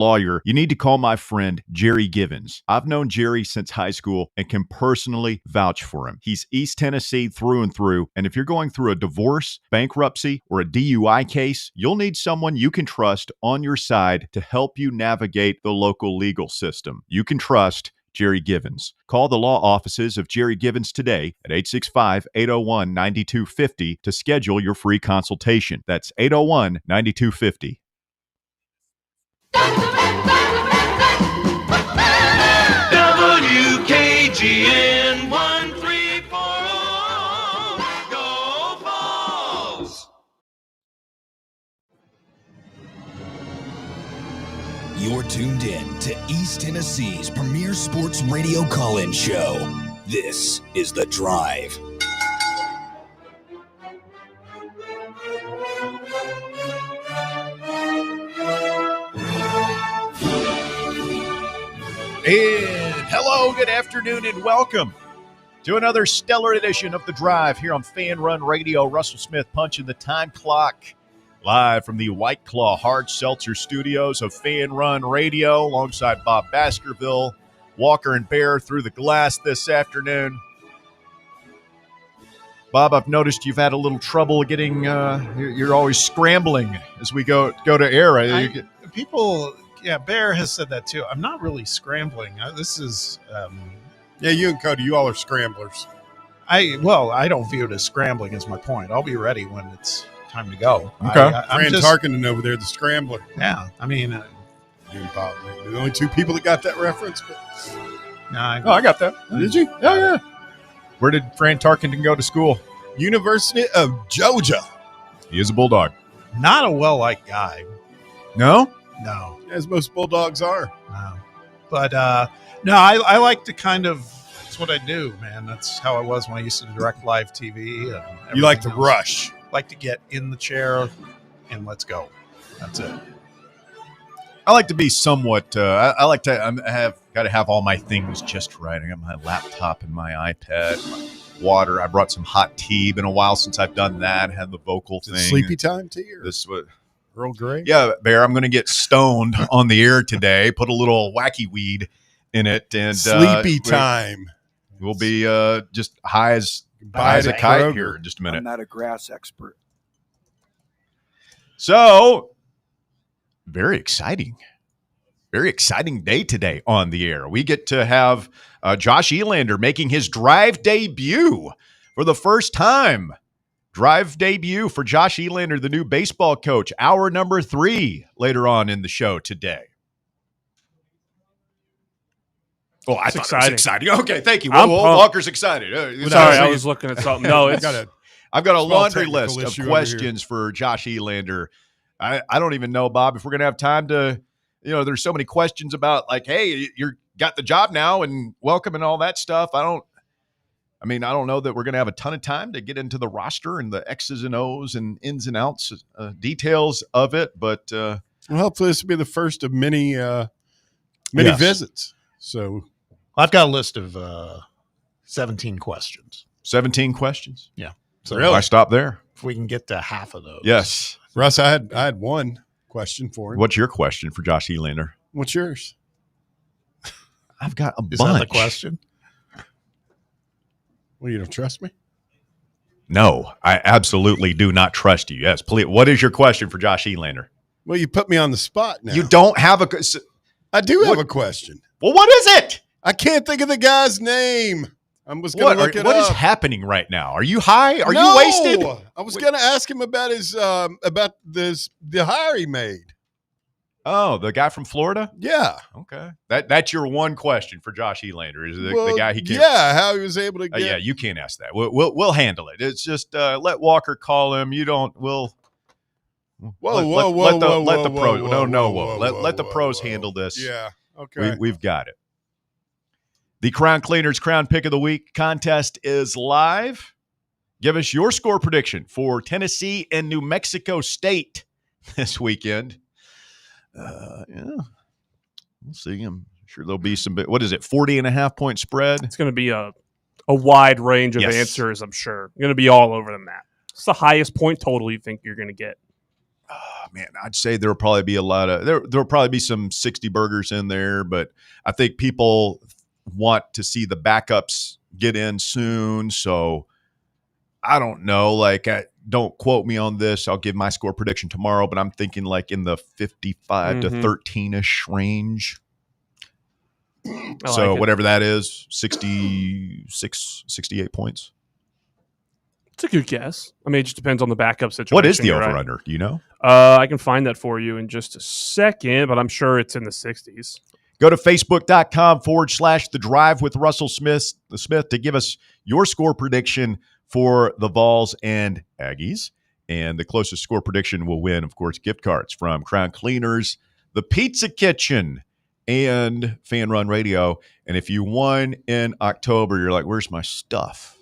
lawyer, you need to call my friend Jerry Givens. I've known Jerry since high school and can personally vouch for him. He's East Tennessee through and through, and if you're going through a divorce, bankruptcy, or a DUI case, you'll need someone you can trust on your side to help you navigate the local legal system. You can trust Jerry Givens. Call the law offices of Jerry Givens today at 865-801-9250 to schedule your free consultation. That's 801-9250. WKGN 1340, go Vols! You're tuned in to East Tennessee's premier sports radio call-in show. This is The Drive. And hello, good afternoon, and welcome to another stellar edition of The Drive here on Fan Run Radio. Russell Smith punching the time clock live from the White Claw Hard Seltzer studios of Fan Run Radio alongside Bob Baskerville, Walker, and Bear through the glass this afternoon. Bob, I've noticed you've had a little trouble getting, you're always scrambling as we go to air. Yeah, Bear has said that too. I'm not really scrambling. This is, Yeah, you and Cody, you all are scramblers. I don't view it as scrambling. Is my point. I'll be ready when it's time to go. Okay. Fran Tarkenton over there, the scrambler. Yeah, I mean, You and Bob, the only two people that got that reference. But I got that. did you? Yeah. Where did Fran Tarkenton go to school? University of Georgia. He is a Bulldog. not a well-liked guy. No? No. As most Bulldogs are. No. But, no, I like to kind of, that's what I do, man. That's how I was when I used to direct live TV. And You like to everything else. rush. Like to get in the chair and let's go. That's it. I like to be somewhat, I like to got to have all my things just right. I got my laptop and my iPad, my water. I brought some hot tea. Been a while since I've done that. Had the vocal thing. Sleepy time tea or This what? Earl Grey? Yeah, Bear, I'm going to get stoned on the air today. Put a little wacky weed in it. And Sleepy time. We'll be just high as a kite here in just a minute. I'm not a grass expert. So, very exciting day today on the air. We get to have Josh Elander making his drive debut for the first time. Drive debut for Josh Elander, the new baseball coach. Hour number 3 later on in the show today. Oh, I thought it was exciting. Okay, thank you. Walker's excited. Sorry, I was looking at something. No, I've got a laundry list of issue questions for Josh Elander. I don't even know, Bob, if we're going to have time to, there's so many questions about like, hey, you're got the job now and welcome and all that stuff. I don't know that we're going to have a ton of time to get into the roster and the X's and O's and ins and outs, details of it. But well, hopefully this will be the first of many visits. So I've got a list of 17 questions. 17 questions. Yeah. So Really? Why stop there? if we can get to half of those. Yes. Russ, I had one question for him. What's your question for Josh Elander? What's yours? I've got a Is bunch. that the question? Well, you don't trust me? No, I absolutely do not trust you. Yes, please. What is your question for Josh Elander? Well, you put me on the spot now. You don't have a. I do have a question. Well, what is it? I can't think of the guy's name. I was going What, to look it what up. is happening right now? Are you high? Are No! you wasted? I was going to ask him about his the hire he made. Oh, the guy from Florida? Yeah. Okay. That's your one question for Josh Elander is the guy he can't. Yeah, how he was able to get. Yeah, you can't ask that. We'll handle it. It's just let Walker call him. You don't. We'll. Whoa, Let the whoa, pros. whoa, No. whoa, Let the whoa, pros whoa. handle this. Yeah. Okay. We've got it. The Crown Cleaners Crown Pick of the Week contest is live. Give us your score prediction for Tennessee and New Mexico State this weekend. Yeah, we'll see. I'm sure there'll be some. What is it? 40.5-point spread. It's going to be a wide range of Yes. answers, I'm sure. Going to be all over the map. What's the highest point total you think you're going to get? Man, I'd say there'll probably be a lot of there'll probably be some 60 burgers in there, but I think people want to see the backups get in soon. So I don't know. Like, don't quote me on this. I'll give my score prediction tomorrow, but I'm thinking like in the 55 to 13-ish range. So whatever that is, 66, 68 points. It's a good guess. I mean, it just depends on the backup situation. What is the over-under? Do you know? I can find that for you in just a second, but I'm sure it's in the 60s. Go to facebook.com/The Drive with Russell Smith to give us your score prediction for the Vols and Aggies. And the closest score prediction will win, of course, gift cards from Crown Cleaners, the Pizza Kitchen, and Fan Run Radio. And if you won in October, you're like, where's my stuff?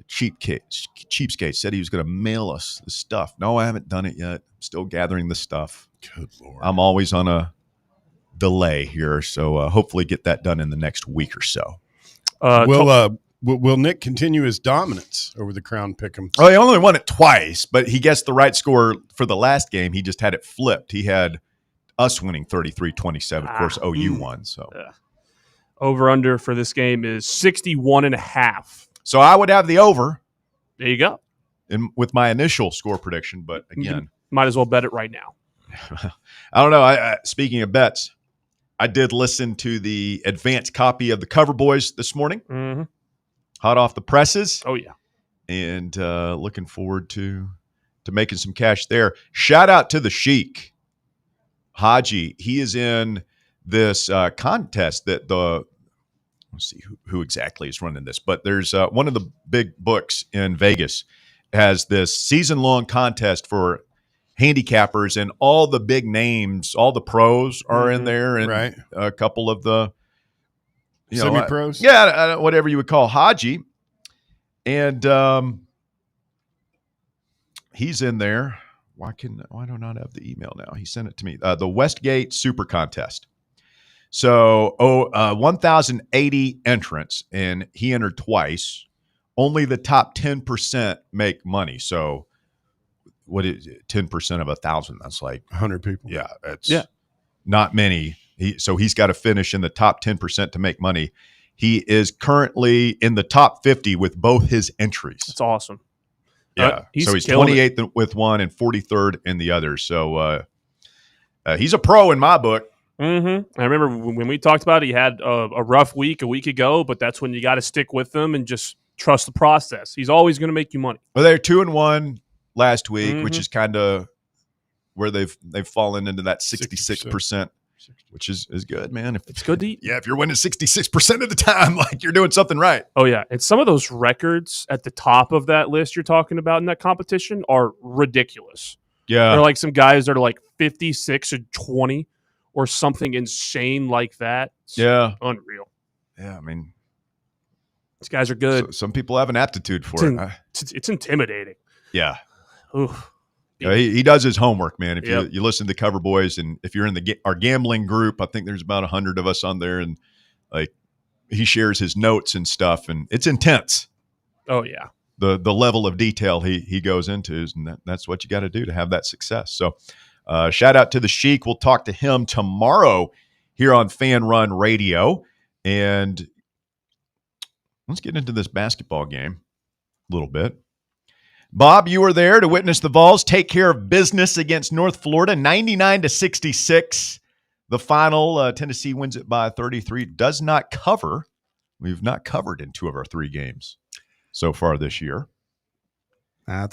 Cheapskate said he was going to mail us the stuff. No, I haven't done it yet. I'm still gathering the stuff. Good Lord. I'm always on a delay here, so hopefully get that done in the next week or so. Will Nick continue his dominance over the Crown Pick'em? Oh, he only won it twice, but he guessed the right score for the last game. He just had it flipped. He had us winning 33-27. Of course, OU won. So over-under for this game is 61.5. So I would have the over. There you go. With my initial score prediction, but again, might as well bet it right now. I don't know. Speaking of bets, I did listen to the advanced copy of the Cover Boys this morning. Mm-hmm. Hot off the presses. Oh, yeah. And looking forward to making some cash there. Shout out to the Sheik, Haji. He is in this contest that let's see who exactly is running this, but there's one of the big books in Vegas has this season-long contest for handicappers, and all the big names, all the pros are in there, and a couple of the semi-pros, whatever you would call Haji, and he's in there. Why do I not have the email now? He sent it to me. The Westgate Super Contest. So 1,080 entrants, and he entered twice. Only the top 10% make money. So what is it? 10% of 1,000? That's like 100 people. Yeah, that's not many. He's got to finish in the top 10% to make money. He is currently in the top 50 with both his entries. That's awesome. Yeah. So he's 28th with one and 43rd in the other. So he's a pro in my book. Mm-hmm. I remember when we talked about it, he had a rough week a week ago, but that's when you got to stick with him and just trust the process. He's always going to make you money. Well, they're 2-1 last week, which is kind of where they've fallen into that 66%, which is good, man. It's good to eat. Yeah, if you're winning 66% of the time, like you're doing something right. Oh, yeah. And some of those records at the top of that list you're talking about in that competition are ridiculous. Yeah. They're like some guys that are like 56-20 or something insane like that. It's unreal. Yeah, I mean, these guys are good. So some people have an aptitude for it. It's intimidating. Yeah. Oof. He does his homework, man. If you listen to Cover Boys, and if you're in our gambling group, I think there's about 100 of us on there, and like he shares his notes and stuff, and it's intense. Oh yeah, the level of detail he goes into, and that's what you got to do to have that success. So, shout out to the Sheik. We'll talk to him tomorrow here on Fan Run Radio, and let's get into this basketball game a little bit. Bob, you were there to witness the Vols take care of business against North Florida, 99-66. The final, Tennessee wins it by 33. Does not cover. We've not covered in 2 of our 3 games so far this year. I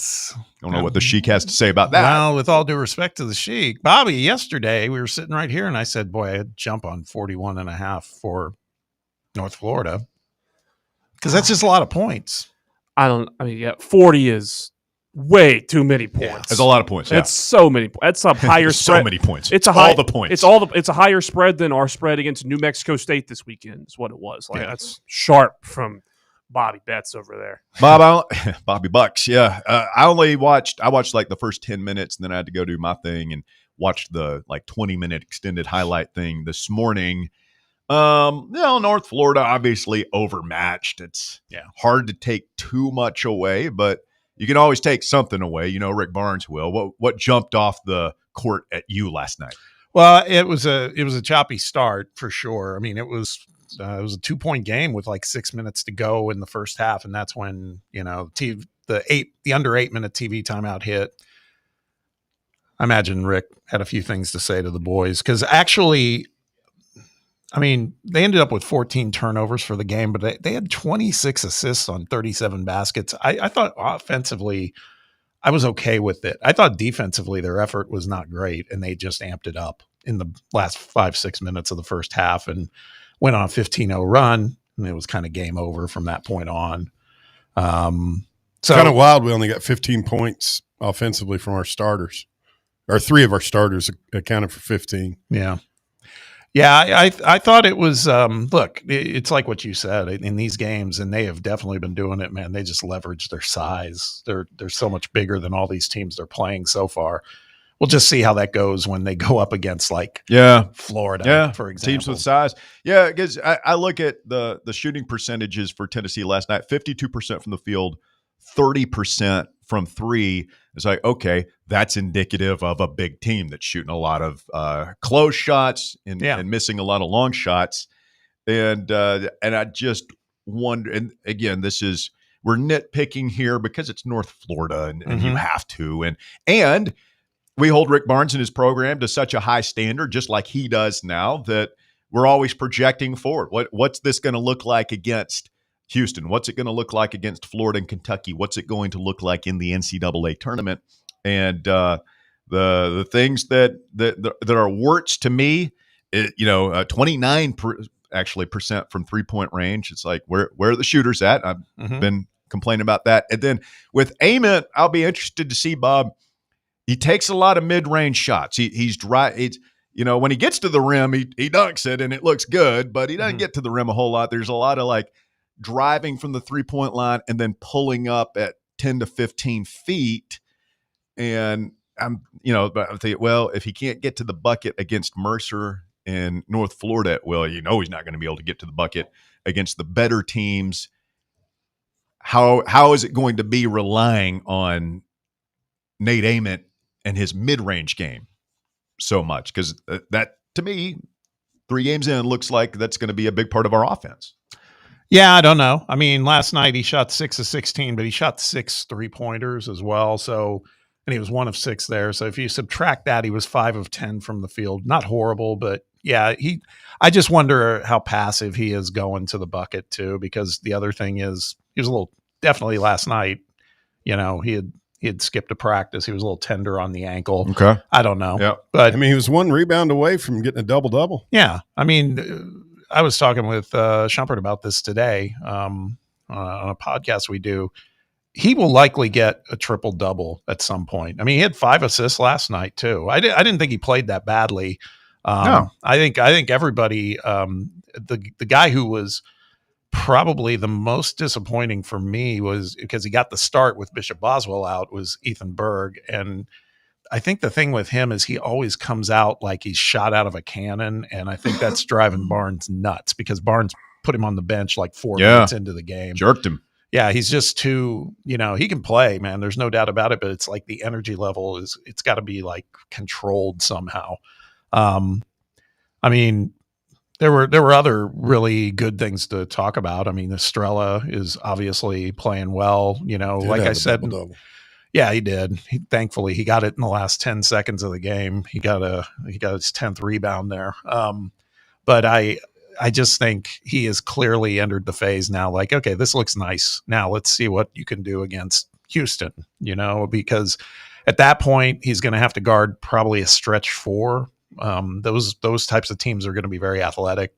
don't know what the Sheik has to say about that. Well, with all due respect to the Sheik, Bobby, yesterday we were sitting right here, and I said, boy, I'd jump on 41.5 for North Florida because that's just a lot of points. 40 is way too many points. Yeah, that's a lot of points. That's so many. That's a higher spread. So many points. It's all the points. It's a higher spread than our spread against New Mexico State this weekend. Is what it was. That's sharp from Bobby Betts over there. Bobby Bucks. Yeah, I watched like the first 10 minutes, and then I had to go do my thing and watch the 20-minute extended highlight thing this morning. North Florida obviously overmatched. It's hard to take too much away, but you can always take something away. Rick Barnes will. What jumped off the court at you last night? Well, it was a choppy start for sure. I mean, it was a 2-point game with like 6 minutes to go in the first half, and that's when the under 8 minute TV timeout hit. I imagine Rick had a few things to say to the boys because actually, I mean, they ended up with 14 turnovers for the game, but they had 26 assists on 37 baskets. I thought offensively, I was okay with it. I thought defensively their effort was not great, and they just amped it up in the last 5-6 minutes of the first half and went on a 15-0 run, and it was kind of game over from that point on. So kind of wild. We only got 15 points offensively from our starters. Or 3 of our starters accounted for 15. Yeah. Yeah, I thought it was look, it's like what you said in these games, and they have definitely been doing it, man. They just leverage their size. They're so much bigger than all these teams they're playing so far. We'll just see how that goes when they go up against Florida, for example. Teams with size. Yeah, because I look at the shooting percentages for Tennessee last night, 52% from the field, 30% from 3. It's like, okay, that's indicative of a big team that's shooting a lot of close shots and missing a lot of long shots. And I just wonder, and again, we're nitpicking here because it's North Florida and you have to. And we hold Rick Barnes and his program to such a high standard, just like he does now, that we're always projecting forward. What's this going to look like against Houston? What's it going to look like against Florida and Kentucky? What's it going to look like in the NCAA tournament? And the things that are warts to me, 29% from 3-point range. It's like where are the shooters at? I've been complaining about that. And then with Ament, I'll be interested to see, Bob. He takes a lot of mid-range shots. He's dry. It's when he gets to the rim, he dunks it and it looks good, but he doesn't get to the rim a whole lot. There's a lot of like driving from the 3-point line and then pulling up at 10 to 15 feet. And I'm thinking, well, if he can't get to the bucket against Mercer and North Florida, well, he's not going to be able to get to the bucket against the better teams. How is it going to be relying on Nate Ament and his mid-range game so much? Because that, to me, 3 games in, looks like that's going to be a big part of our offense. Yeah, I don't know. I mean, last night he shot 6 of 16, but he shot 6 3-pointers as well. So, and he was 1 of 6 there. So if you subtract that, he was 5 of 10 from the field. Not horrible, but yeah, I just wonder how passive he is going to the bucket too, because the other thing is he was definitely last night, he had skipped a practice. He was a little tender on the ankle. Okay. I don't know. Yeah. But I mean, he was 1 rebound away from getting a double-double. Yeah. I mean, I was talking with Shumpert about this today on a podcast we do. He will likely get a triple-double at some point. I mean, he had 5 assists last night too. I didn't think he played that badly. No. I think everybody, the guy who was probably the most disappointing for me was because he got the start with Bishop Boswell out was Ethan Berg. And I think the thing with him is he always comes out like he's shot out of a cannon. And I think that's driving Barnes nuts because Barnes put him on the bench like 4 minutes into the game. Jerked him. Yeah, he's just too, he can play, man. There's no doubt about it, but it's like the energy level it's got to be like controlled somehow. I mean, there were other really good things to talk about. I mean, Estrella is obviously playing well, like I said. Yeah, he did. Thankfully, he got it in the last 10 seconds of the game. He got his 10th rebound there. But I just think he has clearly entered the phase now. Like, okay, this looks nice. Now let's see what you can do against Houston, because at that point he's going to have to guard probably a stretch 4. Those types of teams are going to be very athletic.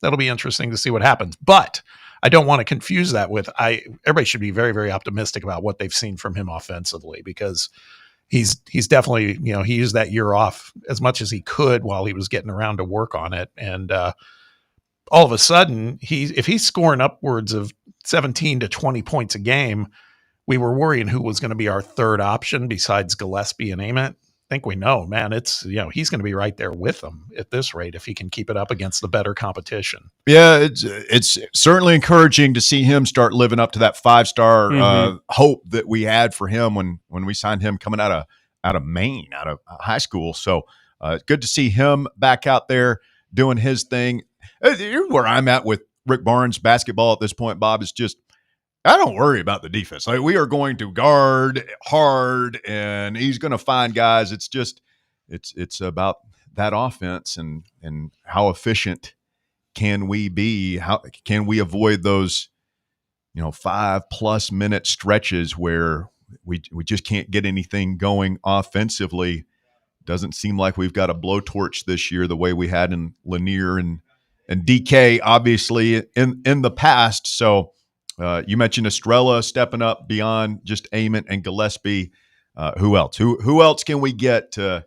That'll be interesting to see what happens. But I don't want to confuse that with everybody should be very, very optimistic about what they've seen from him offensively because he's definitely, he used that year off as much as he could while he was getting around to work on it. And all of a sudden, if he's scoring upwards of 17 to 20 points a game, we were worrying who was going to be our third option besides Gillespie and Ament. think we know, man, it's, he's going to be right there with them at this rate if he can keep it up against the better competition. Yeah, it's certainly encouraging to see him start living up to that 5-star hope that we had for him when we signed him coming out of Maine, out of high school. So good to see him back out there doing his thing. Where I'm at with Rick Barnes basketball at this point, Bob, is just, I don't worry about the defense. Like, we are going to guard hard, and he's going to find guys. It's just, it's about that offense and how efficient can we be? How can we avoid those, 5+ minute stretches where we just can't get anything going offensively? Doesn't seem like we've got a blowtorch this year the way we had in Lanier and DK, obviously in the past. So. You mentioned Estrella stepping up beyond just Ament and Gillespie. Who else? Who else can we get to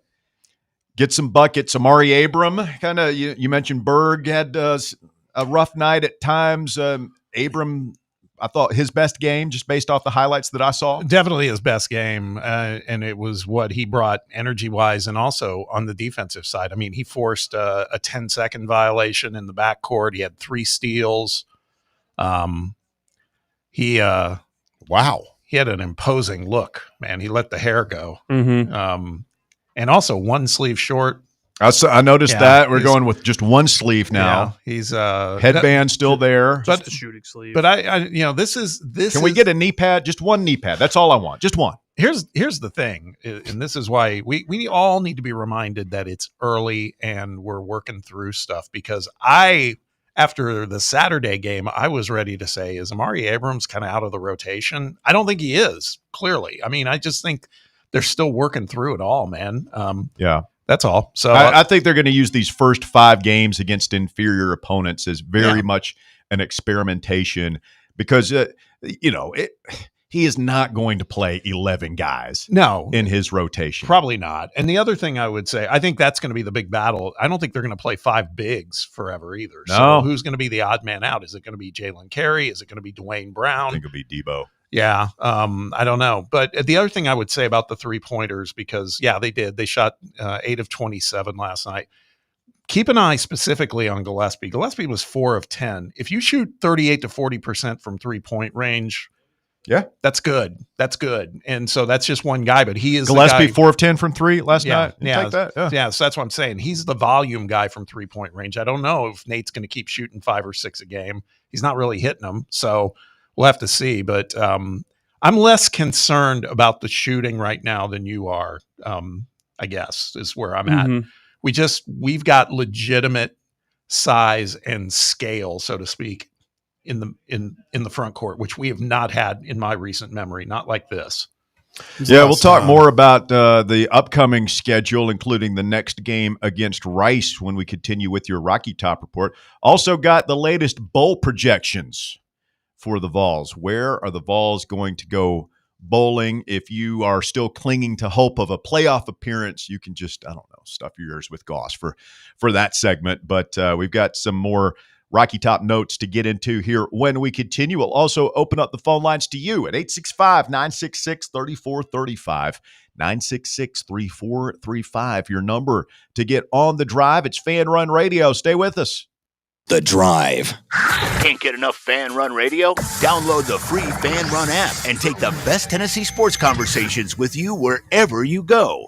get some buckets? Amari Abram, kind of. You mentioned Berg had a rough night at times. Abram, I thought his best game, just based off the highlights that I saw. Definitely his best game, and it was what he brought energy-wise and also on the defensive side. I mean, he forced a 10-second violation in the backcourt. He had 3 steals. He had an imposing look, man. He let the hair go. And also one sleeve short. I noticed that we're going with just one sleeve now. Yeah, he's headband still there, just a shooting sleeve. But I this. Can we get a knee pad? Just one knee pad. That's all I want. Just one. Here's the thing, and this is why we all need to be reminded that it's early and we're working through stuff, because after the Saturday game, I was ready to say, is Amari Abrams kind of out of the rotation? I don't think he is, clearly. I mean, I just think they're still working through it all, man. That's all. So I think they're going to use these first 5 games against inferior opponents as very much an experimentation, because, he is not going to play 11 guys in his rotation. Probably not. And the other thing I would say, I think that's going to be the big battle. I don't think they're going to play 5 bigs forever either. No. So who's going to be the odd man out? Is it going to be Jalen Carey? Is it going to be Dwayne Brown? I think it'll be Debo. Yeah. I don't know. But the other thing I would say about the 3-pointers, because, they did. They shot 8 of 27 last night. Keep an eye specifically on Gillespie. Gillespie was 4 of 10. If you shoot 38 to 40% from 3-point range, that's good. That's good. And so that's just one guy, but he is Gillespie 4 of 10 from 3 last night. Yeah. Take that. Yeah. So that's what I'm saying. He's the volume guy from 3-point range. I don't know if Nate's going to keep shooting 5 or 6 a game. He's not really hitting them. So we'll have to see. But I'm less concerned about the shooting right now than you are, I guess, is where I'm at. We've got legitimate size and scale, so to speak, in the front court, which we have not had in my recent memory, not like this. We'll talk more about the upcoming schedule, including the next game against Rice, when we continue with your Rocky Top report. Also got the latest bowl projections for the Vols. Where are the Vols going to go bowling? If you are still clinging to hope of a playoff appearance, you can just, stuff your ears with Goss for that segment. But we've got some more Rocky Top notes to get into here when we continue. We'll also open up the phone lines to you at 865-966-3435, 966-3435, your number to get on the drive. It's Fan Run Radio. Stay with us. The Drive. Can't get enough Fan Run Radio? Download the free Fan Run app and take the best Tennessee sports conversations with you wherever you go.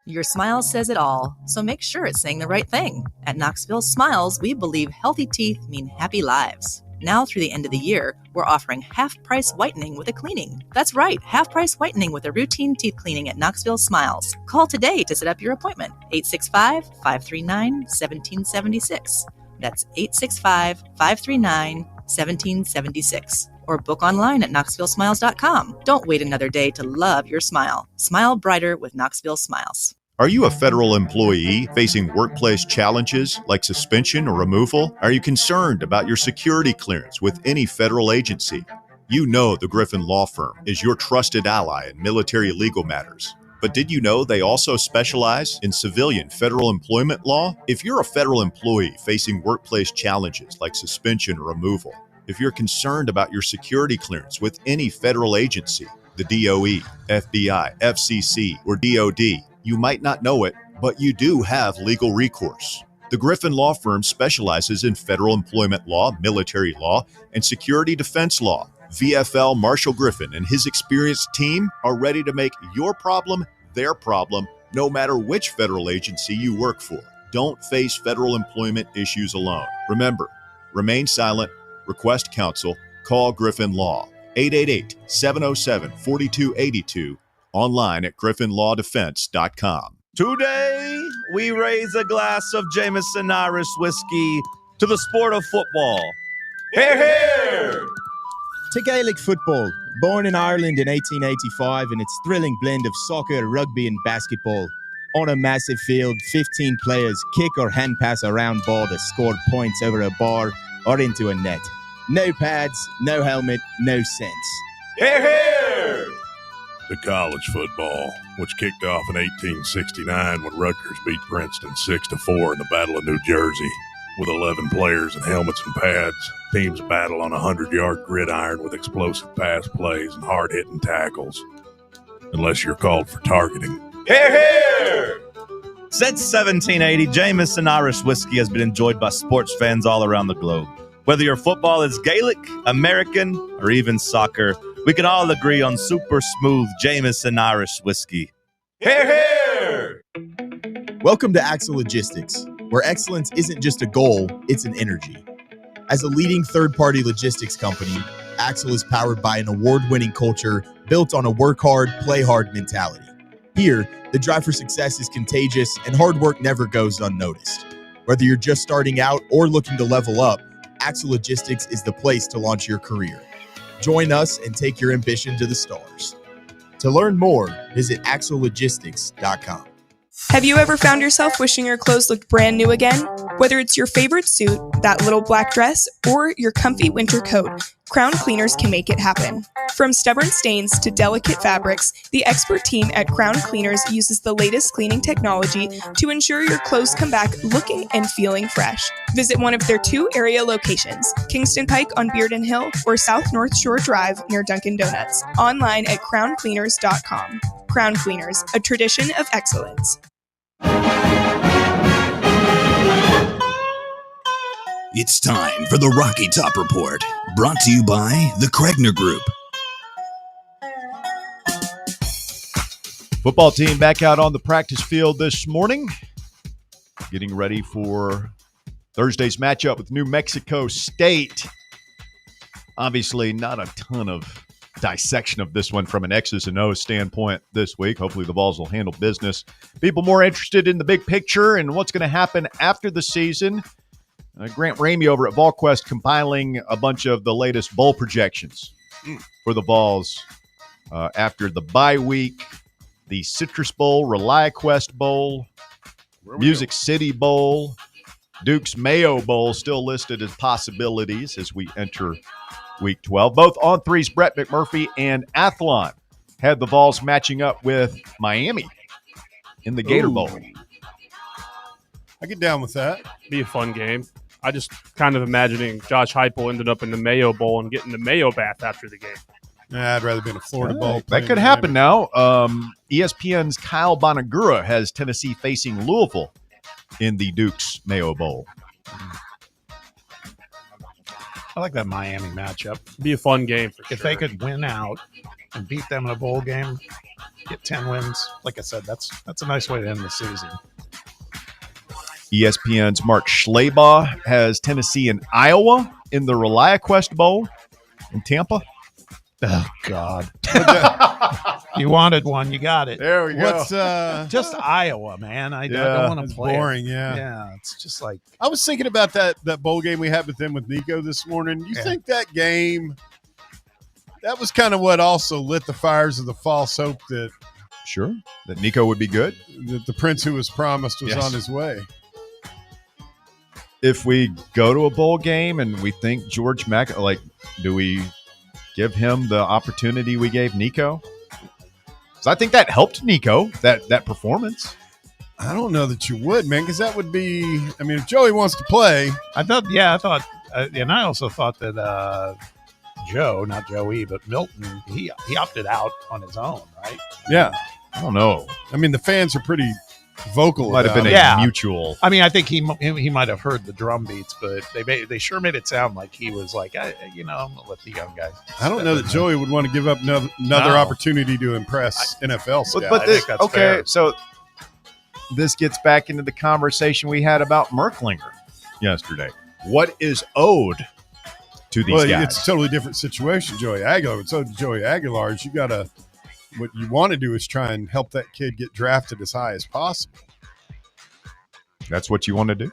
Your smile says it all, so make sure it's saying the right thing. At Knoxville Smiles, we believe healthy teeth mean happy lives. Now through the end of the year, we're offering half-price whitening with a cleaning. That's right, half-price whitening with a routine teeth cleaning at Knoxville Smiles. Call today to set up your appointment, 865-539-1776. That's 865-539-1776. Or book online at knoxvillesmiles.com. Don't wait another day to love your smile. Smile brighter with Knoxville Smiles. Are you a federal employee facing workplace challenges like suspension or removal? Are you concerned about your security clearance with any federal agency? You know the Griffin Law Firm is your trusted ally in military legal matters. But did you know they also specialize in civilian federal employment law? If you're a federal employee facing workplace challenges like suspension or removal, if you're concerned about your security clearance with any federal agency, the DOE, FBI, FCC, or DOD, You might not know it, but you do have legal recourse. The Griffin Law Firm specializes in federal employment law, military law, and security defense law. VFL Marshall Griffin and his experienced team are ready to make your problem their problem, no matter which federal agency you work for. Don't face federal employment issues alone. Remember, remain silent, request counsel, call Griffin Law, 888-707-4282, online at griffinlawdefense.com. Today, we raise a glass of Jameson Irish whiskey to the sport of football. Hear, hear! To Gaelic football, born in Ireland in 1885 in its thrilling blend of soccer, rugby and basketball. On a massive field, 15 players kick or hand pass a round ball to score points over a bar or into a net. No pads, no helmet, no sense. Hear, hear! To college football, which kicked off in 1869 when Rutgers beat Princeton 6-4 in the Battle of New Jersey. With 11 players and helmets and pads, teams battle on a 100-yard gridiron with explosive pass plays and hard-hitting tackles. Unless you're called for targeting. Hear, hear! Since 1780, Jameson Irish whiskey has been enjoyed by sports fans all around the globe. Whether your football is Gaelic, American, or even soccer, we can all agree on super smooth Jameson Irish whiskey. Hear, hear! Welcome to Axle Logistics, where excellence isn't just a goal, it's an energy. As a leading third-party logistics company, Axle is powered by an award-winning culture built on a work-hard, play-hard mentality. Here, the drive for success is contagious and hard work never goes unnoticed. Whether you're just starting out or looking to level up, Axle Logistics is the place to launch your career. Join us and take your ambition to the stars. To learn more, visit axlelogistics.com. Have you ever found yourself wishing your clothes looked brand new again? Whether it's your favorite suit, that little black dress, or your comfy winter coat, Crown Cleaners can make it happen. From stubborn stains to delicate fabrics, the expert team at Crown Cleaners uses the latest cleaning technology to ensure your clothes come back looking and feeling fresh. Visit one of their 2 area locations, Kingston Pike on Bearden Hill or South North Shore Drive near Dunkin' Donuts. Online at crowncleaners.com. Crown Cleaners, a tradition of excellence. It's time for the Rocky Top Report, brought to you by the Kregner Group. Football team back out on the practice field this morning, getting ready for Thursday's matchup with New Mexico State. Obviously, not a ton of dissection of this one from an X's and O's standpoint this week. Hopefully the Vols will handle business. People more interested in the big picture and what's going to happen after the season. Grant Ramey over at VolQuest compiling a bunch of the latest bowl projections for the Vols after the bye week, the Citrus Bowl, ReliaQuest Bowl, Music City Bowl, Duke's Mayo Bowl still listed as possibilities as we enter Week 12. Both On Three's Brett McMurphy and Athlon had the Vols matching up with Miami in the Gator Bowl. I get down with that. Be a fun game. I just kind of imagining Josh Heupel ended up in the Mayo Bowl and getting the Mayo bath after the game. Nah, I'd rather be in a Florida Bowl. That could happen now. ESPN's Kyle Bonagura has Tennessee facing Louisville in the Duke's Mayo Bowl. I like that Miami matchup. Be a fun game for If sure. they could win out and beat them in a bowl game, get 10 wins, like I said, that's a nice way to end the season. ESPN's Mark Schleybaugh has Tennessee and Iowa in the ReliaQuest Bowl in Tampa. Oh, God. You wanted one. You got it. There we go. What's Just Iowa, man. I don't want to play. boring, yeah. Yeah, it's just like I was thinking about that bowl game we had with them with Nico this morning. You think that game, that was kind of what also lit the fires of the false hope that that Nico would be good. That the prince who was promised was on his way. If we go to a bowl game and we think George Mack, do we give him the opportunity we gave Nico? Because I think that helped Nico, that performance. I don't know that you would, man, because that would be, I mean, if Joey wants to play. and I also thought that Joe, not Joey, but Milton, he opted out on his own, right? Yeah. I don't know. I mean, the fans are pretty vocal. Might have been about a mutual. I mean, I think he might have heard the drum beats, but they sure made it sound like he was like, I'm gonna let the young guys. I don't know that Joey would want to give up another opportunity to impress NFL scouts. But think that's fair. so this gets back into the conversation we had about Merklinger yesterday. What is owed to these guys? It's a totally different situation, Joey Aguilar. But so Joey Aguilar is what you want to do is try and help that kid get drafted as high as possible. That's what you want to do?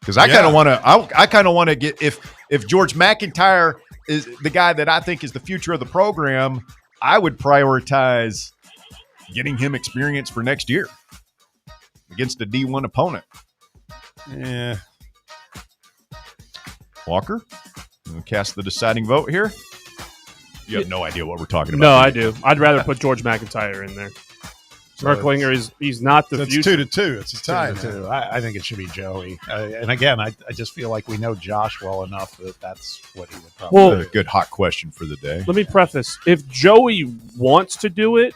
Because I kind of want to. I kind of want to get if George McIntyre is the guy that I think is the future of the program, I would prioritize getting him experience for next year against a D1 opponent. Yeah. Walker, you cast the deciding vote here. You have no idea what we're talking about. No, I do. I'd rather put George McIntyre in there. Merklinger he's not the future. It's 2-2. It's a tie. 2-2. I think it should be Joey. And again, I just feel like we know Josh well enough that that's what he would probably. Well, a good hot question for the day. Let me preface: if Joey wants to do it,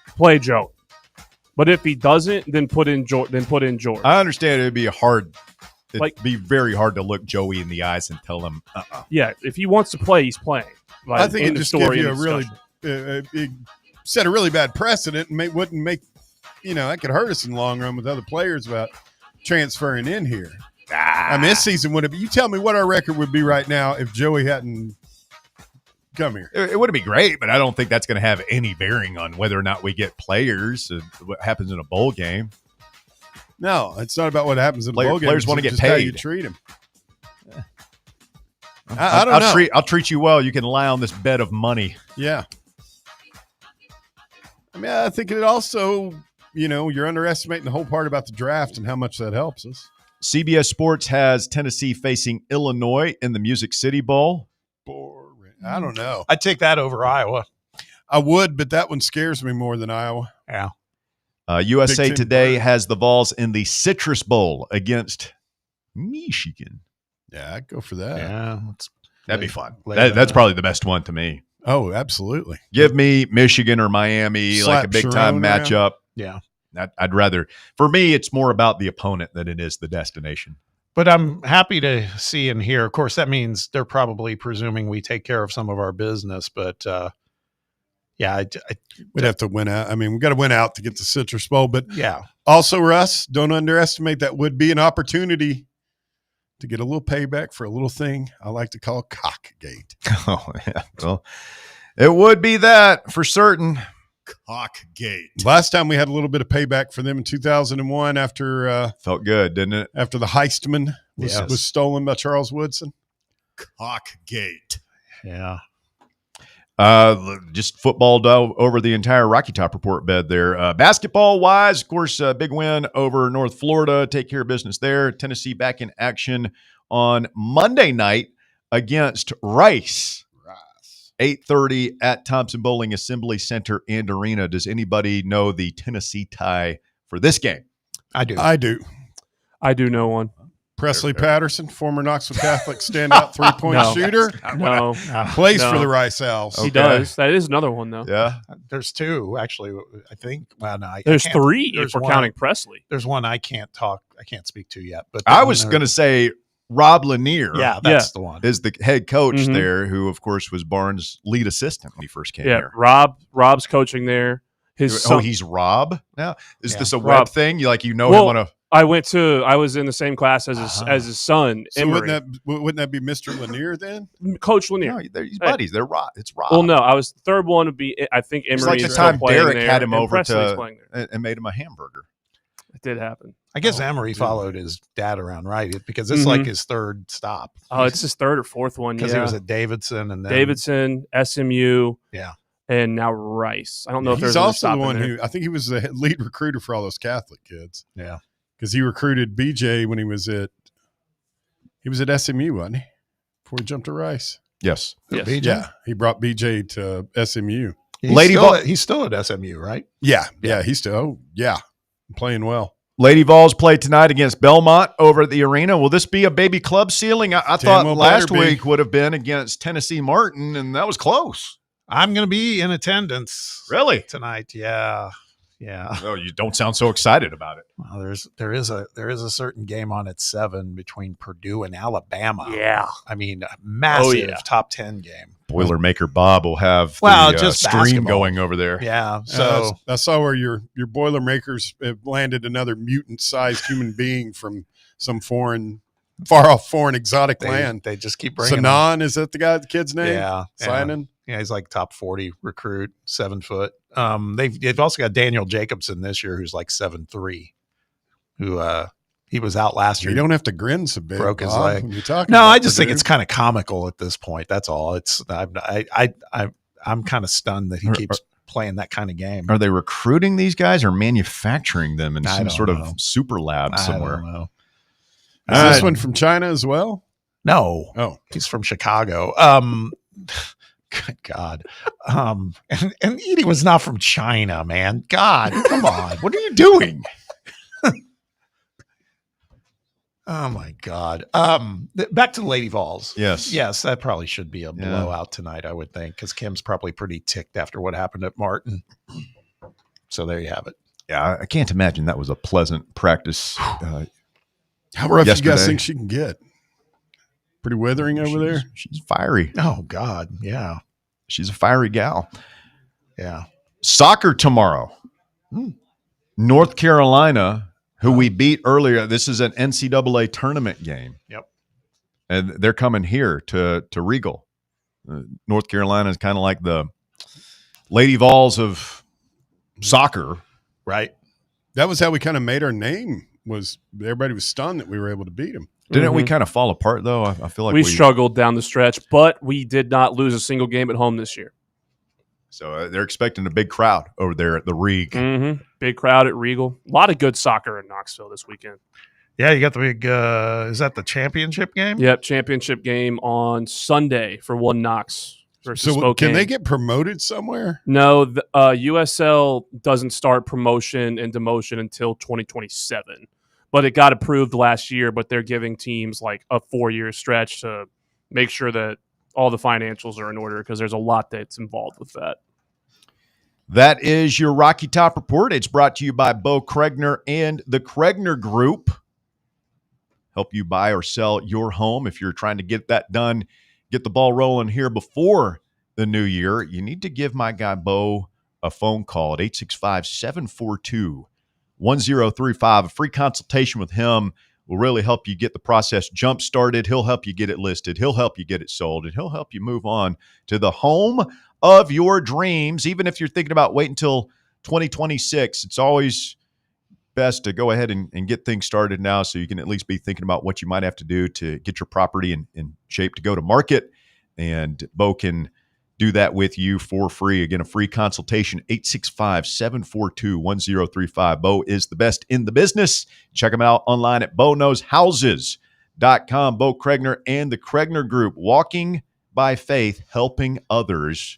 play Joey. But if he doesn't, then put in George. I understand it'd be very hard to look Joey in the eyes and tell him, Yeah, if he wants to play, he's playing. Like, I think it just give you a really it set a really bad precedent and wouldn't make that could hurt us in the long run with other players about transferring in here. I mean, this season would have. You tell me what our record would be right now if Joey hadn't come here. It would be great, but I don't think that's going to have any bearing on whether or not we get players. What happens in a bowl game? No, it's not about what happens in a bowl game. Players want to get just paid. How you treat them. I don't know. I'll treat you well. You can lie on this bed of money. Yeah. I mean, I think it also, you're underestimating the whole part about the draft and how much that helps us. CBS Sports has Tennessee facing Illinois in the Music City Bowl. Boring. I don't know. I'd take that over Iowa. I would, but that one scares me more than Iowa. Yeah. USA Today has the Vols in the Citrus Bowl against Michigan. Yeah, I'd go for that. Yeah. That'd be fun. That's probably the best one to me. Oh, absolutely. Give me Michigan or Miami, like a big-time matchup. Yeah. I'd rather – for me, it's more about the opponent than it is the destination. But I'm happy to see and hear. Of course, that means they're probably presuming we take care of some of our business. But, we'd have to win out. I mean, we've got to win out to get the Citrus Bowl. But yeah, also, Russ, don't underestimate that would be an opportunity to get a little payback for a little thing I like to call Cockgate. Oh, yeah. Well, it would be that for certain. Cockgate. Last time we had a little bit of payback for them in 2001 after felt good, didn't it? After the Heistman was stolen by Charles Woodson. Cockgate. Yeah. Just footballed over the entire Rocky Top report bed there. Basketball wise, of course, a big win over North Florida. Take care of business there. Tennessee back in action on Monday night against Rice. 8:30 at Thompson Bowling Assembly Center and Arena. Does anybody know the Tennessee tie for this game? I do. I do know one. Presley Patterson, former Knoxville Catholic standout three-point shooter. No. Plays for the Rice Owls. He does. That is another one, though. Yeah. There's two, actually, I think. Well, no, there's three if we're counting Presley. There's one I can't speak to yet. But I was going to say Rob Lanier. Yeah, that's the one. Is the head coach there, who, of course, was Barnes' lead assistant when he first came here. Rob's coaching there. His son, he's Rob now? Is this a web thing? You him on a... I was in the same class as his son. So wouldn't that be Mr. Lanier then? Coach Lanier. No, they're buddies. They're Rob. It's Rob. Well, no, I was the third one would be. I think Emery. It's like the is time still playing Derek there, had him over and made him a hamburger. It did happen. I guess Emery followed his dad around, right? Because this is like his third stop. Oh, it's his third or fourth one. Because he was at Davidson and then SMU. Yeah. And now Rice. I don't know if he's there's also the one who I think he was the lead recruiter for all those Catholic kids. Yeah. Because he recruited BJ when he was at SMU, wasn't he? Before he jumped to Rice. Yes. BJ? Yeah. He brought BJ to SMU. He's still at SMU, right? Yeah. Yeah. He's still playing well. Lady Vols play tonight against Belmont over at the arena. Will this be a baby club ceiling? I thought last week would have been against Tennessee Martin, and that was close. I'm going to be in attendance. Really? Tonight, yeah. Yeah. Oh, you don't sound so excited about it. Well, there is a certain game on at 7 between Purdue and Alabama. Yeah. I mean, a massive top 10 game. Boilermaker Bob will have just stream basketball going over there. Yeah. So I saw where your Boilermakers have landed another mutant-sized human being from some far-off foreign exotic land. They just keep bringing Sanan, is that the kid's name? Yeah. Sinan? Yeah, he's like top 40 recruit, 7 foot. They've also got Daniel Jacobson this year, who's like 7'3", who he was out last year. You don't have to grin so big. Broke his Bob, leg. when you're talking No, about I just think Purdue. it's kind of comical at this point. That's all. I'm kind of stunned that he keeps playing that kind of game. Are they recruiting these guys or manufacturing them in I some don't sort know. of super lab somewhere? I don't know. Is this one from China as well? No. Oh, He's from Chicago. Good God. And Edie was not from China, man. God, come on. What are you doing? Oh my God. Back to the Lady Vols. Yes. Yes, that probably should be a blowout tonight, I would think, because Kim's probably pretty ticked after what happened at Martin. So there you have it. Yeah, I can't imagine that was a pleasant practice. how rough yesterday. you guys think she can get? Pretty withering over there? She's fiery. Oh God. Yeah. She's a fiery gal. Yeah. Soccer tomorrow. North Carolina, who we beat earlier. This is an NCAA tournament game. Yep. And they're coming here to Regal. North Carolina is kind of like the Lady Vols of soccer. Right. That was how we kind of made our name. Was everybody was stunned that we were able to beat them. Didn't we kind of fall apart, though? I feel like we struggled down the stretch, but we did not lose a single game at home this year. So they're expecting a big crowd over there at the Reg. Mm-hmm. Big crowd at Regal. A lot of good soccer in Knoxville this weekend. Yeah, you got the big is that the championship game? Yep, championship game on Sunday for One Knox versus So Spokane. can they get promoted somewhere? No, the, USL doesn't start promotion and demotion until 2027. But it got approved last year, but they're giving teams like a 4-year stretch to make sure that all the financials are in order because there's a lot that's involved with that. That is your Rocky Top Report. It's brought to you by Bo Kregner and the Kregner Group. Help you buy or sell your home. If you're trying to get that done, get the ball rolling here before the new year, you need to give my guy Bo a phone call at 865-742-1035. A free consultation with him will really help you get the process jump started. He'll help you get it listed. He'll help you get it sold, and he'll help you move on to the home of your dreams. Even if you're thinking about waiting until 2026, it's always best to go ahead and get things started now so you can at least be thinking about what you might have to do to get your property in shape to go to market. And Bo can do that with you for free. Again, a free consultation, 865-742-1035. Bo is the best in the business. Check him out online at BoKnowsHouses.com. Bo Kregner and the Kregner Group. Walking by faith, helping others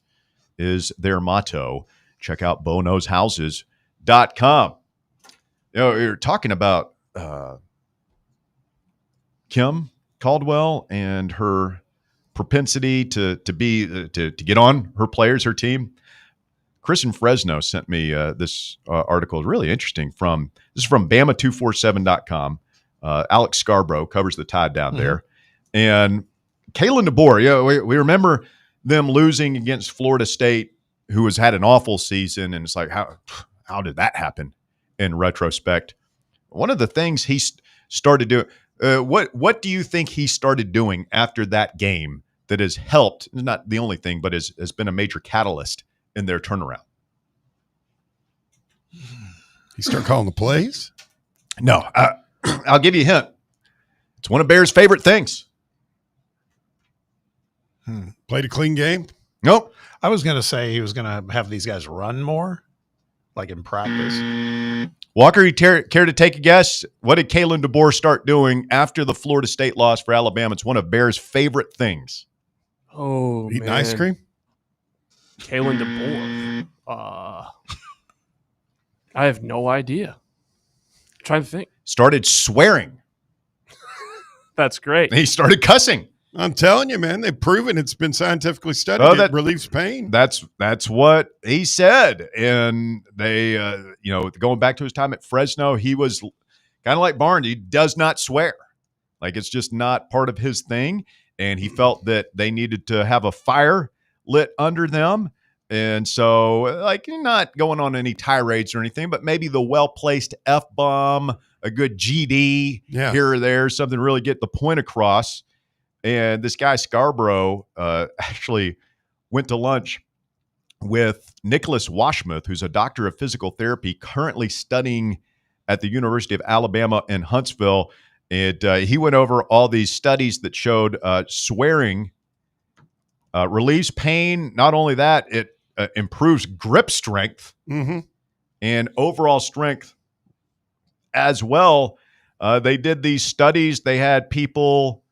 is their motto. Check out BoKnowsHouses.com. You know, you're talking about Kim Caldwell and her propensity to get on her players, her team. Chris in Fresno sent me this article. Really interesting. This is from Bama247.com. Alex Scarborough covers the Tide down there. And Kalen DeBoer, we remember them losing against Florida State, who has had an awful season. And it's like, how did that happen in retrospect? One of the things he started doing, what do you think he started doing after that game that has helped, not the only thing, but has been a major catalyst in their turnaround? He start calling the plays? No. I'll give you a hint. It's one of Bear's favorite things. Played a clean game? Nope. I was going to say he was going to have these guys run more, like in practice. Walker, you care to take a guess? What did Kalen DeBoer start doing after the Florida State loss for Alabama? It's one of Bear's favorite things. Oh, Eating man. ice cream? Kalen DeBoer. I have no idea. I'm trying to think. Started swearing. That's great. He started cussing. I'm telling you, man, they've proven it's been scientifically studied. Oh, It relieves pain. That's what he said. And they, going back to his time at Fresno, he was kind of like Barnes. He does not swear. Like, it's just not part of his thing. And he felt that they needed to have a fire lit under them. And so, like, you're not going on any tirades or anything, but maybe the well-placed F-bomb, a good GD here or there, something to really get the point across. And this guy Scarborough actually went to lunch with Nicholas Washmuth, who's a doctor of physical therapy, currently studying at the University of Alabama in Huntsville. And he went over all these studies that showed swearing relieves pain. Not only that, it improves grip strength and overall strength as well. They did these studies. They had people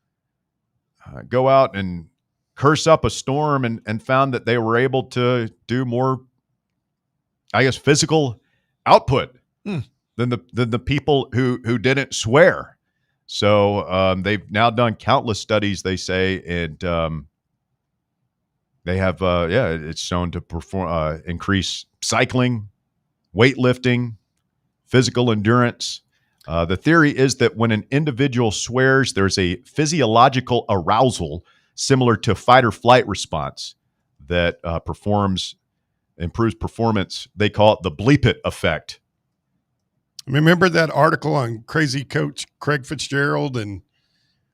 go out and curse up a storm and found that they were able to do more, I guess, physical output than the people who didn't swear. So they've now done countless studies, they say, and they have, it's shown to perform increase cycling, weightlifting, physical endurance. The theory is that when an individual swears, there's a physiological arousal similar to fight or flight response that improves performance. They call it the bleep it effect. Remember that article on crazy coach Craig Fitzgerald, and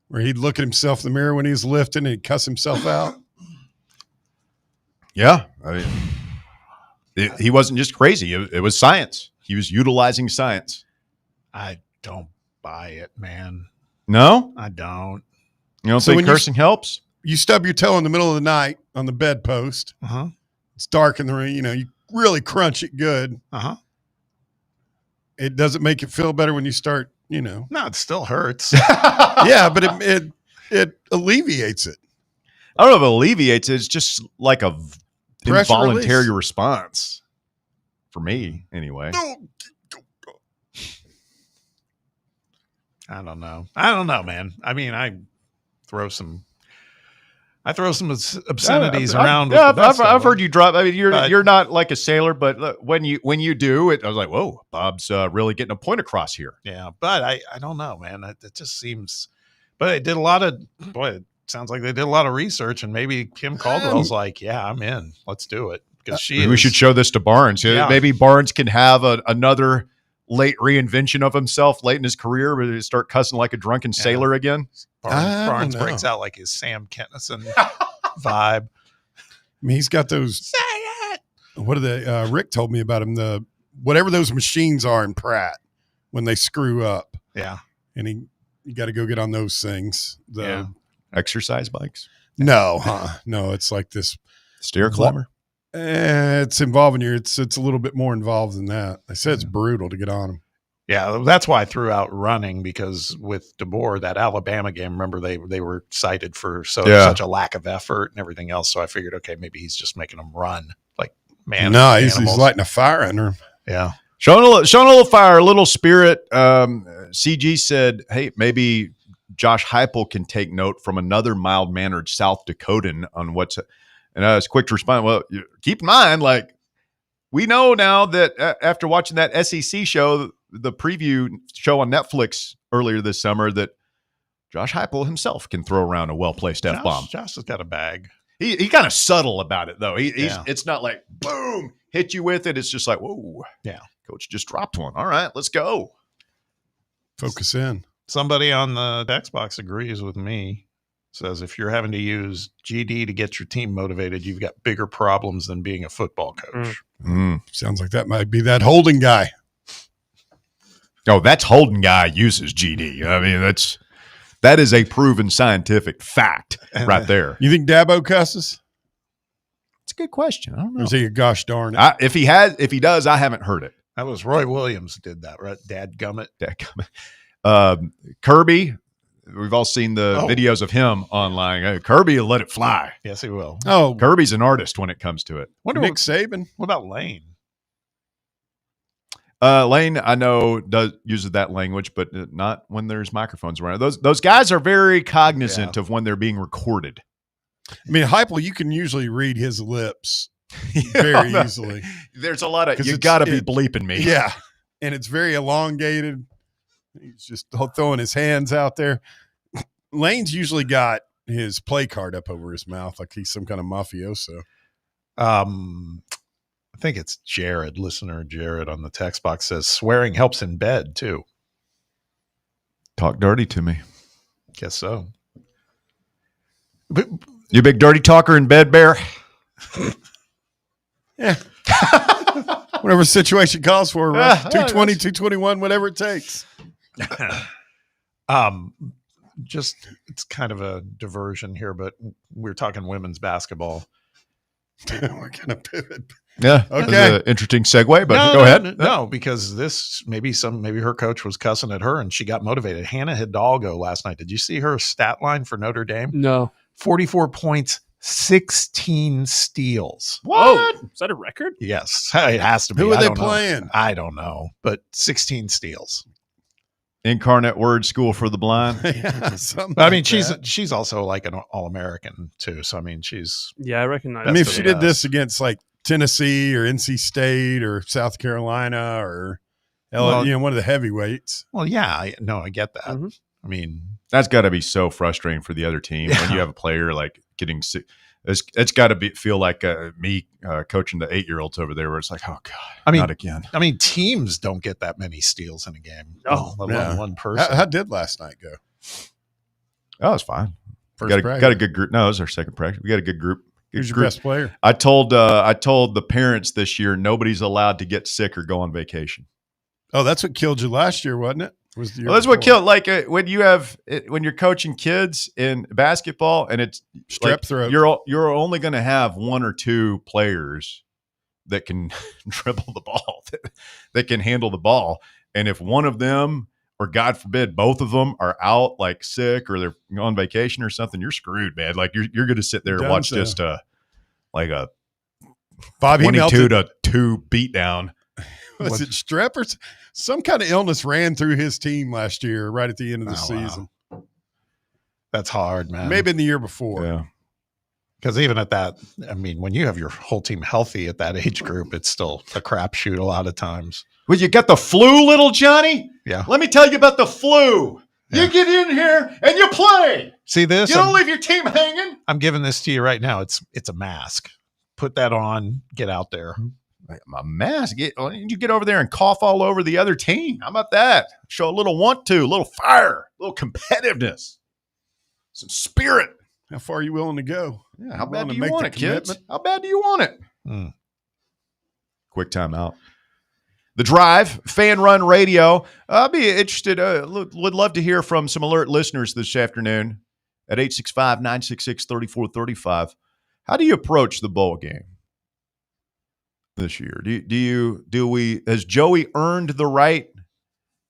where he'd look at himself in the mirror when he was lifting and he'd cuss himself out? Yeah. I mean, he wasn't just crazy. It was science. He was utilizing science. I don't buy it, man. No? I don't. You don't think cursing helps? You stub your toe in the middle of the night on the bedpost. It's dark in the room. You really crunch it good. It doesn't make it feel better when you start, No, it still hurts. Yeah, but it alleviates it. I don't know if it alleviates it. It's just like a Pressure involuntary release. response. For me, anyway. I don't know, man. I mean, I throw some obscenities around. Yeah, I've heard you drop. I mean, you're not like a sailor, but when you do it, I was like, whoa, Bob's really getting a point across here. Yeah, but I don't know, man. It just seems. But it did a lot of. Boy, it sounds like they did a lot of research, and maybe Kim Caldwell's like, yeah, I'm in. Let's do it, because we should show this to Barnes. Yeah. Maybe Barnes can have another late reinvention of himself late in his career, where he start cussing like a drunken sailor again. Barnes breaks out like his Sam Kennison vibe. I mean, he's got those. Say it. What are they? Rick told me about him. Whatever those machines are in Pratt when they screw up. Yeah, and you got to go get on those things. Exercise bikes? No, no. It's like this stair climber. It's involving you. It's a little bit more involved than that. They said it's brutal to get on them. Yeah, that's why I threw out running, because with DeBoer, that Alabama game, remember they were cited for such a lack of effort and everything else. So I figured, okay, maybe he's just making them run like man. No, he's lighting a fire under him. Yeah, showing a little fire, a little spirit. CG said, "Hey, maybe Josh Heupel can take note from another mild-mannered South Dakotan on what's." And I was quick to respond. Well, keep in mind, like, we know now that after watching that SEC show, the preview show on Netflix earlier this summer, that Josh Heupel himself can throw around a well-placed F-bomb. Josh has got a bag. He kind of subtle about it, though. It's not like, boom, hit you with it. It's just like, whoa, yeah, coach just dropped one. All right, let's go. Focus in. Somebody on the text box agrees with me. Says if you're having to use GD to get your team motivated, you've got bigger problems than being a football coach. Sounds like that might be that Holden guy. Oh, that's Holden guy uses GD. I mean, that is a proven scientific fact right there. You think Dabo cusses? It's a good question. I don't know. Or is he a gosh darn it? If he does, I haven't heard it. That was Roy Williams did that, right? Dadgummit. Kirby. We've all seen the videos of him online. Kirby will let it fly. Yes, he will. Oh, Kirby's an artist when it comes to it. Nick Saban. What about Lane? Lane, I know, uses that language, but not when there's microphones around. Those guys are very cognizant of when they're being recorded. I mean, Heupel, you can usually read his lips very easily. There's a lot of you got to be bleeping me. Yeah, and it's very elongated. He's just throwing his hands out there. Lane's usually got his play card up over his mouth like he's some kind of mafioso. I think it's Jared, listener Jared on the text box says swearing helps in bed too. Talk dirty to me. Guess so. But, you big dirty talker in bed, Bear? Yeah. Whatever the situation calls for, right? 220, 221, whatever it takes. Just it's kind of a diversion here, but we're talking women's basketball. We're gonna pivot. Yeah. Okay. Interesting segue, but go ahead. No, because this maybe her coach was cussing at her and she got motivated. Hannah Hidalgo last night. Did you see her stat line for Notre Dame? No. 44 points, 16 steals. What? Is that a record? Yes, it has to be. Who are they playing? I don't know, but 16 steals. Incarnate Word School for the Blind. I mean, she's also like an All-American too. So I mean, I recognize. I mean, if she did this against like Tennessee or NC State or South Carolina or one of the heavyweights. Well, yeah, I get that. Mm-hmm. I mean, that's got to be so frustrating for the other team when you have a player like getting sick. It's got to feel like me coaching the 8-year-olds over there, where it's like, oh god, not again. I mean, teams don't get that many steals in a game. Oh, let alone one person. How did last night go? Oh, it's fine. Got a good group. No, it was our second practice. We got a good group. Who's your best player? I told the parents this year nobody's allowed to get sick or go on vacation. Oh, that's what killed you last year, wasn't it? That's what killed. Like when you're coaching kids in basketball and it's strep throat, you're only going to have one or two players that can dribble the ball, that can handle the ball, and if one of them, or God forbid, both of them are out like sick or they're on vacation or something, you're screwed, man. Like you're going to sit there and watch just like a Bobby 22-2 beatdown. Was it strep or some kind of illness ran through his team last year, right at the end of the season? Wow. That's hard, man. Maybe in the year before. Yeah. Because even at that, I mean, when you have your whole team healthy at that age group, it's still a crapshoot a lot of times. Well, you got the flu, little Johnny? Yeah. Let me tell you about the flu. Yeah. You get in here and you play. See this? You don't leave your team hanging. I'm giving this to you right now. It's a mask. Put that on. Get out there. My mask. You get over there and cough all over the other team. How about that? Show a little want to, a little fire, a little competitiveness, some spirit. How far are you willing to go? Yeah, how bad do you want it, kids? How bad do you want it? Quick timeout. The Drive, Fan Run Radio. I'll be interested. Would love to hear from some alert listeners this afternoon at 865-966-3435. How do you approach the bowl game this year? Has Joey earned the right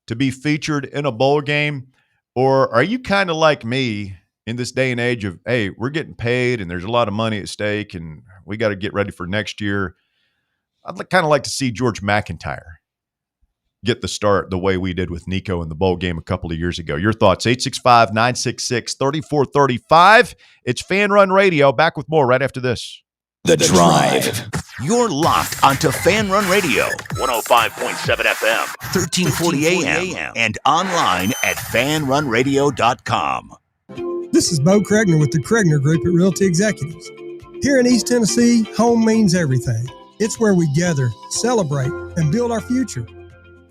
to be featured in a bowl game? Or are you kind of like me in this day and age of, hey, we're getting paid and there's a lot of money at stake and we got to get ready for next year? I'd kind of like to see George McIntyre get the start the way we did with Nico in the bowl game a couple of years ago. Your thoughts, 865-966-3435. It's Fan Run Radio. Back with more right after this. The Drive. You're locked onto Fan Run Radio, 105.7 FM, 1340 AM, and online at fanrunradio.com. This is Bo Kregner with the Kregner Group at Realty Executives. Here in East Tennessee, home means everything. It's where we gather, celebrate, and build our future.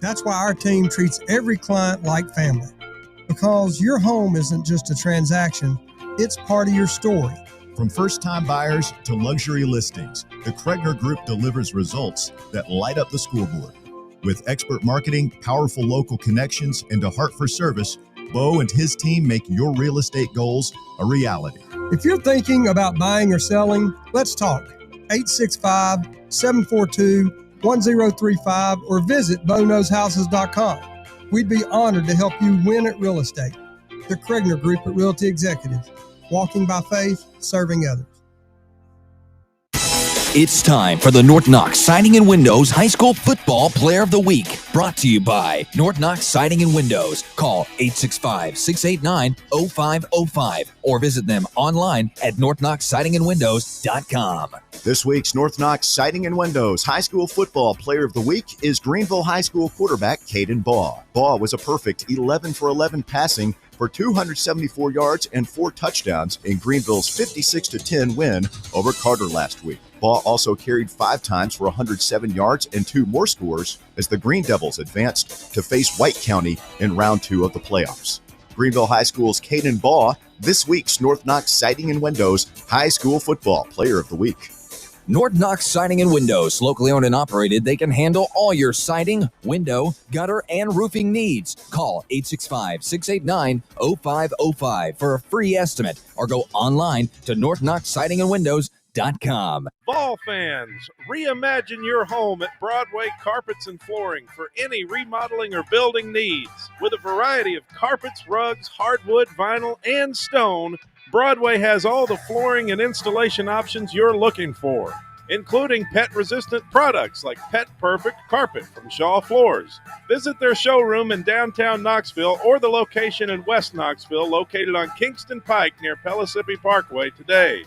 That's why our team treats every client like family. Because your home isn't just a transaction, it's part of your story. From first-time buyers to luxury listings, the Kregner Group delivers results that light up the scoreboard. With expert marketing, powerful local connections, and a heart for service, Bo and his team make your real estate goals a reality. If you're thinking about buying or selling, let's talk. 865-742-1035 or visit BoKnowsHouses.com. We'd be honored to help you win at real estate. The Kregner Group at Realty Executives. Walking by faith, serving others. It's time for the North Knox Siding and Windows High School Football Player of the Week. Brought to you by North Knox Siding and Windows. Call 865-689-0505 or visit them online at northknoxsidingandwindows.com. This week's North Knox Siding and Windows High School Football Player of the Week is Greenville High School quarterback Caden Baugh. Baugh was a perfect 11 for 11 passing for 274 yards and 4 touchdowns in Greenville's 56-10 win over Carter last week. Baugh also carried 5 times for 107 yards and 2 more scores as the Green Devils advanced to face White County in round 2 of the playoffs. Greenville High School's Caden Baugh, this week's North Knox Siding and Windows High School Football Player of the Week. North Knox Siding and Windows, locally owned and operated. They can handle all your siding, window, gutter, and roofing needs. Call 865-689-0505 for a free estimate or go online to northknoxsidingandwindows.com. Ball fans, reimagine your home at Broadway Carpets and Flooring for any remodeling or building needs. With a variety of carpets, rugs, hardwood, vinyl, and stone, Broadway has all the flooring and installation options you're looking for, including pet-resistant products like Pet Perfect Carpet from Shaw Floors. Visit their showroom in downtown Knoxville or the location in West Knoxville located on Kingston Pike near Pellissippi Parkway today.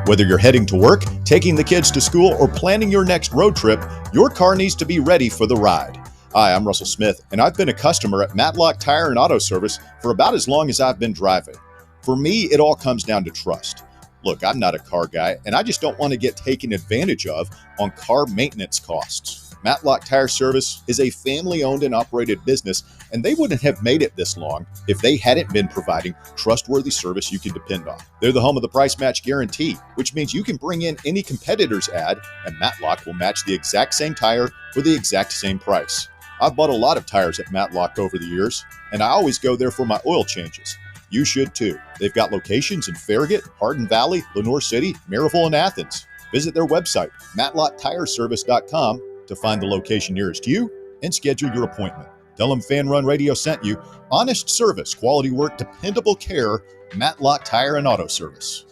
Whether you're heading to work, taking the kids to school, or planning your next road trip, your car needs to be ready for the ride. Hi, I'm Russell Smith, and I've been a customer at Matlock Tire and Auto Service for about as long as I've been driving. For me, it all comes down to trust. Look, I'm not a car guy, and I just don't want to get taken advantage of on car maintenance costs. Matlock Tire Service is a family-owned and operated business, and they wouldn't have made it this long if they hadn't been providing trustworthy service you can depend on. They're the home of the price match guarantee, which means you can bring in any competitor's ad, and Matlock will match the exact same tire for the exact same price. I've bought a lot of tires at Matlock over the years, and I always go there for my oil changes. You should too. They've got locations in Farragut, Hardin Valley, Lenoir City, Maryville, and Athens. Visit their website, matlocktireservice.com, to find the location nearest you and schedule your appointment. Tell them Fan Run Radio sent you. Honest service, quality work, dependable care, Matlock Tire and Auto Service.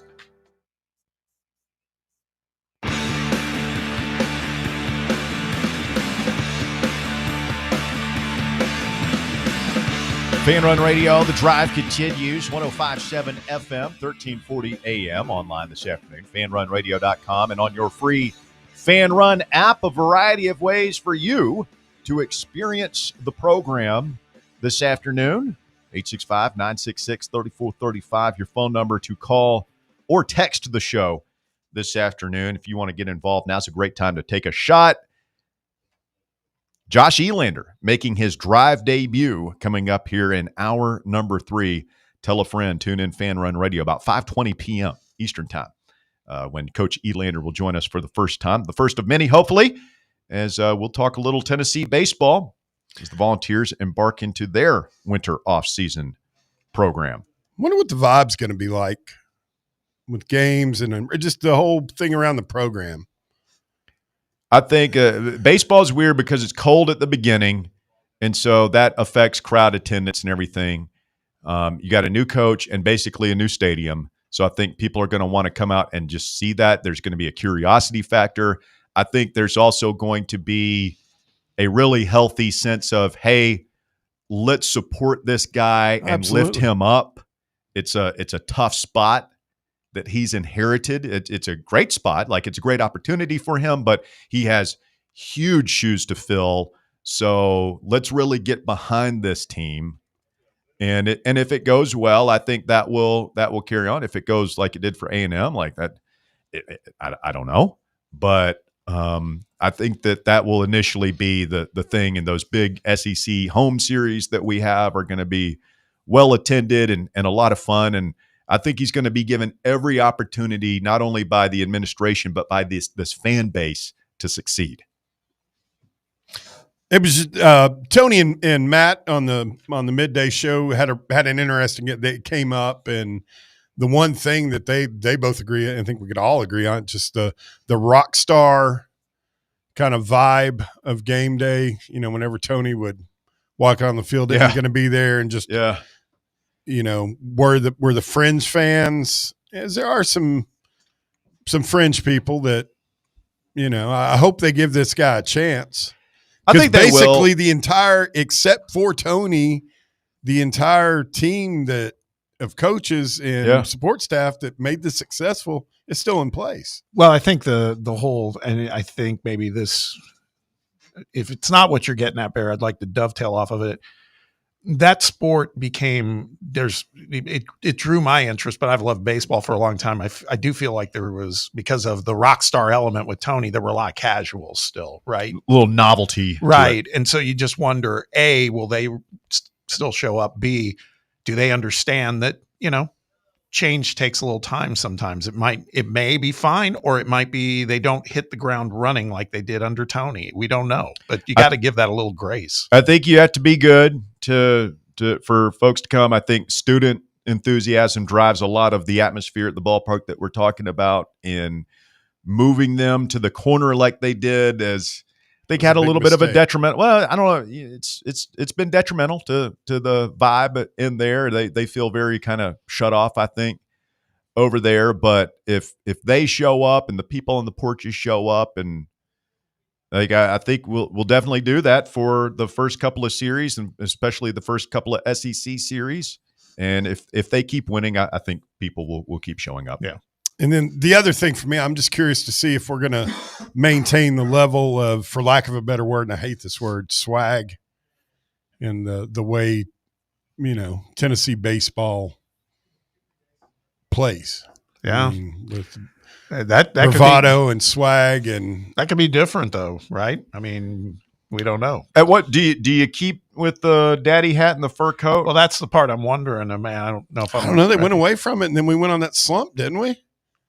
Fan Run Radio, The Drive continues, 105.7 FM, 1340 AM, online this afternoon, fanrunradio.com, and on your free Fan Run app, a variety of ways for you to experience the program this afternoon. 865-966-3435, your phone number to call or text the show this afternoon. If you want to get involved, now's a great time to take a shot. Josh Elander making his drive debut coming up here in hour number 3. Tell a friend, tune in Fan Run Radio about 5:20 p.m. Eastern time when Coach Elander will join us for the first time, the first of many, hopefully, as we'll talk a little Tennessee baseball as the Volunteers embark into their winter off-season program. I wonder what the vibe's going to be like with games and just the whole thing around the program. I think baseball is weird because it's cold at the beginning, and so that affects crowd attendance and everything. You got a new coach and basically a new stadium, so I think people are going to want to come out and just see that. There's going to be a curiosity factor. I think there's also going to be a really healthy sense of, hey, let's support this guy and lift him up. It's a tough spot that he's inherited. It's a great spot. Like, it's a great opportunity for him, but he has huge shoes to fill. So let's really get behind this team. And if it goes well, I think that will carry on. If it goes like it did for A&M, like that, I don't know. But I think that will initially be the thing, and those big SEC home series that we have are going to be well attended and a lot of fun. And I think he's going to be given every opportunity, not only by the administration, but by this fan base to succeed. It was Tony and Matt on the midday show had an interesting that came up, and the one thing that they both agree, I think we could all agree on, just the rock star kind of vibe of game day. You know, whenever Tony would walk on the field, he's going to be there, and just you know, were the Friends fans, as there are some some fringe people that, I hope they give this guy a chance. I think they basically will. the entire, except for Tony, the entire team of coaches and support staff that made this successful is still in place. Well, I think the whole, and I think maybe this, if it's not what you're getting at, Bear, I'd like to dovetail off of it. That sport became, it drew my interest, but I've loved baseball for a long time. I do feel like there was, because of the rock star element with Tony, there were a lot of casuals still, right? A little novelty. Right. And so you just wonder, A, will they still show up? B, do they understand that, change takes a little time sometimes. It may be fine, or it might be they don't hit the ground running like they did under Tony. We don't know, but you got to give that a little grace. I think you have to be good for folks to come. I think student enthusiasm drives a lot of the atmosphere at the ballpark that we're talking about, in moving them to the corner like they did, as they had a little bit of a detriment. Well, I don't know. It's been detrimental to the vibe in there. They feel very kind of shut off, I think, over there. But if they show up and the people on the porches show up, and I think we'll definitely do that for the first couple of series, and especially the first couple of SEC series. And if they keep winning, I think people will keep showing up. Yeah. And then the other thing for me, I'm just curious to see if we're going to maintain the level of, for lack of a better word, and I hate this word, swag, and the way, Tennessee baseball plays. Yeah. I mean, with that bravado and swag, and that could be different though, right? I mean, we don't know. At what do you keep with the daddy hat and the fur coat? Well, that's the part I'm wondering. I mean, I don't know if I don't know. They went away from it, and then we went on that slump, didn't we?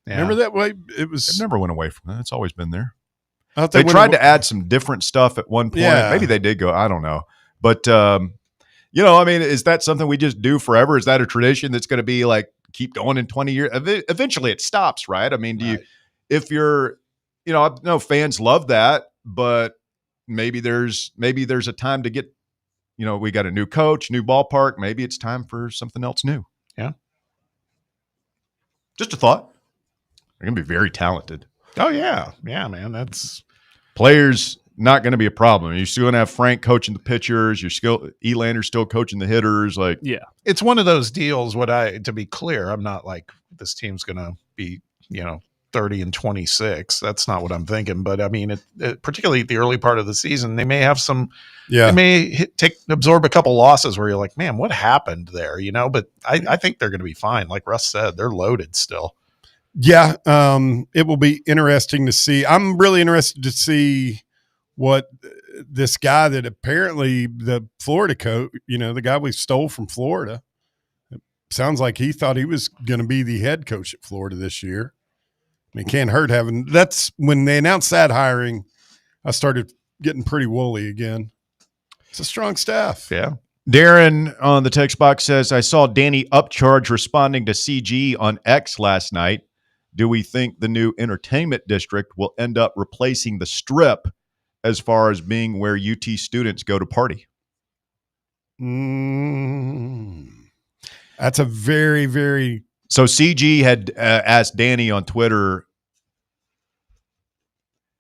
Yeah. Remember that way? It never went away from that. It's always been there. They tried to add some different stuff at one point. Yeah. Maybe they did go. I don't know. But, I mean, is that something we just do forever? Is that a tradition that's going to be like keep going in 20 years? Eventually it stops, right? I mean, if you're, I know fans love that, but maybe there's a time to get, we got a new coach, new ballpark. Maybe it's time for something else new. Yeah. Just a thought. They're going to be very talented. Oh, yeah. Yeah, man. That's players not going to be a problem. You're still going to have Frank coaching the pitchers. Elander still coaching the hitters. Like, yeah, it's one of those deals. To be clear, I'm not like this team's going to be, 30-26. That's not what I'm thinking. But I mean, particularly at the early part of the season, they may have some. Yeah, they may absorb a couple losses where you're like, man, what happened there? But I think they're going to be fine. Like Russ said, they're loaded still. Yeah, it will be interesting to see. I'm really interested to see what this guy that apparently the Florida coach, the guy we stole from Florida, it sounds like he thought he was going to be the head coach at Florida this year. I mean, it can't hurt having – that's when they announced that hiring, I started getting pretty woolly again. It's a strong staff. Yeah. Darren on the text box says, I saw Danny Upcharge responding to CG on X last night. Do we think the new entertainment district will end up replacing the Strip as far as being where UT students go to party? That's a very, very... So CG had asked Danny on Twitter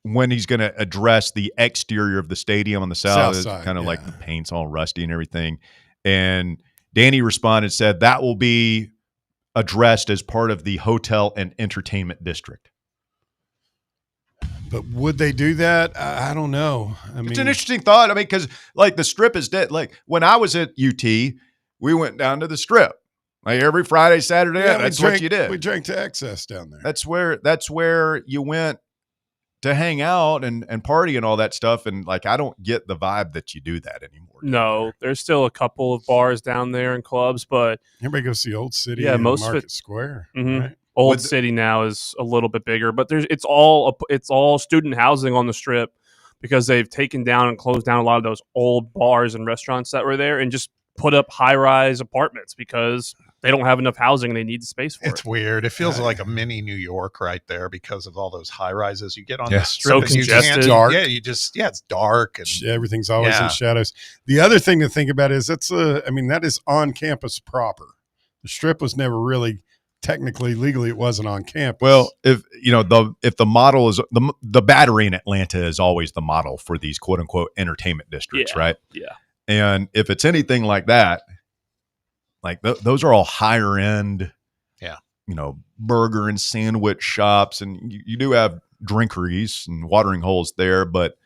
when he's going to address the exterior of the stadium on the south side, kind of like the paint's all rusty and everything. And Danny responded, said that will be addressed as part of the hotel and entertainment district. But would they do that? I don't know. I mean, it's an interesting thought. I mean, because like the Strip is dead. Like when I was at UT, we went down to the Strip. Like every Friday, Saturday, that's what you did. We drank to excess down there. That's where you went to hang out and party and all that stuff. And like, I don't get the vibe that you do that anymore. No, there's still a couple of bars down there and clubs, but everybody goes to the Old City. Yeah, and most Market of it, Square. Mm-hmm. Right? Old City now is a little bit bigger, but it's all student housing on the Strip because they've taken down and closed down a lot of those old bars and restaurants that were there and just put up high-rise apartments because they don't have enough housing and they need the space for it. It's weird. It feels like a mini New York right there because of all those high rises. You get on the Strip so and congested. Dark. Yeah, it's dark and everything's always in shadows. The other thing to think about is that is on campus proper. The Strip was never really technically, legally, it wasn't on campus. Well, if the model is the Battery in Atlanta is always the model for these quote unquote entertainment districts, right? Yeah. And if it's anything like that, like those are all higher end, burger and sandwich shops, and you do have drinkeries and watering holes there, but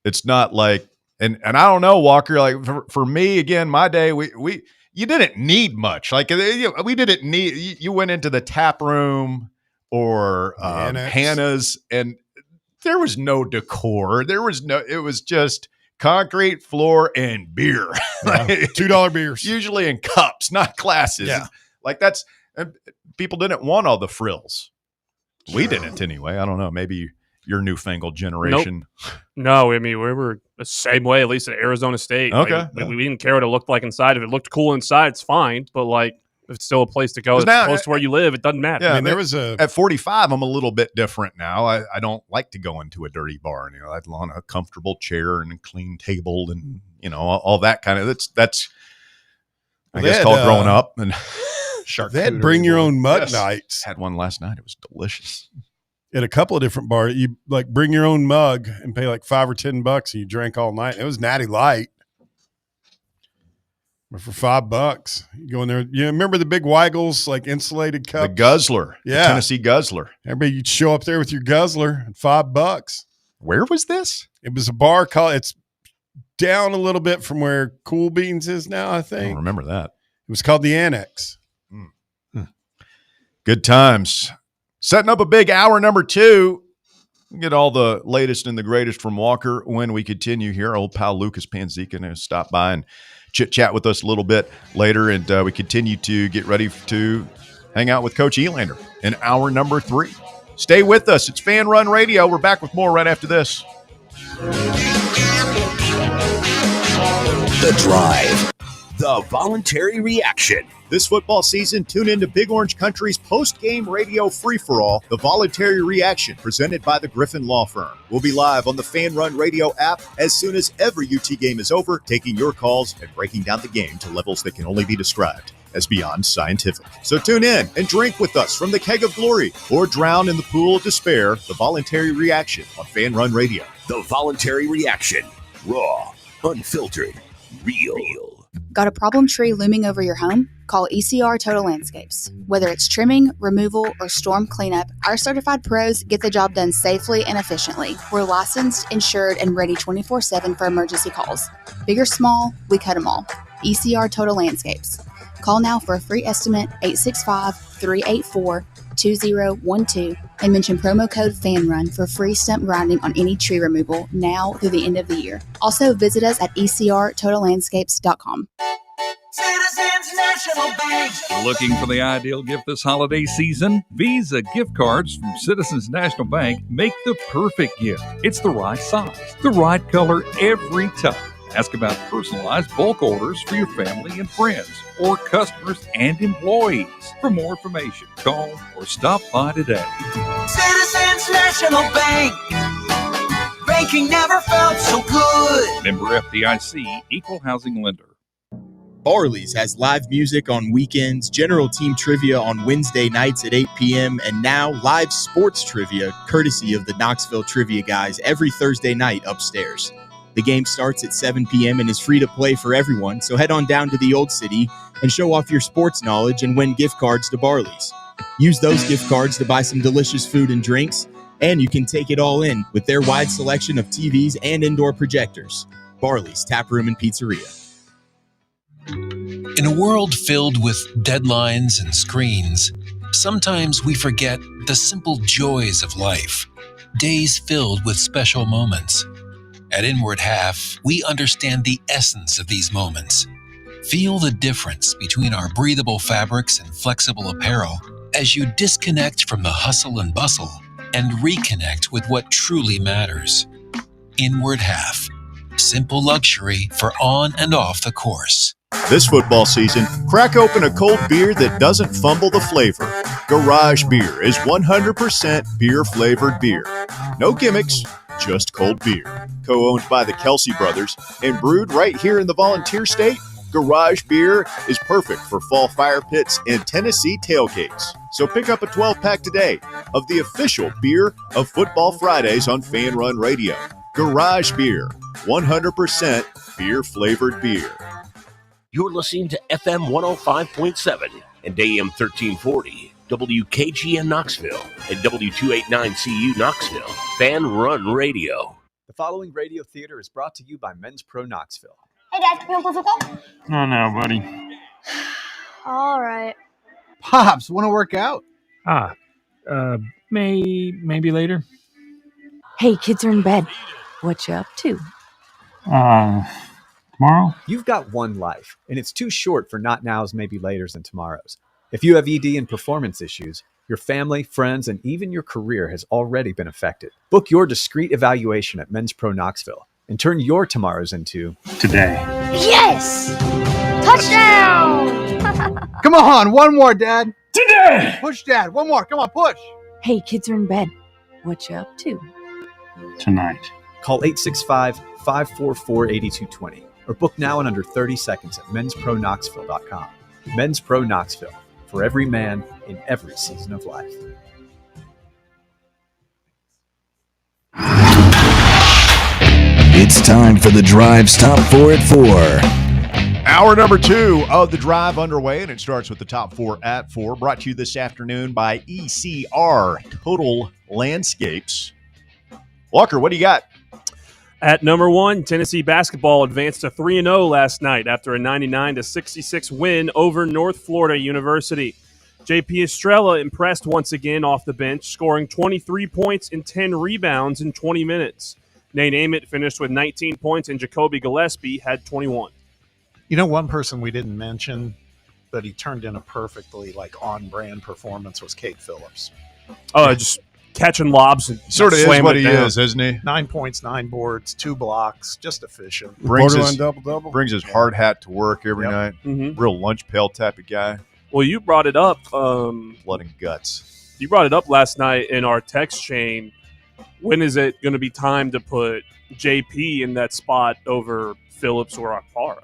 it's not like, and I don't know, Walker, like for me, again, my day, you didn't need much. Like we didn't need, you went into the tap room or Hannah's, and there was no decor. It was just concrete floor and beer. Like, $2 beers. Usually in cups, not glasses. Yeah. Like people didn't want all the frills. We didn't anyway. I don't know. Maybe your newfangled generation. Nope. No, I mean, we were the same way, at least at Arizona State. Okay. Like, we didn't care what it looked like inside. If it looked cool inside, it's fine. But like, if it's still a place to go, it's close to where you live, it doesn't matter. Yeah, I mean, there was at 45, I'm a little bit different now. I don't like to go into a dirty bar. I want a comfortable chair and a clean table and, all that kind of, that's I guess called growing up. And they had bring your own mug nights. Had one last night. It was delicious. At a couple of different bars, you like bring your own mug and pay like $5 or $10 and you drank all night. It was Natty Light. But for $5, you go in there. You remember the big Weigels, like insulated cups? The Guzzler. Yeah. The Tennessee Guzzler. Everybody, you'd show up there with your Guzzler and $5. Where was this? It was a bar called, it's down a little bit from where Cool Beans is now, I I think. don't remember that. It was called the Annex. Good times. Setting up a big hour number 2. Get all the latest and the greatest from Walker when we continue here. Old pal Lucas Panzica going to stop by and chit-chat with us a little bit later, and we continue to get ready to hang out with Coach Elander in hour number 3. Stay with us. It's Fan Run Radio. We're back with more right after this. The Drive. The voluntary reaction. This football season, tune in to Big Orange Country's post-game radio free-for-all, The Voluntary Reaction, presented by the Griffin Law Firm. We'll be live on the Fan Run Radio app as soon as every UT game is over, taking your calls and breaking down the game to levels that can only be described as beyond scientific. So tune in and drink with us from the keg of glory or drown in the pool of despair. The Voluntary Reaction on Fan Run Radio. The Voluntary Reaction. Raw, unfiltered, real. Got a problem tree looming over your home? Call ECR Total Landscapes. Whether it's trimming, removal, or storm cleanup, our certified pros get the job done safely and efficiently. We're licensed, insured, and ready 24/7 for emergency calls. Big or small, we cut them all. ECR Total Landscapes. Call now for a free estimate, 865-384-2012, and mention promo code FANRUN for free stump grinding on any tree removal now through the end of the year. Also, visit us at ecrtotallandscapes.com. Citizens National Bank. Looking for the ideal gift this holiday season? Visa gift cards from Citizens National Bank make the perfect gift. It's the right size, the right color every time. Ask about personalized bulk orders for your family and friends or customers and employees. For more information, call or stop by today. Citizens National Bank. Banking never felt so good. Member FDIC, Equal Housing Lender. Barley's has live music on weekends, general team trivia on Wednesday nights at 8 p.m., and now live sports trivia courtesy of the Knoxville Trivia Guys every Thursday night upstairs. The game starts at 7 p.m. and is free to play for everyone, so head on down to the Old City and show off your sports knowledge and win gift cards to Barley's. Use those gift cards to buy some delicious food and drinks, and you can take it all in with their wide selection of TVs and indoor projectors. Barley's Tap Room and Pizzeria. In a world filled with deadlines and screens, sometimes we forget the simple joys of life, days filled with special moments. At Inward Half, we understand the essence of these moments. Feel the difference between our breathable fabrics and flexible apparel as you disconnect from the hustle and bustle and reconnect with what truly matters. Inward Half. Simple luxury for on and off the course. This football season, crack open a cold beer that doesn't fumble the flavor. Garage Beer is 100% beer-flavored beer. No gimmicks, just cold beer. Co-owned by the Kelsey brothers and brewed right here in the Volunteer State, Garage Beer is perfect for fall fire pits and Tennessee tailgates. So pick up a 12-pack today of the official beer of Football Fridays on Fan Run Radio. Garage Beer, 100% beer-flavored beer. You're listening to FM 105.7 and AM 1340, WKGN Knoxville, and W289CU Knoxville, Fan Run Radio. The following radio theater is brought to you by Men's Pro Knoxville. Hey, Dad, you want to play football? No, buddy. All right. Pops, want to work out? Maybe later. Hey, kids are in bed. What you up to? Tomorrow? You've got one life, and it's too short for not nows, maybe laters, and tomorrows. If you have ED and performance issues, your family, friends, and even your career has already been affected. Book your discreet evaluation at Men's Pro Knoxville and turn your tomorrows into today. Yes! Touchdown! Come on, one more, Dad. Today! Push, Dad. One more. Come on, push. Hey, kids are in bed. What you up to? Tonight. Call 865-544-8220 or book now in under 30 seconds at menspronknoxville.com. Men's Pro Knoxville, for every man in every season of life. It's time for the Drive's Top 4 at 4. Hour number 2 of the drive underway, and it starts with the top 4 at 4, brought to you this afternoon by ECR Total Landscapes. Walker, what do you got? At number 1, Tennessee basketball advanced to 3-0 last night after a 99-66 win over North Florida University. JP Estrella impressed once again off the bench, scoring 23 points and 10 rebounds in 20 minutes. Nate Ament finished with 19 points, and Jacoby Gillespie had 21. You know, one person we didn't mention, but he turned in a perfectly on-brand performance was Kate Phillips. Oh, just catching lobs and sort of is what he is, isn't he? 9 points, 9 boards, 2 blocks, just efficient. Borderline double-double. Brings his hard hat to work every night. Mm-hmm. Real lunch pail type of guy. Well, you brought it up. Blood and guts. You brought it up last night in our text chain. When is it going to be time to put JP in that spot over Phillips or Akpara?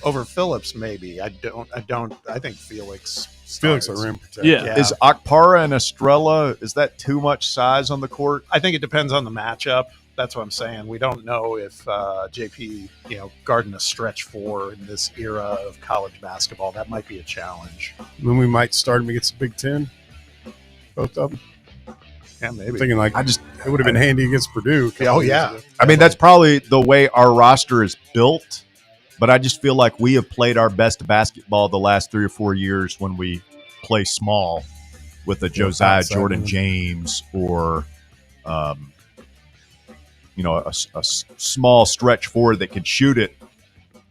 Over Phillips, maybe. I think Felix. Felix a rim protector. Yeah. Is Akpara and Estrella, is that too much size on the court? I think it depends on the matchup. That's what I'm saying. We don't know if JP, guarding a stretch 4 in this era of college basketball, that might be a challenge. Then we might start him against the Big Ten. Both of them. Yeah, maybe. Thinking it would have been handy against Purdue. Oh, yeah. I mean, that's probably the way our roster is built, but I just feel like we have played our best basketball the last 3 or 4 years when we play small with a Josiah Jordan James or, a small stretch forward that could shoot it.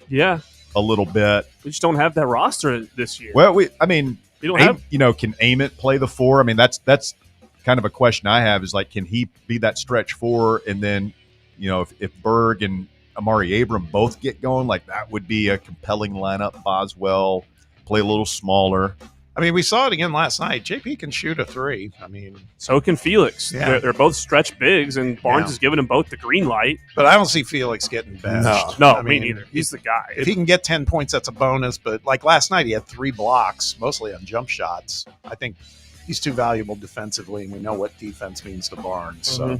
Yeah, a little bit. We just don't have that roster this year. Well, we don't have. Can Ament play the 4? I mean, that's kind of a question I have is can he be that stretch 4? And then, if Berg and Amari Abram both get going, that would be a compelling lineup. Boswell play a little smaller. I mean, we saw it again last night. JP can shoot a 3. I mean, so can Felix. Yeah. They're both stretch bigs, and Barnes is giving them both the green light. But I don't see Felix getting benched. No, me neither. He's the guy. If he can get 10 points, that's a bonus. But last night, he had 3 blocks, mostly on jump shots. I think he's too valuable defensively, and we know what defense means to Barnes. So.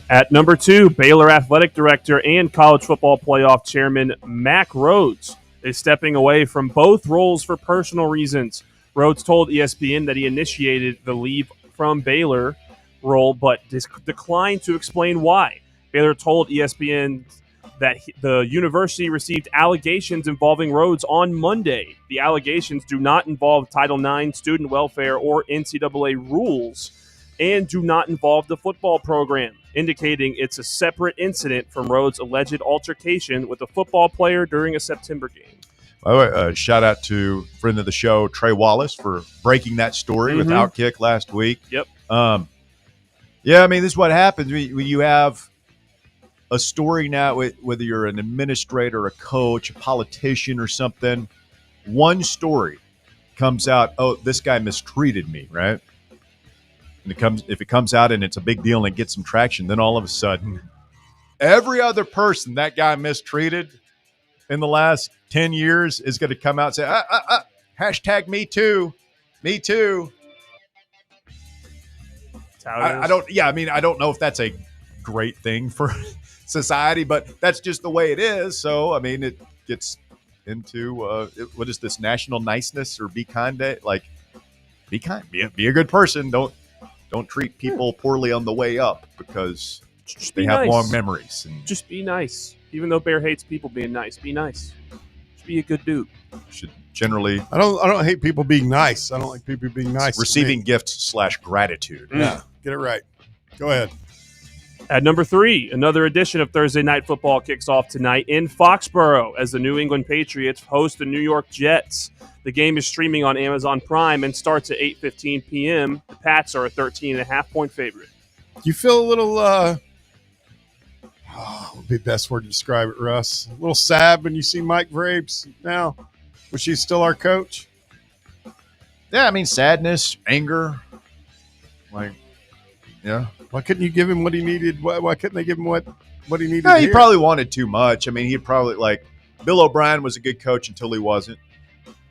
At number 2, Baylor Athletic Director and College Football Playoff Chairman Mack Rhodes is stepping away from both roles for personal reasons. Rhodes told ESPN that he initiated the leave from Baylor role, but declined to explain why. Baylor told ESPN that the university received allegations involving Rhodes on Monday. The allegations do not involve Title IX, student welfare, or NCAA rules, and do not involve the football program, indicating it's a separate incident from Rhodes' alleged altercation with a football player during a September game. By the way, shout out to friend of the show, Trey Wallace, for breaking that story with Outkick last week. Yep. I mean, this is what happens when you have a story now, whether you're an administrator, a coach, a politician, or something. One story comes out, oh, this guy mistreated me, right? And if it comes out and it's a big deal and it gets some traction, then all of a sudden, every other person that guy mistreated in the last 10 years is going to come out and say, hashtag me too. Me too. I don't know if that's a great thing for society, but that's just the way it is. So, I mean, it gets into what is this, National Niceness or Be Kind Day? Like, be kind, be a good person. Don't treat people poorly on the way up because they have long memories. And just be nice. Even though Bear hates people being nice, be nice. Just be a good dude. Should generally. I don't hate people being nice. I don't like people being nice. Receiving gifts / gratitude. Yeah, get it right. Go ahead. At number 3, another edition of Thursday Night Football kicks off tonight in Foxborough as the New England Patriots host the New York Jets. The game is streaming on Amazon Prime and starts at 8:15 p.m. The Pats are a 13.5-point favorite. Do you feel a little, what would be the best word to describe it, Russ? A little sad when you see Mike Vrabes now? Wish he's still our coach? Yeah, I mean, sadness, anger. Like, yeah. Why couldn't you give him what he needed? Why couldn't they give him what he needed? Yeah, he probably wanted too much. I mean, he'd probably, like, Bill O'Brien was a good coach until he wasn't,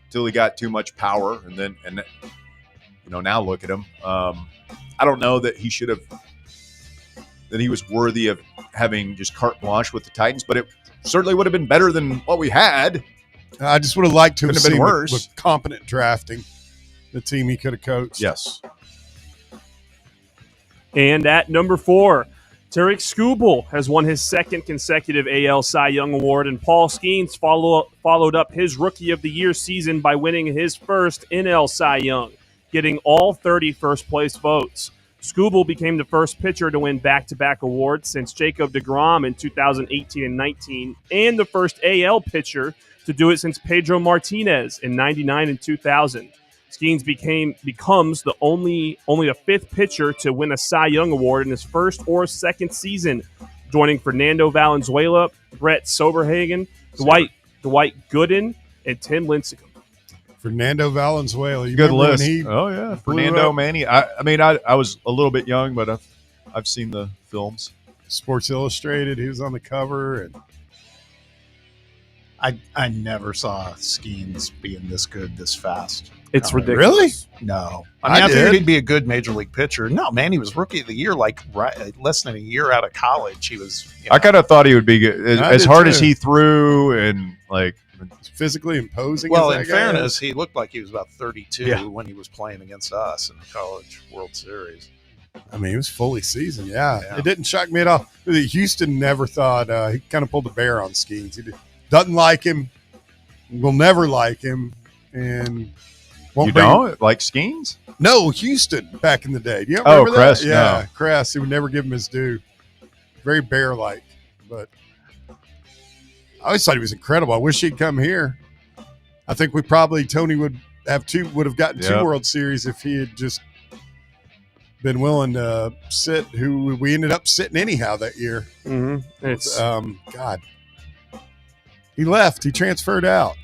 until he got too much power. And now look at him. I don't know that he should have, that he was worthy of having just carte blanche with the Titans, but it certainly would have been better than what we had. I just would have liked to have been seen worse. with competent drafting the team he could have coached. Yes. And at number 4, Tarek Skubal has won his second consecutive AL Cy Young Award, and Paul Skeens followed up his Rookie of the Year season by winning his first NL Cy Young, getting all 30 first-place votes. Skubal became the first pitcher to win back-to-back awards since Jacob deGrom in 2018 and 19, and the first AL pitcher to do it since Pedro Martinez in 99 and 2000. Skeens becomes the only the 5th pitcher to win a Cy Young Award in his first or second season, joining Fernando Valenzuela, Brett Soberhagen, Dwight Gooden, and Tim Lincecum. Fernando Valenzuela. You Good remember list. when Oh, yeah. blew Fernando up? Manny. I was a little bit young, but I've seen the films. Sports Illustrated. He was on the cover. And I never saw Skeens being this good this fast. It's ridiculous. Really? No. I I figured did. he'd be a good major league pitcher. No, man, he was Rookie of the Year less than a year out of college. He was. I kind of thought he would be good. I As did hard too. as he threw and, like, physically imposing. Well, as in that guy fairness, is. he looked like he was about 32 when he was playing against us in the College World Series. I mean, he was fully seasoned. Yeah. It didn't shock me at all. Houston never thought he kind of pulled the bear on Skeens. He doesn't like him. Will never like him, and won't you bring don't like Skeens? No, Houston back in the day. Do you Oh, remember Kress, that? Yeah, no. Kress. He would never give him his due. Very bear-like, but I always thought he was incredible. I wish he'd come here. I think Tony would have gotten 2 Yep. World Series if he had just been willing to sit. Who we ended up sitting anyhow that year. Mm-hmm. It's God. He left. He transferred out.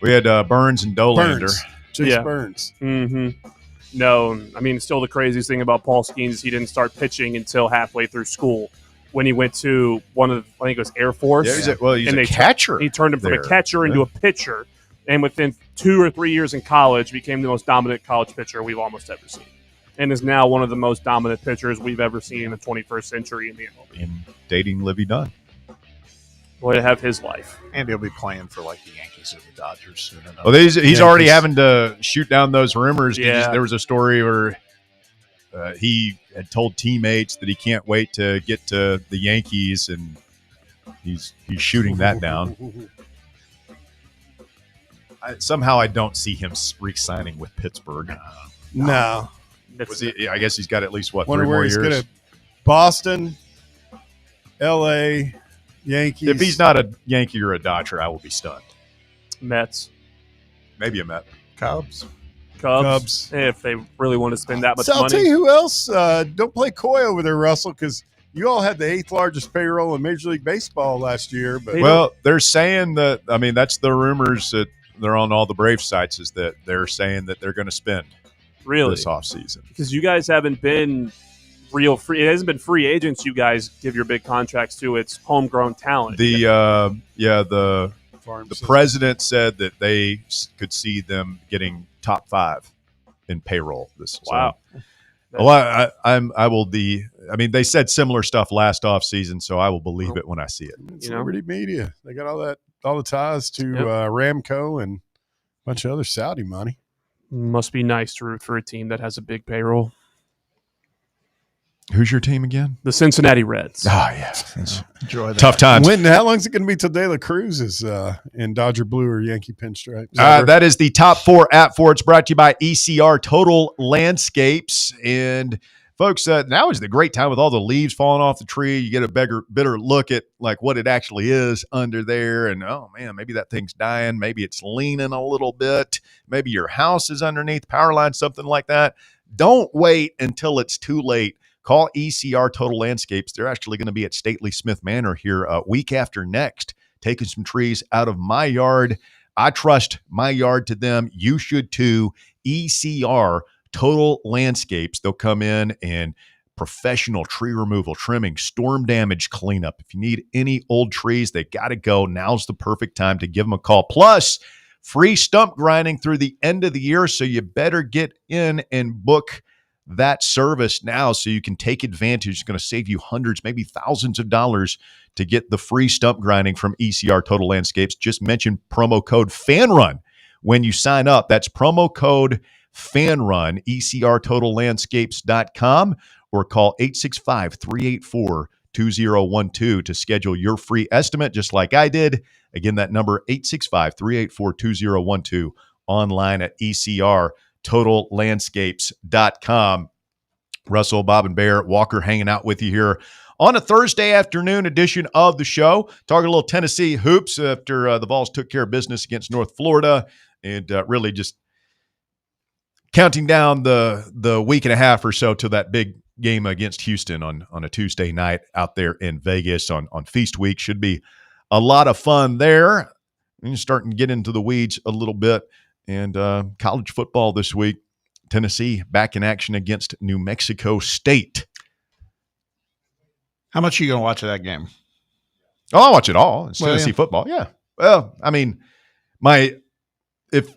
We had Burns and Dolander. Burns. Chase Burns. Mm-hmm. No, I mean, still the craziest thing about Paul Skeens is he didn't start pitching until halfway through school when he went to one of I think it was Air Force. Yeah, he's and a catcher. He turned him from there. a catcher into a pitcher, and within 2 or 3 years in college, became the most dominant college pitcher we've almost ever seen, and is now one of the most dominant pitchers we've ever seen in the 21st century in the MLB. In dating Livy Dunn. Boy, to have his life. And he'll be playing for like the Yankees or the Dodgers soon enough. Well, he's already having to shoot down those rumors. Yeah. There was a story where he had told teammates that he can't wait to get to the Yankees, and he's shooting that down. Somehow I don't see him re-signing with Pittsburgh. No. I guess he's got at least, what, Wonder 3 where more he's years? going to Boston, L.A., Yankees. If he's not a Yankee or a Dodger, I will be stunned. Mets. Maybe a Met. Cubs. If they really want to spend that much So I'll money. tell you who else. Don't play coy over there, Russell, because you all had the 8th largest payroll in Major League Baseball last year. But Well, they're saying that, I mean, that's the rumors that they're on all the Brave sites, is that they're saying that they're going to spend Really? this offseason. Because you guys haven't been real free. It hasn't been free agents you guys give your big contracts to. It's homegrown talent. The farm The system. president said that they could see them getting top 5 in payroll. Wow. Well, I will. I mean, they said similar stuff last off season, so I will believe it when I see it. It's Liberty Media. They got all the ties to Ramco and a bunch of other Saudi money. Must be nice to root for a team that has a big payroll. Who's your team again? The Cincinnati Reds. Ah, yeah. Enjoy that. Tough times. How long is it going to be till De La Cruz is in Dodger blue or Yankee pinstripes? That is the top 4 at 4. It's brought to you by ECR Total Landscapes. And folks, now is the great time with all the leaves falling off the tree. You get a better look at like what it actually is under there. And oh man, maybe that thing's dying. Maybe it's leaning a little bit. Maybe your house is underneath power line, something like that. Don't wait until it's too late. Call ECR Total Landscapes. They're actually going to be at Stately Smith Manor here week after next, taking some trees out of my yard. I trust my yard to them. You should too. ECR Total Landscapes. They'll come in and professional tree removal, trimming, storm damage cleanup. If you need any old trees, they got to go. Now's the perfect time to give them a call. Plus, free stump grinding through the end of the year, so you better get in and book that service now so you can take advantage. It's going to save you hundreds, maybe thousands of dollars to get the free stump grinding from ECR Total Landscapes. Just mention promo code FANRUN when you sign up. That's promo code FANRUN, ECRTotalLandscapes.com, or call 865-384-2012 to schedule your free estimate, just like I did. Again, that number, 865-384-2012, online at ECRTotalLandscapes.com. Russell, Bob, and Bear, Walker hanging out with you here on a Thursday afternoon edition of the show. Talking a little Tennessee hoops after the Vols took care of business against North Florida, and really just counting down the week and a half or so to that big game against Houston on a Tuesday night out there in Vegas on Feast Week. Should be a lot of fun there. And starting to get into the weeds a little bit. And college football this week, Tennessee back in action against New Mexico State. How much are you going to watch of that game? Oh, I'll watch it all. It's Tennessee football. Yeah. Well, I mean, my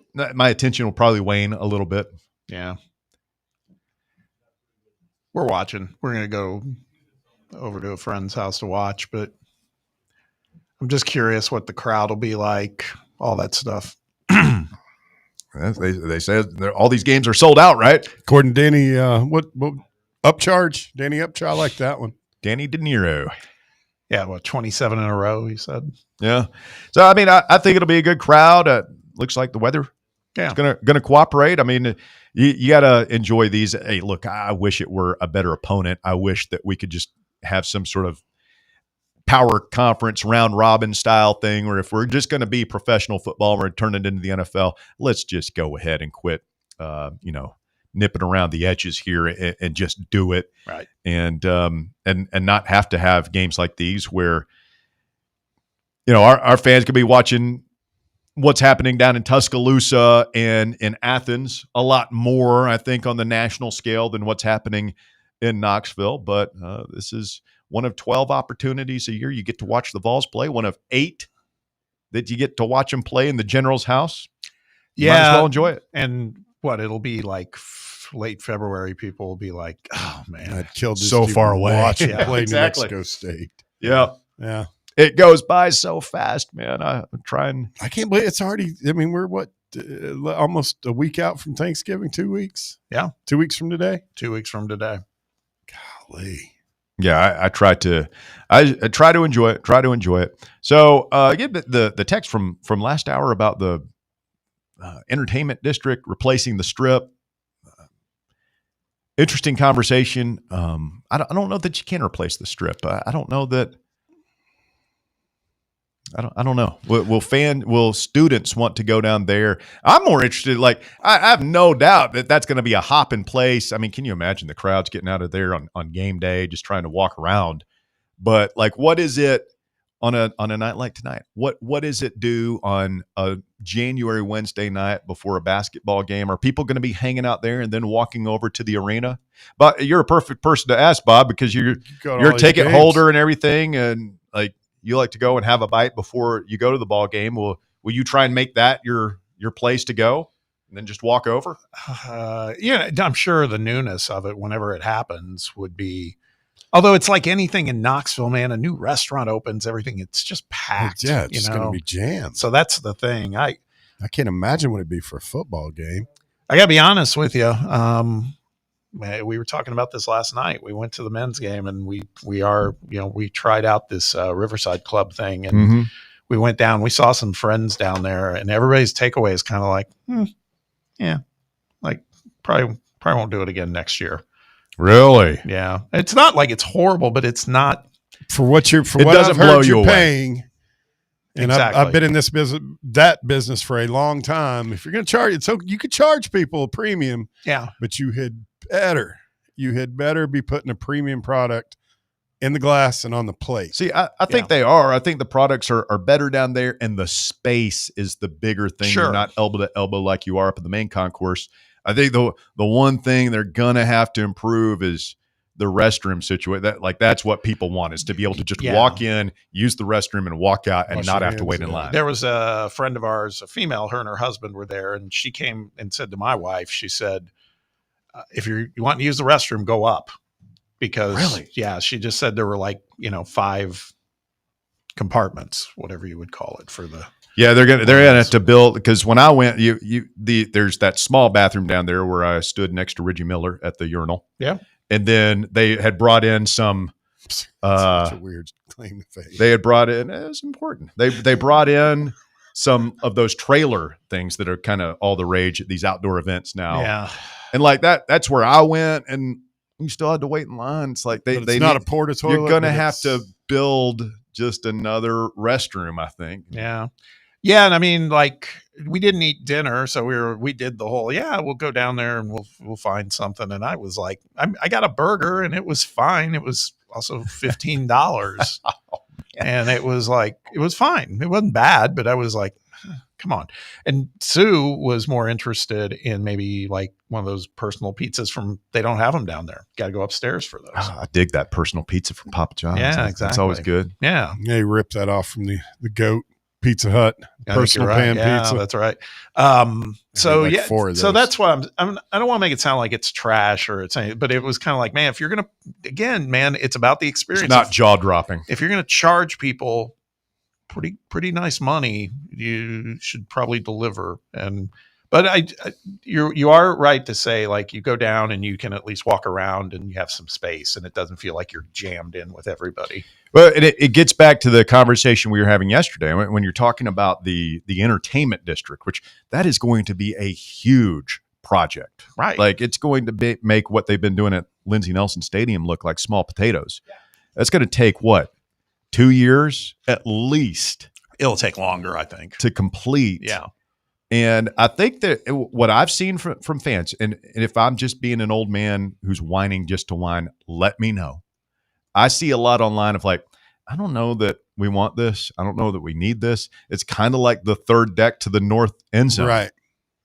attention will probably wane a little bit. Yeah. We're watching. We're going to go over to a friend's house to watch, but I'm just curious what the crowd will be like, all that stuff. They said all these games are sold out, right? According to Danny, what Upcharge? Danny Upcharge, I like that one. Danny De Niro. Yeah, 27 in a row, he said. Yeah. So, I mean, I think it'll be a good crowd. Looks like the weather is gonna cooperate. I mean, you got to enjoy these. Hey, look, I wish it were a better opponent. I wish that we could just have some sort of power conference round robin style thing, or if we're just going to be professional football and we're turning it into the NFL, let's just go ahead and quit, nipping around the edges here and just do it. Right. And not have to have games like these where, our fans could be watching what's happening down in Tuscaloosa and in Athens a lot more, I think, on the national scale than what's happening in Knoxville. But this is one of 12 opportunities a year you get to watch the Vols play, one of 8 that you get to watch them play in the General's house. You might as well enjoy it. And it'll be like late February, people will be like, oh, man. I'd killed this so dude far to away. watch him play Exactly. New Mexico State. Yeah. Yeah. It goes by so fast, man. I'm trying. I can't believe it's already, we're almost a week out from Thanksgiving, 2 weeks? Yeah. 2 weeks from today? 2 weeks from today. Golly. Yeah, I try to enjoy it. Try to enjoy it. So again, the text from last hour about the entertainment district replacing the Strip. Interesting conversation. I don't know that you can replace the Strip. I don't know that. I don't know. Will students want to go down there? I'm more interested. Like I have no doubt that that's going to be a hopping place. I mean, can you imagine the crowds getting out of there on game day, just trying to walk around? But like, what is it on a night like tonight? What does it do on a January Wednesday night before a basketball game? Are people going to be hanging out there and then walking over to the arena? But you're a perfect person to ask, Bob, because you're a ticket holder and everything, and like. you like to go and have a bite before you go to the ball game. Will you try and make that your place to go and then just walk over? Yeah, I'm sure the newness of it whenever it happens would be, although it's like anything in Knoxville, man, a new restaurant opens, everything, it's just packed. Yeah, it's going to be jammed. So that's the thing. I can't imagine what it'd be for a football game. I got to be honest with you. We were talking about this last night. We went to the men's game and we tried out this Riverside Club thing, and we went down, we saw some friends down there, and everybody's takeaway is kind of like, yeah, like probably won't do it again next year. Really? Yeah. It's not like it's horrible, but it's not for what it doesn't blow you away. Paying. And exactly. I've been in this business for a long time. If you're going to charge it, so you could charge people a premium. Yeah. But you had better be putting a premium product in the glass and on the plate. See, I think they are. I think the products are better down there, and the space is the bigger thing. Sure. You're not elbow to elbow like you are up in the main concourse. I think the one thing they're gonna have to improve is the restroom situation. That's what people want, is to be able to just walk in, use the restroom, and walk out, and not have to wait in line. There was a friend of ours, a female, her and her husband were there, and she came and said to my wife, she said, if you want to use the restroom, go up. Because really? Yeah, she just said there were 5 compartments, whatever you would call it, for the. Yeah, they're gonna have to build, because when I went, there's that small bathroom down there where I stood next to Reggie Miller at the urinal. Yeah. And then they had brought in some. Such a weird claim to fame. They had brought in. It's important. They brought in some of those trailer things that are kind of all the rage at these outdoor events now. Yeah. And like that, that's where I went, and you still had to wait in line. It's like they not a porta toilet. You're gonna have to build just another restroom, I think. Yeah. Yeah, and I mean, we didn't eat dinner, so we did the whole, we'll go down there and we'll find something. And I was like, I got a burger and it was fine. It was also $15. And it was fine. It wasn't bad, but I was like, come on. And Sue was more interested in maybe like one of those personal pizzas they don't have them down there. Got to go upstairs for those. I dig that personal pizza from Papa John's. Yeah, That's exactly. always good. Yeah. Yeah, he ripped that off from the goat. Pizza Hut, personal pan pizza. That's right. So that's why I don't want to make it sound like it's trash or it's anything, but it was kind of like, man, if you're going to, again, man, it's about the experience. It's not jaw dropping. If you're going to charge people pretty nice money, you should probably deliver. But you are right to say, like, you go down and you can at least walk around and you have some space and it doesn't feel like you're jammed in with everybody. Well, it gets back to the conversation we were having yesterday when you're talking about the entertainment district, which that is going to be a huge project, right? Like, it's going to make what they've been doing at Lindsey Nelson Stadium look like small potatoes. Yeah. That's going to take 2 years at least. It'll take longer, I think, to complete. Yeah. And I think that what I've seen from fans, and if I'm just being an old man who's whining just to whine, let me know. I see a lot online of like, I don't know that we want this. I don't know that we need this. It's kind of like the third deck to the north end zone. Right.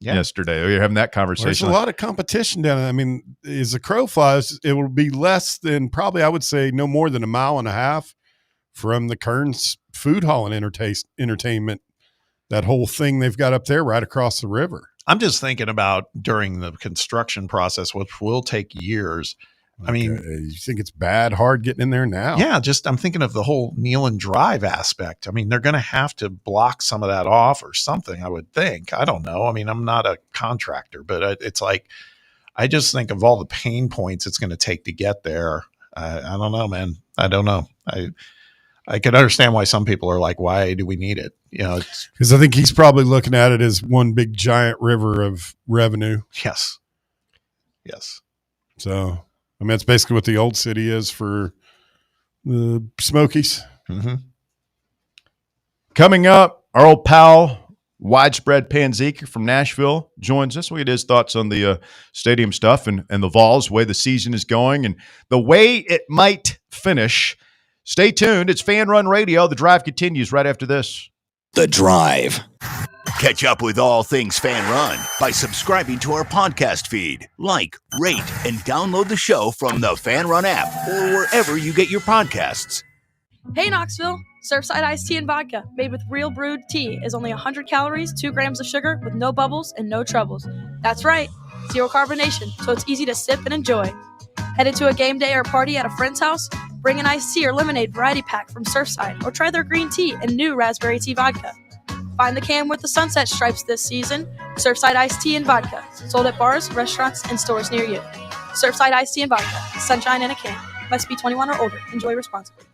Yeah. Yesterday, we were having that conversation. There's a lot of competition down there. I mean, as the crow flies, it will be less than probably, I would say, no more than 1.5 miles from the Kearns Food Hall and Entertainment. That whole thing they've got up there right across the river. I'm just thinking about during the construction process, which will take years. I mean, you think it's hard getting in there now? Yeah, I'm thinking of the whole Neyland Drive aspect. I mean, they're going to have to block some of that off or something, I would think. I don't know. I mean, I'm not a contractor, but it's like, I just think of all the pain points it's going to take to get there. I don't know, man. I don't know. I can understand why some people are like, why do we need it? Because I think he's probably looking at it as one big giant river of revenue. Yes. So, I mean, that's basically what the old city is for the Smokies. Mm-hmm. Coming up, our old pal, Widespread Panzeker from Nashville, joins us. We get his thoughts on the stadium stuff and the Vols, the way the season is going, and the way it might finish. Stay tuned. It's Fan Run Radio. The drive continues right after this. The Drive. Catch up with all things Fan Run by subscribing to our podcast feed. Like, rate, and download the show from the Fan Run app or wherever you get your podcasts. Hey, Knoxville. Surfside iced tea and vodka, made with real brewed tea, is only 100 calories, 2 grams of sugar, with no bubbles and no troubles. That's right, zero carbonation, so it's easy to sip and enjoy. Headed to a game day or party at a friend's house? Bring an iced tea or lemonade variety pack from Surfside, or try their green tea and new raspberry tea vodka. Find the can with the sunset stripes this season. Surfside iced tea and vodka, sold at bars, restaurants, and stores near you. Surfside iced tea and vodka, sunshine in a can. Must be 21 or older. Enjoy responsibly.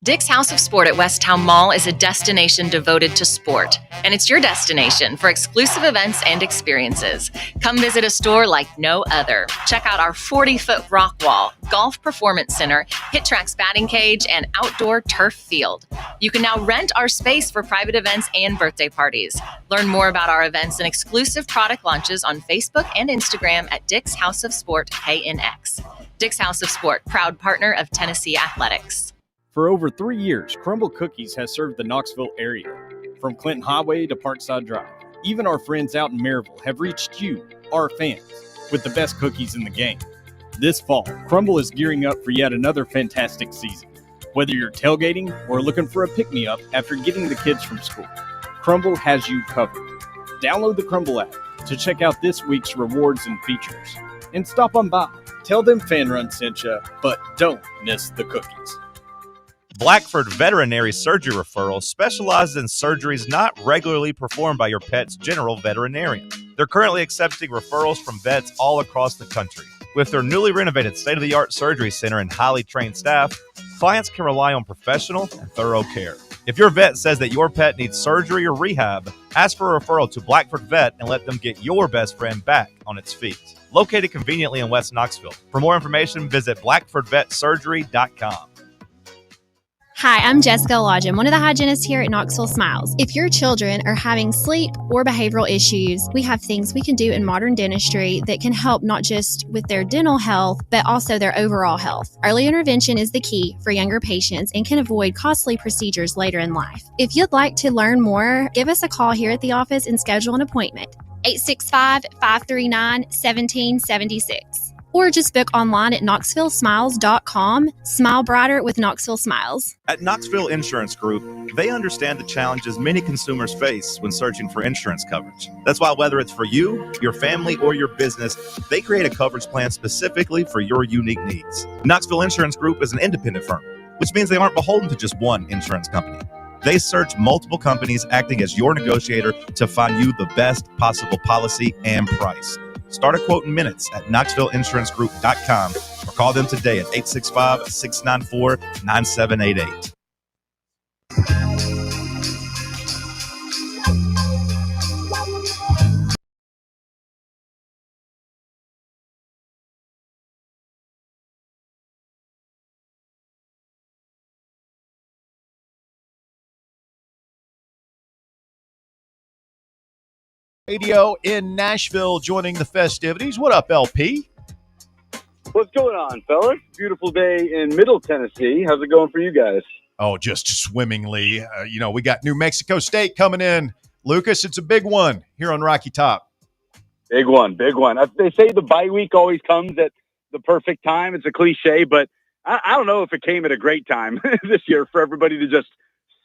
Dick's House of Sport at West Town Mall is a destination devoted to sport, and it's your destination for exclusive events and experiences. Come visit a store like no other. Check out our 40-foot rock wall, golf performance center, Hit Tracks batting cage, and outdoor turf field. You can now rent our space for private events and birthday parties. Learn more about our events and exclusive product launches on Facebook and Instagram at Dick's House of Sport KNX. Dick's House of Sport, proud partner of Tennessee Athletics. For over 3 years, Crumble Cookies has served the Knoxville area. From Clinton Highway to Parkside Drive, even our friends out in Maryville have reached you, our fans, with the best cookies in the game. This fall, Crumble is gearing up for yet another fantastic season. Whether you're tailgating or looking for a pick-me-up after getting the kids from school, Crumble has you covered. Download the Crumble app to check out this week's rewards and features. And stop on by. Tell them Fan Run sent you, but don't miss the cookies. Blackford Veterinary Surgery Referral specializes in surgeries not regularly performed by your pet's general veterinarian. They're currently accepting referrals from vets all across the country. With their newly renovated state-of-the-art surgery center and highly trained staff, clients can rely on professional and thorough care. If your vet says that your pet needs surgery or rehab, ask for a referral to Blackford Vet and let them get your best friend back on its feet. Located conveniently in West Knoxville. For more information, visit blackfordvetsurgery.com. Hi, I'm Jessica Lodgen, one of the hygienists here at Knoxville Smiles. If your children are having sleep or behavioral issues, we have things we can do in modern dentistry that can help not just with their dental health, but also their overall health. Early intervention is the key for younger patients and can avoid costly procedures later in life. If you'd like to learn more, give us a call here at the office and schedule an appointment. 865-539-1776. Or just book online at knoxvillesmiles.com. Smile brighter with Knoxville Smiles. At Knoxville Insurance Group, they understand the challenges many consumers face when searching for insurance coverage. That's why whether it's for you, your family, or your business, they create a coverage plan specifically for your unique needs. Knoxville Insurance Group is an independent firm, which means they aren't beholden to just one insurance company. They search multiple companies acting as your negotiator to find you the best possible policy and price. Start a quote in minutes at knoxvilleInsuranceGroup.com or call them today at 865-694-9788. Radio in Nashville joining the festivities. What up, LP? What's going on, fellas? Beautiful day in Middle Tennessee. How's it going for you guys? Oh, just swimmingly. We got New Mexico State coming in. Lucas, it's a big one here on Rocky Top. Big one, big one. They say the bye week always comes at the perfect time. It's a cliche, but I don't know if it came at a great time this year for everybody to just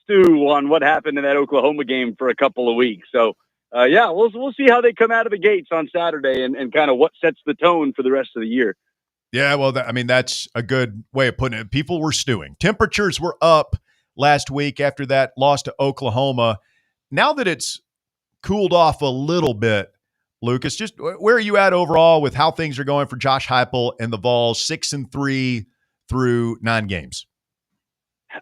stew on what happened in that Oklahoma game for a couple of weeks. So, we'll see how they come out of the gates on Saturday and kind of what sets the tone for the rest of the year. Yeah, well, that's a good way of putting it. People were stewing. Temperatures were up last week after that loss to Oklahoma. Now that it's cooled off a little bit, Lucas, just where are you at overall with how things are going for Josh Heupel and the Vols, 6-3 through 9 games?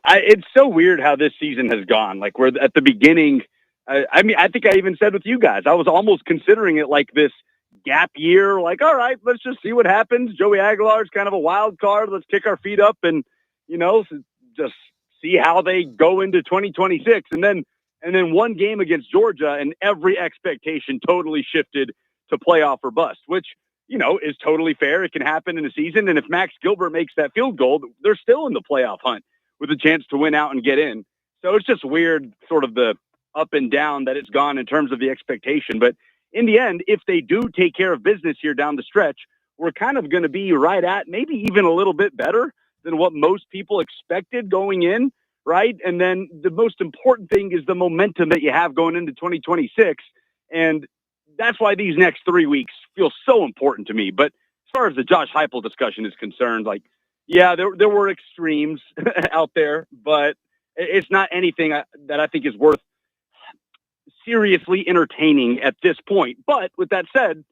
It's so weird how this season has gone. Like, we're at the beginning. I think I even said with you guys, I was almost considering it like this gap year. Like, all right, let's just see what happens. Joey Aguilar's kind of a wild card. Let's kick our feet up and, just see how they go into 2026. And then one game against Georgia and every expectation totally shifted to playoff or bust, which, is totally fair. It can happen in a season. And if Max Gilbert makes that field goal, they're still in the playoff hunt with a chance to win out and get in. So it's just weird, sort of the up and down that it's gone in terms of the expectation. But in the end, if they do take care of business here down the stretch, we're kind of going to be right at maybe even a little bit better than what most people expected going in, right? And then the most important thing is the momentum that you have going into 2026. And that's why these next 3 weeks feel so important to me. But as far as the Josh Heupel discussion is concerned, like, yeah, there were extremes out there, but it's not anything that I think is worth seriously entertaining at this point. But with that said,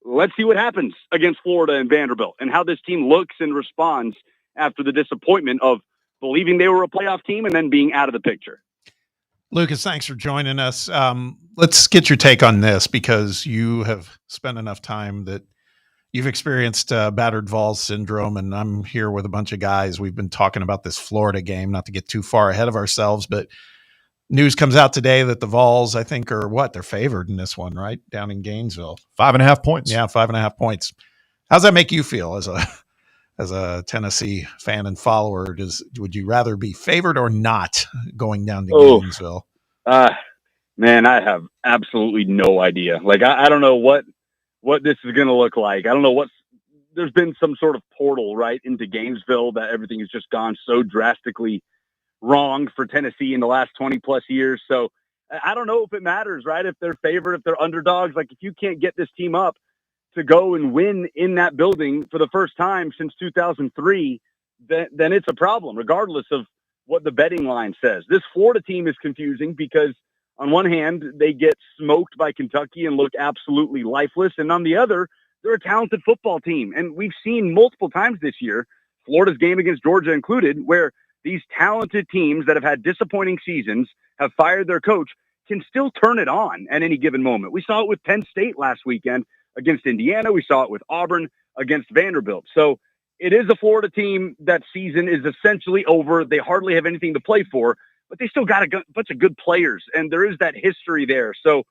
let's see what happens against Florida and Vanderbilt and how this team looks and responds after the disappointment of believing they were a playoff team and then being out of the picture. Lucas, thanks for joining us. Let's get your take on this, because you have spent enough time that you've experienced battered Vols syndrome, and I'm here with a bunch of guys. We've been talking about this Florida game, not to get too far ahead of ourselves, but news comes out today that the Vols, I think, they're favored in this one, right? Down in Gainesville. 5.5 points. Yeah, 5.5 points. How's that make you feel as a Tennessee fan and follower? Would you rather be favored or not going down to Gainesville? Man, I have absolutely no idea. Like, I don't know what this is going to look like. I don't know there's been some sort of portal right into Gainesville that everything has just gone so drastically wrong for Tennessee in the last 20 plus years. So I don't know if it matters, right? If they're favored, if they're underdogs, like if you can't get this team up to go and win in that building for the first time since 2003, then it's a problem, regardless of what the betting line says. This Florida team is confusing because on one hand, they get smoked by Kentucky and look absolutely lifeless. And on the other, they're a talented football team. And we've seen multiple times this year, Florida's game against Georgia included, where these talented teams that have had disappointing seasons, have fired their coach, can still turn it on at any given moment. We saw it with Penn State last weekend against Indiana. We saw it with Auburn against Vanderbilt. So it is a Florida team that season is essentially over. They hardly have anything to play for, but they still got a bunch of good players, and there is that history there. So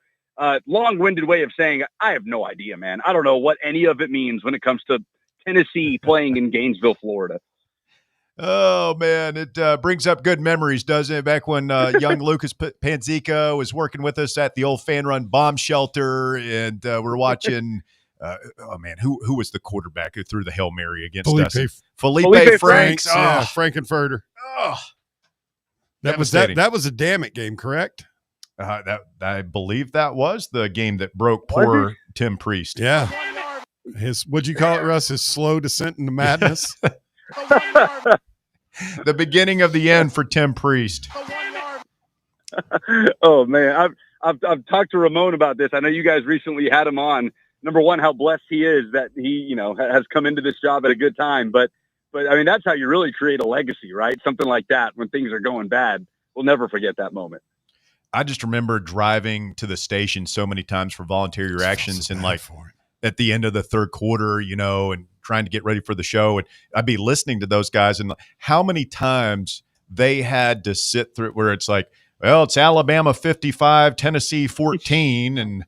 long-winded way of saying, I have no idea, man. I don't know what any of it means when it comes to Tennessee playing in Gainesville, Florida. Oh, man, it brings up good memories, doesn't it? Back when young Lucas Panzica was working with us at the old Fan Run bomb shelter, and we're watching who was the quarterback who threw the Hail Mary against us? Felipe Franks. Yeah, Frankenfurter. Oh, that was a damn it game, correct? That I believe that was the game that broke poor Tim Priest. Yeah. What'd you call it, Russ? His slow descent into madness. The beginning of the end for Tim Priest. Oh man, I've talked to Ramon about this. I know you guys recently had him on. Number one, how blessed he is that he, has come into this job at a good time. But I mean, that's how you really create a legacy, right? Something like that when things are going bad. We'll never forget that moment. I just remember driving to the station so many times for voluntary reactions, and like at the end of the third quarter, and trying to get ready for the show, and I'd be listening to those guys, and how many times they had to sit through where it's like, well, it's Alabama 55, Tennessee 14, and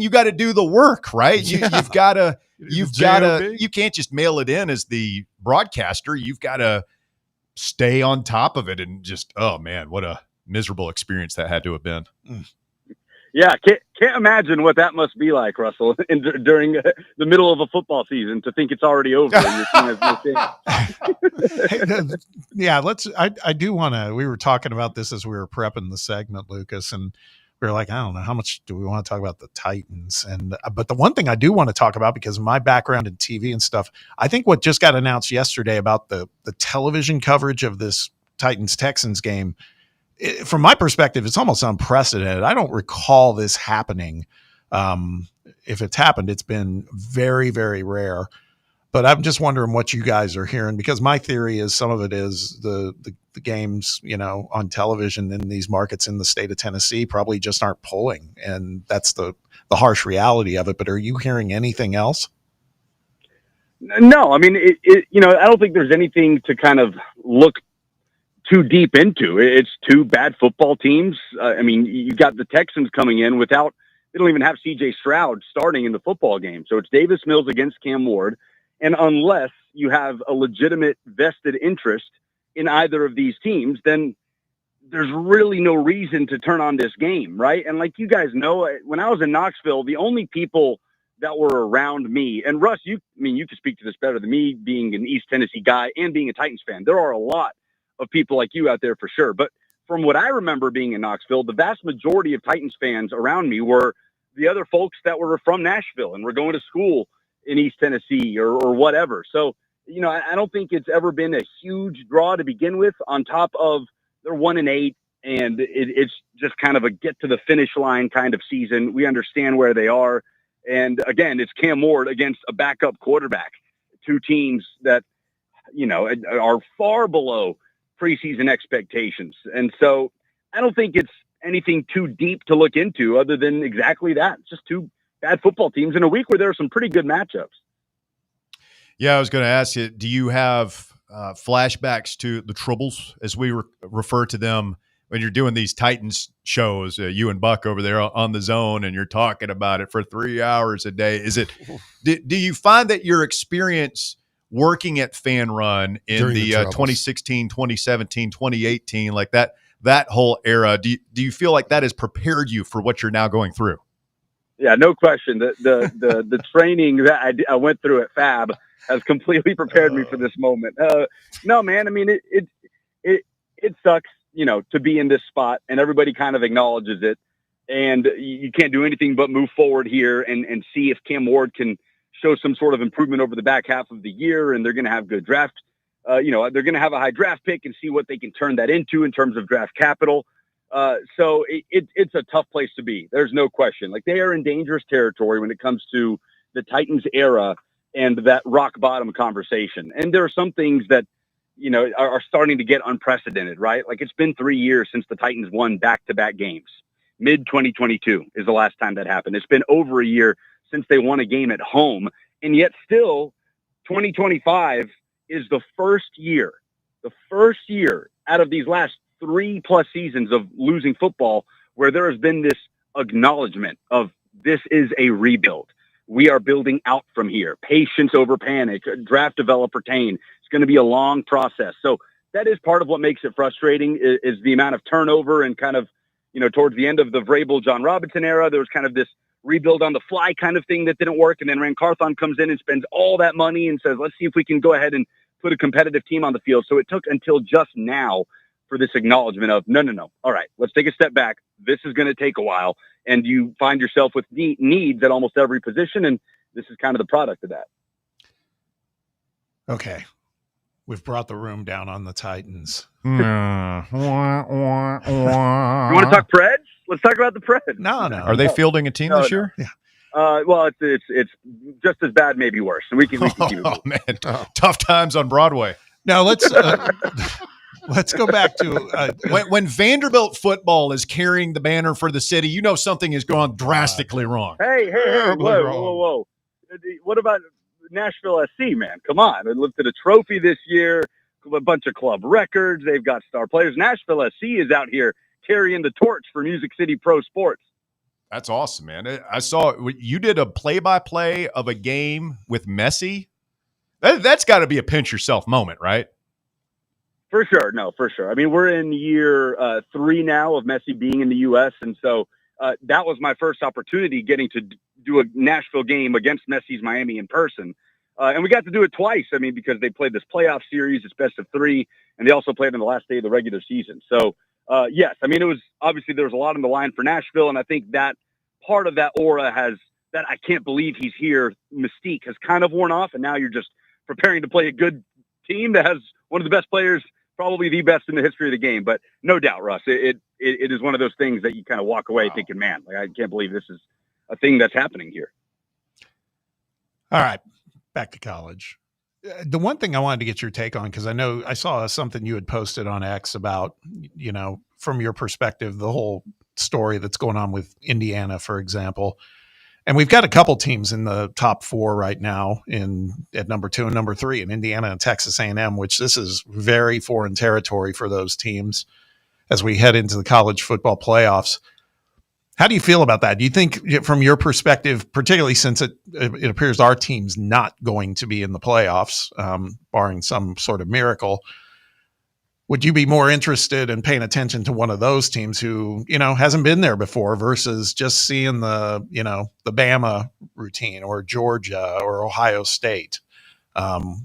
you got to do the work, right? You've got to, you can't just mail it in as the broadcaster. You've got to stay on top of it, and just, oh man, what a miserable experience that had to have been. Yeah, can't imagine what that must be like, Russell, during the middle of a football season to think it's already over. And your team has no yeah, I do want to. We were talking about this as we were prepping the segment, Lucas, and we were like, I don't know, how much do we want to talk about the Titans? But the one thing I do want to talk about, because of my background in TV and stuff, I think what just got announced yesterday about the television coverage of this Titans-Texans game, from my perspective, it's almost unprecedented. I don't recall this happening. If it's happened, it's been very, very rare. But I'm just wondering what you guys are hearing, because my theory is some of it is the games, on television in these markets in the state of Tennessee probably just aren't pulling, and that's the harsh reality of it. But are you hearing anything else? No, I mean, I don't think there's anything to kind of look too deep into. It's two bad football teams. I mean, you got the Texans coming in they don't even have CJ Stroud starting in the football game. So it's Davis Mills against Cam Ward. And unless you have a legitimate vested interest in either of these teams, then there's really no reason to turn on this game, right? And like you guys know, when I was in Knoxville, the only people that were around me, and Russ, you can speak to this better than me, being an East Tennessee guy and being a Titans fan, there are a lot of people like you out there for sure. But from what I remember being in Knoxville, the vast majority of Titans fans around me were the other folks that were from Nashville and were going to school in East Tennessee or whatever. So, I don't think it's ever been a huge draw to begin with, on top of they're 1-8, and it's just kind of a get to the finish line kind of season. We understand where they are. And again, it's Cam Ward against a backup quarterback, two teams that, are far below preseason expectations. And so I don't think it's anything too deep to look into other than exactly that. It's just two bad football teams in a week where there are some pretty good matchups. Yeah, I was going to ask you, do you have flashbacks to the Troubles, as we refer to them, when you're doing these Titans shows, you and Buck over there on the Zone, and you're talking about it for 3 hours a day? Do you find that your experience working at Fan Run in During the the Troubles. 2016, 2017, 2018, like that whole era, do you feel like that has prepared you for what you're now going through? Yeah, no question. The training that I went through at Fab has completely prepared me for this moment. No, man. I mean, it sucks, to be in this spot, and everybody kind of acknowledges it. And you can't do anything but move forward here and see if Cam Ward can show some sort of improvement over the back half of the year. And they're going to have good draft. They're going to have a high draft pick and see what they can turn that into in terms of draft capital. So it's a tough place to be. There's no question. Like, they are in dangerous territory when it comes to the Titans era and that rock bottom conversation. And there are some things that, are starting to get unprecedented, right? Like, it's been 3 years since the Titans won back-to-back games. Mid 2022 is the last time that happened. It's been over a year since they won a game at home. And yet still 2025 is the first year out of these last 3+ seasons of losing football where there has been this acknowledgement of this is a rebuild. We are building out from here. Patience over panic. Draft, develop, retain. It's going to be a long process. So that is part of what makes it frustrating is the amount of turnover and kind of, towards the end of the Vrabel, John Robinson era, there was kind of this rebuild on the fly kind of thing that didn't work. And then Rand Carthon comes in and spends all that money and says, let's see if we can go ahead and put a competitive team on the field. So it took until just now for this acknowledgement of no. All right, let's take a step back. This is going to take a while. And you find yourself with needs at almost every position. And this is kind of the product of that. Okay. We've brought the room down on the Titans. You want to talk Preds? Let's talk about the Preds. No. Are they fielding a team this year? Yeah. Well, it's just as bad, maybe worse. So we can keep it. Oh, man. Tough times on Broadway. Now let's go back to when Vanderbilt football is carrying the banner for the city, something has gone drastically wrong. Hey, whoa. What about Nashville SC, man? Come on. They lifted a trophy this year, a bunch of club records. They've got star players. Nashville SC is out here carrying the torch for Music City Pro Sports. That's awesome, man. I saw you did a play-by-play of a game with Messi. That's got to be a pinch yourself moment, right? For sure. No, for sure. I mean, we're in year 3 now of Messi being in the U.S., and so that was my first opportunity getting to do a Nashville game against Messi's Miami in person. And we got to do it twice, because they played this playoff series, it's best of 3, and they also played on the last day of the regular season. So, yes, it was obviously there was a lot on the line for Nashville, and I think that part of that aura that I can't believe he's here mystique has kind of worn off, and now you're just preparing to play a good team that has one of the best players, probably the best in the history of the game. But no doubt, Russ, it is one of those things that you kind of walk away thinking, man, I can't believe this is a thing that's happening here. All right, back to college. The one thing I wanted to get your take on, because I know I saw something you had posted on X about, from your perspective, the whole story that's going on with Indiana, for example. And we've got a couple teams in the top 4 right now at number 2 and number 3 in Indiana and Texas A&M, which this is very foreign territory for those teams as we head into the college football playoffs. How do you feel about that? Do you think, from your perspective, particularly since it appears our team's not going to be in the playoffs, barring some sort of miracle, would you be more interested in paying attention to one of those teams who, hasn't been there before versus just seeing the Bama routine or Georgia or Ohio State?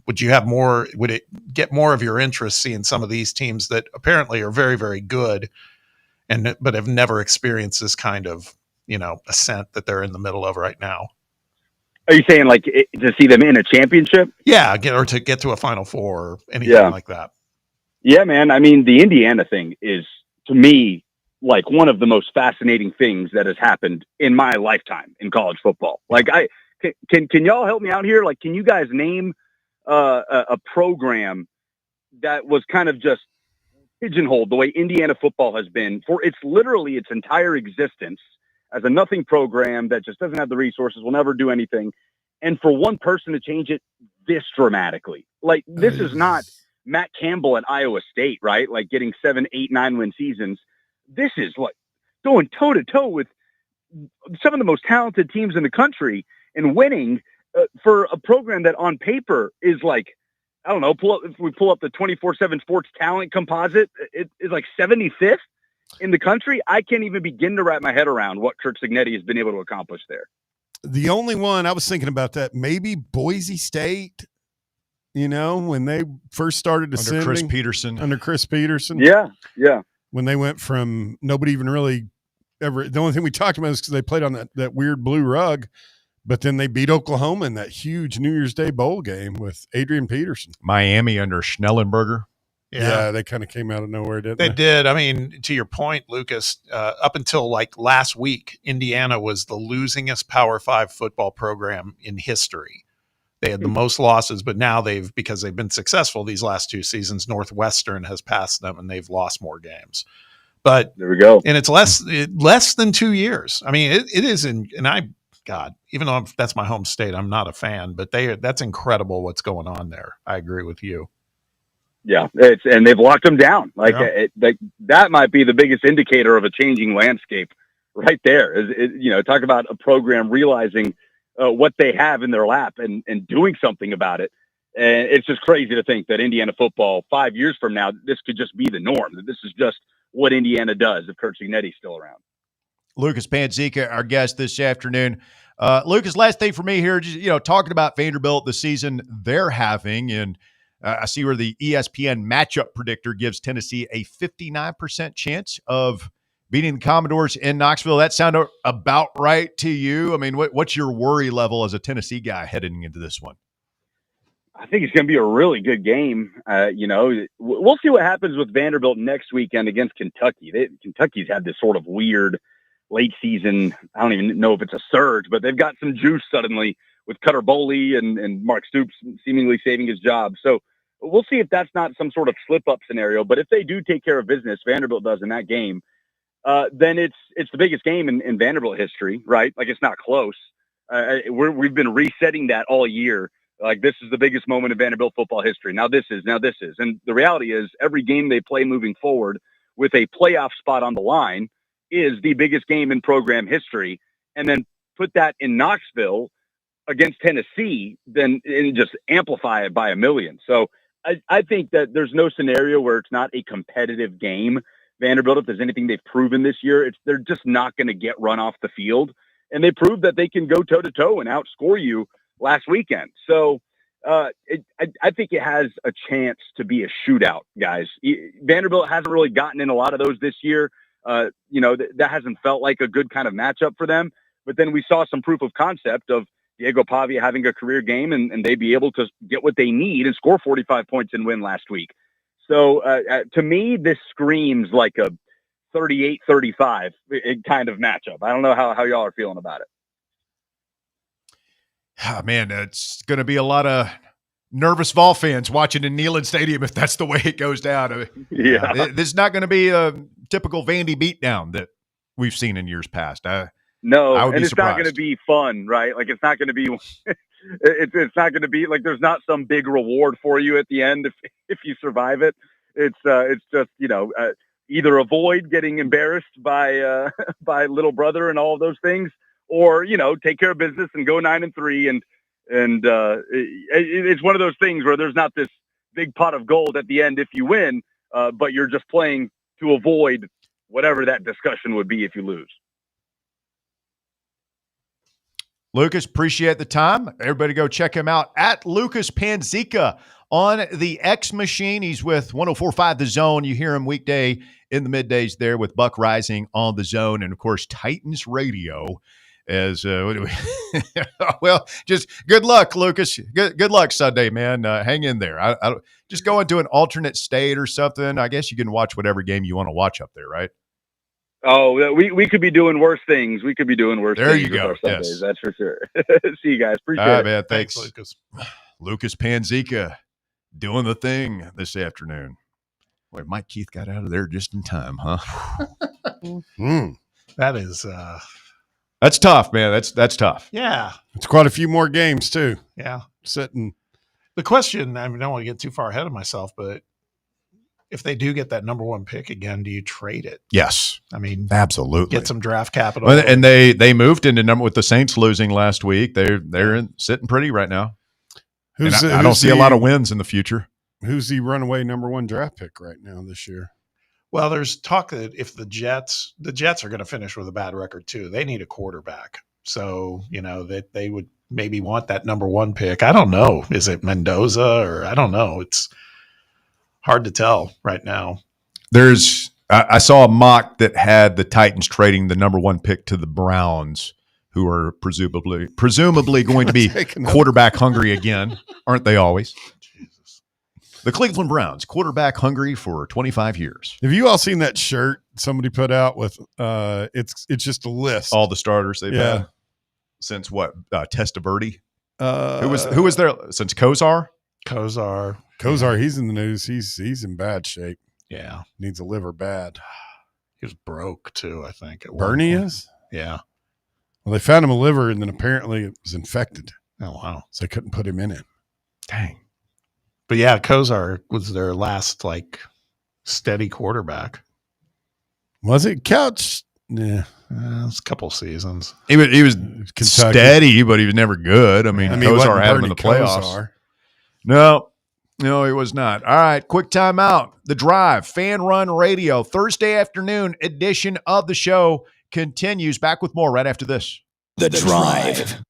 Would you have more? Would it get more of your interest seeing some of these teams that apparently are very, very good, but have never experienced this kind of ascent that they're in the middle of right now? Are you saying like to see them in a championship? Yeah, or to get to a Final Four or anything like that. Yeah, man. I mean, the Indiana thing is, to me, like one of the most fascinating things that has happened in my lifetime in college football. Like, can y'all help me out here? Like, can you guys name a program that was kind of just pigeonholed the way Indiana football has been for literally its entire existence as a nothing program that just doesn't have the resources, will never do anything, and for one person to change it this dramatically? Like, this is not Matt Campbell at Iowa State, right? Like getting 7, 8, 9 win seasons. This is like going toe to toe with some of the most talented teams in the country and winning for a program that on paper is like, I don't know, if we pull up the 24/7 Sports Talent Composite, it is like 75th in the country. I can't even begin to wrap my head around what Kirk Cignetti has been able to accomplish there. The only one I was thinking about that, maybe Boise State, when they first started ascending. Under Chris Peterson. Yeah. When they went from nobody even really ever, the only thing we talked about is because they played on that weird blue rug, but then they beat Oklahoma in that huge New Year's Day bowl game with Adrian Peterson. Miami under Schnellenberger. Yeah, they kind of came out of nowhere, didn't they? They did. I mean, to your point, Lucas, up until like last week, Indiana was the losingest Power 5 football program in history. They had the most losses, but now because they've been successful these last 2 seasons, Northwestern has passed them and they've lost more games. But there we go. And it's less than 2 years. I mean, it is God, even though that's my home state, I'm not a fan, but that's incredible what's going on there. I agree with you. Yeah, and they've locked them down. Like that might be the biggest indicator of a changing landscape, right there. Talk about a program realizing what they have in their lap and doing something about it. And it's just crazy to think that Indiana football 5 years from now, this could just be the norm. That this is just what Indiana does if Kirk Cignetti's still around. Lucas Panzica, our guest this afternoon. Lucas, last thing for me here, just, talking about Vanderbilt, the season they're having, and I see where the ESPN matchup predictor gives Tennessee a 59% chance of beating the Commodores in Knoxville. That sound about right to you? I mean, what's your worry level as a Tennessee guy heading into this one? I think it's going to be a really good game. We'll see what happens with Vanderbilt next weekend against Kentucky. Kentucky's had this sort of weird late season. I don't even know if it's a surge, but they've got some juice suddenly with Cutter Boley and Mark Stoops seemingly saving his job. So we'll see if that's not some sort of slip-up scenario. But if they do take care of business, Vanderbilt does in that game, then it's the biggest game in Vanderbilt history, right? Like, it's not close. We've been resetting that all year. Like, this is the biggest moment in Vanderbilt football history. Now this is. And the reality is every game they play moving forward with a playoff spot on the line is the biggest game in program history. And then put that in Knoxville against Tennessee, then and just amplify it by a million. So I think that there's no scenario where it's not a competitive game. Vanderbilt, if there's anything they've proven this year, they're just not going to get run off the field. And they proved that they can go toe-to-toe and outscore you last weekend. So I think it has a chance to be a shootout, guys. Vanderbilt hasn't really gotten in a lot of those this year. That hasn't felt like a good kind of matchup for them. But then we saw some proof of concept of Diego Pavia having a career game, and they'd be able to get what they need and score 45 points and win last week. So to me, this screams like a 38-35 kind of matchup. I don't know how y'all are feeling about it. Oh, man, it's going to be a lot of nervous Vol fans watching in Neyland Stadium if that's the way it goes down. I mean, this is not going to be a typical Vandy beatdown that we've seen in years past. No, I would and be it's surprised. not going to be fun, right? Like, it's not going to be it's not going to be like there's not some big reward for you at the end if you survive it. It's just either avoid getting embarrassed by by little brother and all of those things, or take care of business and go 9-3 and it's one of those things where there's not this big pot of gold at the end if you win, but you're just playing to avoid whatever that discussion would be if you lose. Lucas, appreciate the time. Everybody go check him out at Lucas Panzica on the X Machine. He's with 104.5 The Zone. You hear him weekday in the middays there with Buck Rising on The Zone. And, of course, Titans Radio as well, just good luck, Lucas. Good luck Sunday, man. Hang in there. I just go into an alternate state or something. I guess you can watch whatever game you want to watch up there, right? Oh, we could be doing worse things. We could be doing worse There things you with go. our Sundays, Yes. that's for sure. See you guys. Appreciate All right, it. man. Thanks, Lucas. Lucas Panzica doing the thing this afternoon. Boy, Mike Keith got out of there just in time, huh? That is That's tough, man. That's tough. yeah. It's quite a few more games too. Yeah. Sitting. The question, I don't want to get too far ahead of myself, but if they do get that number one pick again, do you trade it? Yes. I mean, Absolutely. get some draft capital. Well, and they moved into number with the Saints losing last week. They're sitting pretty right now. I don't see a lot of wins in the future. Who's the runaway number one draft pick right now this year? Well, there's talk that if the Jets are going to finish with a bad record too. They need a quarterback. So, that they would maybe want that number one pick. I don't know. Is it Mendoza or I don't know. It's hard to tell right now. I saw a mock that had the Titans trading the number one pick to the Browns, who are presumably going to be quarterback hungry again. Aren't they always? Jesus. The Cleveland Browns, quarterback hungry for 25 years. Have you all seen that shirt somebody put out with it's just a list. All the starters they've had since what? Testaverde? Who was there since Kozar? Kozar, he's in the news. He's in bad shape. Yeah. Needs a liver bad. He was broke too, I think. Bernie is? Yeah. Well, they found him a liver and then apparently it was infected. Oh, wow. So they couldn't put him in it. Dang. But yeah, Kozar was their last steady quarterback. Was it Couch? Yeah. It was a couple seasons. He was Kentucky. steady, but he was never good. I mean, Kozar had him in the playoffs. Kozar. No, he was not. All right, quick timeout. The Drive, Fan Run Radio, Thursday afternoon edition of the show continues. Back with more right after this. The Drive.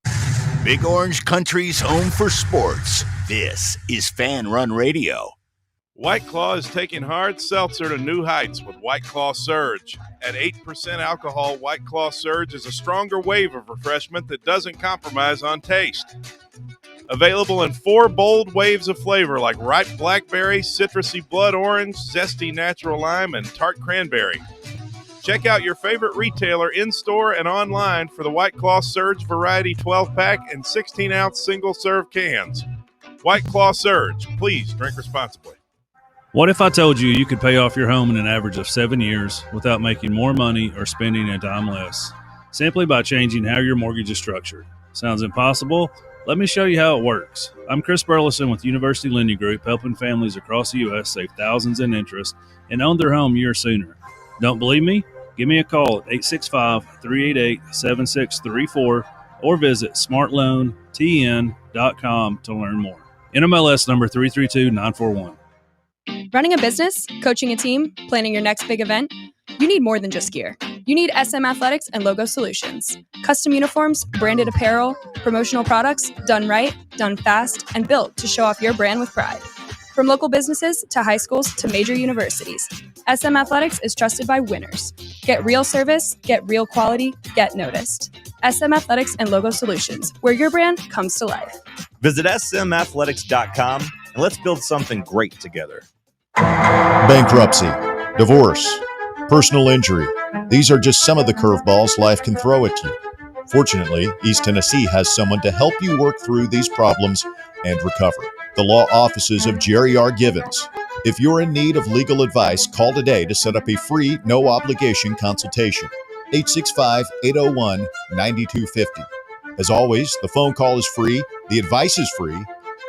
Big Orange Country's home for sports. This is Fan Run Radio. White Claw is taking hard seltzer to new heights with White Claw Surge. At 8% alcohol, White Claw Surge is a stronger wave of refreshment that doesn't compromise on taste. Available in 4 bold waves of flavor like ripe blackberry, citrusy blood orange, zesty natural lime, and tart cranberry. Check out your favorite retailer in-store and online for the White Claw Surge Variety 12-pack and 16-ounce single-serve cans. White Claw Surge. Please drink responsibly. What if I told you you could pay off your home in an average of 7 years without making more money or spending a dime less, simply by changing how your mortgage is structured? Sounds impossible? Let me show you how it works. I'm Chris Burleson with University Lending Group, helping families across the U.S. save thousands in interest and own their home years sooner. Don't believe me? Give me a call at 865-388-7634 or visit smartloantn.com to learn more. NMLS number 332941. Running a business, coaching a team, planning your next big event, you need more than just gear. You need SM Athletics and Logo Solutions. Custom uniforms, branded apparel, promotional products, done right, done fast, and built to show off your brand with pride. From local businesses to high schools to major universities, SM Athletics is trusted by winners. Get real service, get real quality, get noticed. SM Athletics and Logo Solutions, where your brand comes to life. Visit smathletics.com and let's build something great together. Bankruptcy, divorce, personal injury. These are just some of the curveballs life can throw at you. Fortunately, East Tennessee has someone to help you work through these problems and recover. The law offices of Jerry R. Givens. If you're in need of legal advice, call today to set up a free, no-obligation consultation. 865-801-9250. As always, the phone call is free, the advice is free,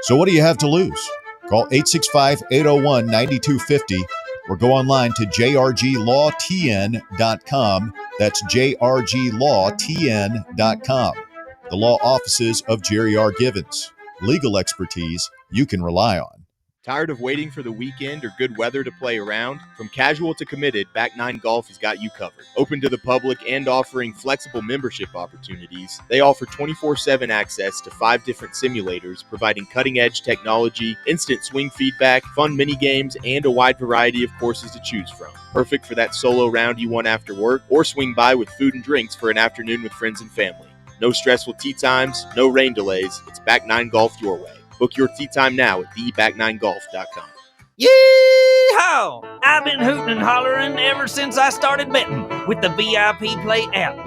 so what do you have to lose? Call 865-801-9250 or go online to jrglawtn.com. That's jrglawtn.com. The law offices of Jerry R. Givens. Legal expertise you can rely on. Tired of waiting for the weekend or good weather to play around? From casual to committed, Back Nine Golf has got you covered. Open to the public and offering flexible membership opportunities, they offer 24/7 access to 5 different simulators, providing cutting-edge technology, instant swing feedback, fun mini games, and a wide variety of courses to choose from. Perfect for that solo round you want after work, or swing by with food and drinks for an afternoon with friends and family. No stressful tee times, no rain delays. It's Back Nine Golf your way. Book your tee time now at theback9golf.com. Yee-haw! I've been hooting and hollering ever since I started betting with the VIP Play app.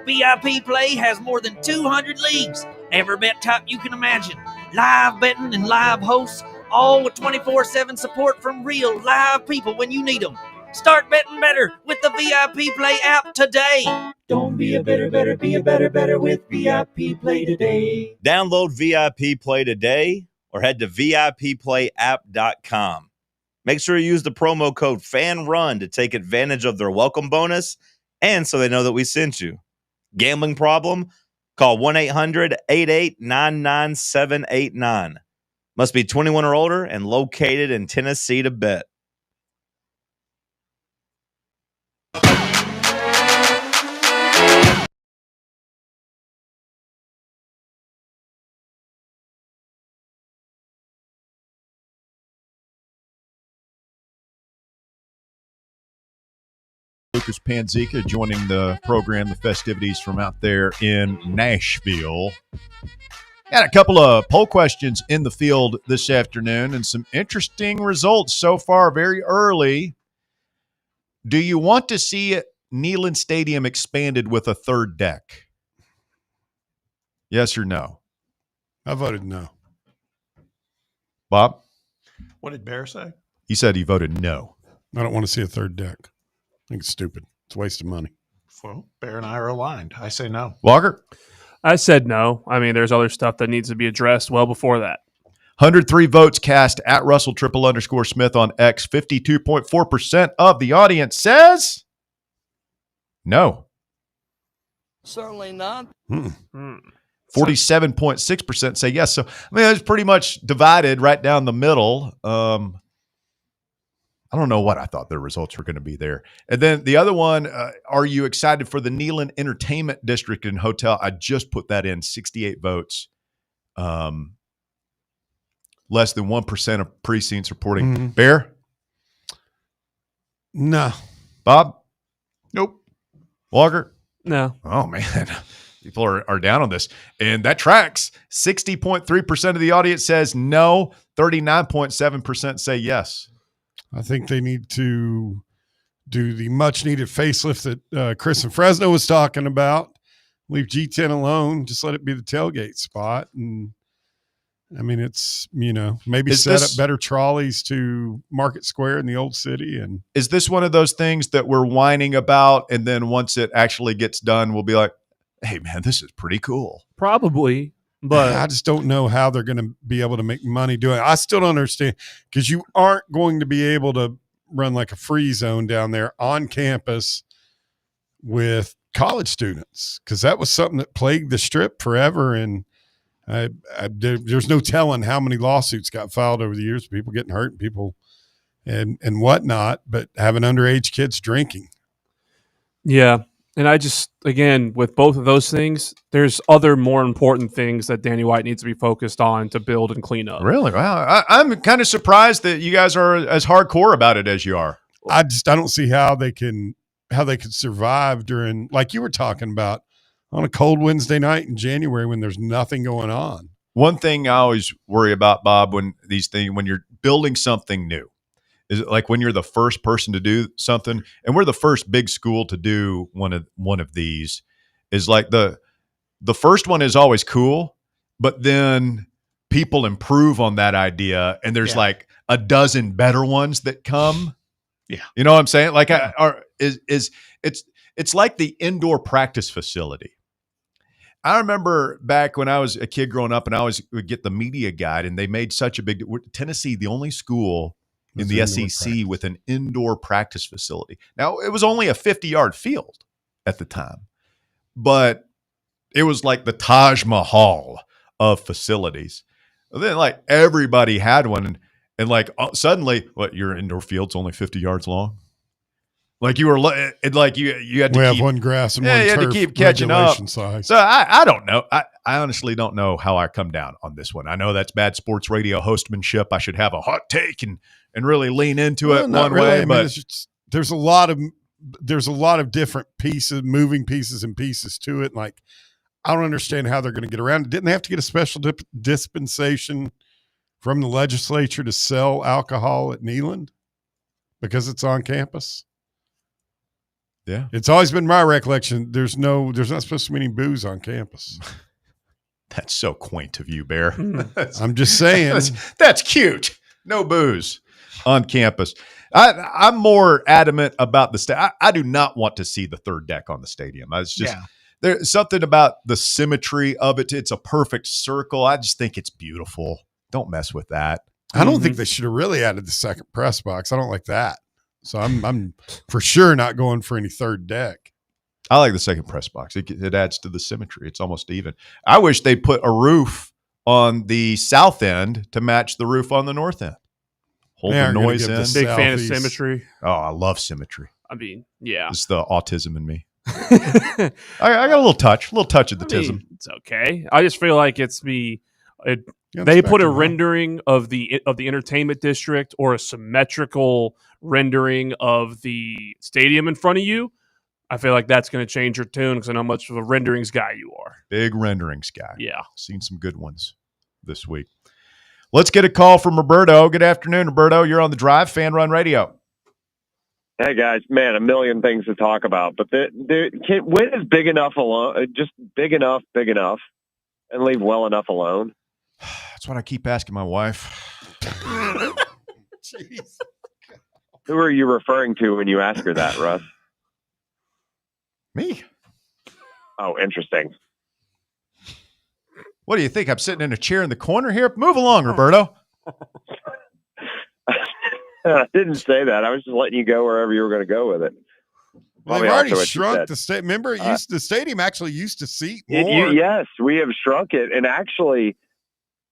VIP Play has more than 200 leagues, every bet type you can imagine, live betting and live hosts, all with 24/7 support from real live people when you need them. Start betting better with the VIP Play app today. Don't be a better, be a better with VIP Play today. Download VIP Play today or head to VIPPlayApp.com. Make sure you use the promo code FANRUN to take advantage of their welcome bonus and so they know that we sent you. Gambling problem? Call 1-800-8899-789. Must be 21 or older and located in Tennessee to bet. Lucas Panzica joining the program, the festivities from out there in Nashville. Got a couple of poll questions in the field this afternoon and some interesting results so far, very early. Do you want to see Neyland Stadium expanded with a third deck? Yes or no? I voted no. Bob? What did Bear say? He said he voted no. I don't want to see a third deck. I think it's stupid. It's a waste of money. Well, Bear and I are aligned. I say no. Walker? I said no. I mean, there's other stuff that needs to be addressed well before that. 103 votes cast at Russell _Smith on X. 52.4% of the audience says no. Certainly not. 47.6% say yes. So, I mean, it's pretty much divided right down the middle. I don't know what I thought the results were going to be there. And then the other one, are you excited for the Neyland Entertainment District and Hotel? I just put that in, 68 votes. Less than 1% of precincts reporting. Mm-hmm. Bear? No. Bob? Nope. Walker? No. Oh, man. People are down on this. And that tracks. 60.3% of the audience says no. 39.7% say yes. I think they need to do the much-needed facelift that Chris in Fresno was talking about. Leave G10 alone. Just let it be the tailgate spot. And, I mean, it's, maybe set up better trolleys to Market Square in the old city. And is this one of those things that we're whining about, and then once it actually gets done, we'll be like, hey, man, this is pretty cool? Probably. But I just don't know how they're going to be able to make money doing it. I still don't understand, because you aren't going to be able to run like a free zone down there on campus with college students, because that was something that plagued the Strip forever. And there's no telling how many lawsuits got filed over the years, people getting hurt and people and whatnot, but having underage kids drinking. Yeah. And I just, again, with both of those things, there's other more important things that Danny White needs to be focused on to build and clean up. Really? Wow. I'm kind of surprised that you guys are as hardcore about it as you are. I don't see how they could survive during, like you were talking about, on a cold Wednesday night in January when there's nothing going on. One thing I always worry about, Bob, when you're building something new, is it like when you're the first person to do something, and we're the first big school to do one of these, is like the first one is always cool, but then people improve on that idea, and there's like a dozen better ones that come. Yeah, you know what I'm saying? Like, it's like the indoor practice facility. I remember back when I was a kid growing up, and I always would get the media guide, and they made such a big Tennessee, the only school in the SEC with an indoor practice facility. Now, it was only a 50-yard field at the time, but it was like the Taj Mahal of facilities. And then, like, everybody had one, And like suddenly, what, your indoor field's only 50 yards long? Like you were, like you had to we keep, have one grass and one you had turf to keep catching up. size. So I don't know. I honestly don't know how I come down on this one. I know that's bad sports radio hostmanship. I should have a hot take and really lean into it one way. I mean, But there's a lot of different pieces, moving pieces and pieces to it. Like, I don't understand how they're going to get around it. Didn't they have to get a special dispensation from the legislature to sell alcohol at Neyland because it's on campus? Yeah. It's always been my recollection. There's not supposed to be any booze on campus. That's so quaint of you, Bear. I'm just saying. That's cute. No booze on campus. I'm more adamant about the I do not want to see the third deck on the stadium. It's just there's something about the symmetry of it. It's a perfect circle. I just think it's beautiful. Don't mess with that. I don't think they should have really added the second press box. I don't like that. So I'm for sure not going for any third deck. I like the second press box. It adds to the symmetry. It's almost even. I wish they'd put a roof on the south end to match the roof on the north end. Hold the noise in. Big fan of symmetry. Oh, I love symmetry. I mean, yeah. It's the autism in me. I got a little touch of the tism. It's okay. I just feel like they put a rendering of the entertainment district or a symmetrical rendering of the stadium in front of you. I feel like that's going to change your tune because I know how much of a renderings guy you are. Big renderings guy. Yeah. Seen some good ones this week. Let's get a call from Roberto. Good afternoon, Roberto. You're on the Drive, Fan Run Radio. Hey, guys. Man, a million things to talk about. But when is big enough alone? Just big enough, and leave well enough alone? That's what I keep asking my wife. Jeez. Who are you referring to when you ask her that, Russ? Me. Oh, interesting. What do you think? I'm sitting in a chair in the corner here? Move along, Roberto. I didn't say that. I was just letting you go wherever you were going to go with it. Well, they've already shrunk the stadium. Remember, the stadium actually used to seat more. Yes, we have shrunk it. And actually,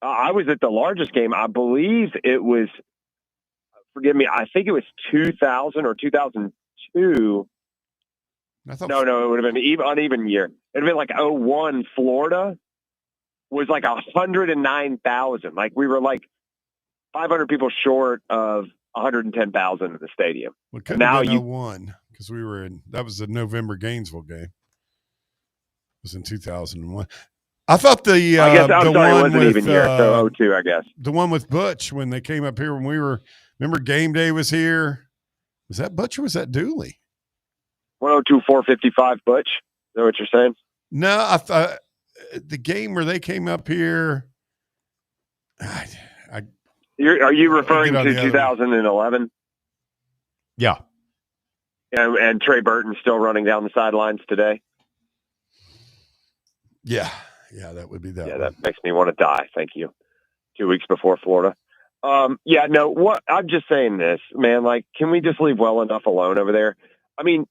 I was at the largest game. I believe it was, forgive me, I think it was 2000 or 2002. No, it would have been an uneven year. It would have been like 2001 Florida was like 109,000. Like we were like 500 people short of 110,000 in the stadium. Well, now you won because that was the November Gainesville game. It was in 2001. I thought I guess I'm sorry, it wasn't even year. So 02, I guess. The one with Butch when they came up here when remember game day was here. Was that Butch or was that Dooley? 102-455 Butch. Is that what you're saying? No, I thought the game where they came up here. Are you referring to 2011? Yeah. And Trey Burton still running down the sidelines today? Yeah. Yeah, that would be that. Yeah, that makes me want to die. Thank you. 2 weeks before Florida. I'm just saying this, man. Like, can we just leave well enough alone over there? I mean,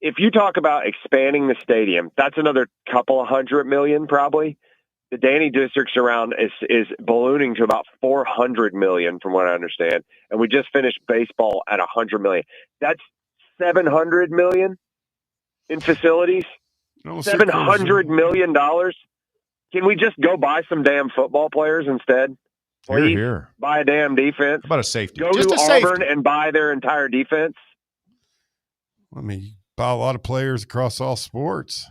if you talk about expanding the stadium, that's another couple of $100 million probably. The Danny districts around is ballooning to about $400 million from what I understand. And we just finished baseball at $100 million. That's $700 million in facilities. $700 million. Can we just go buy some damn football players instead? Please Here. Buy a damn defense. How about a safety? Go Just to a Auburn safety. and buy their entire defense. I mean, buy a lot of players across all sports.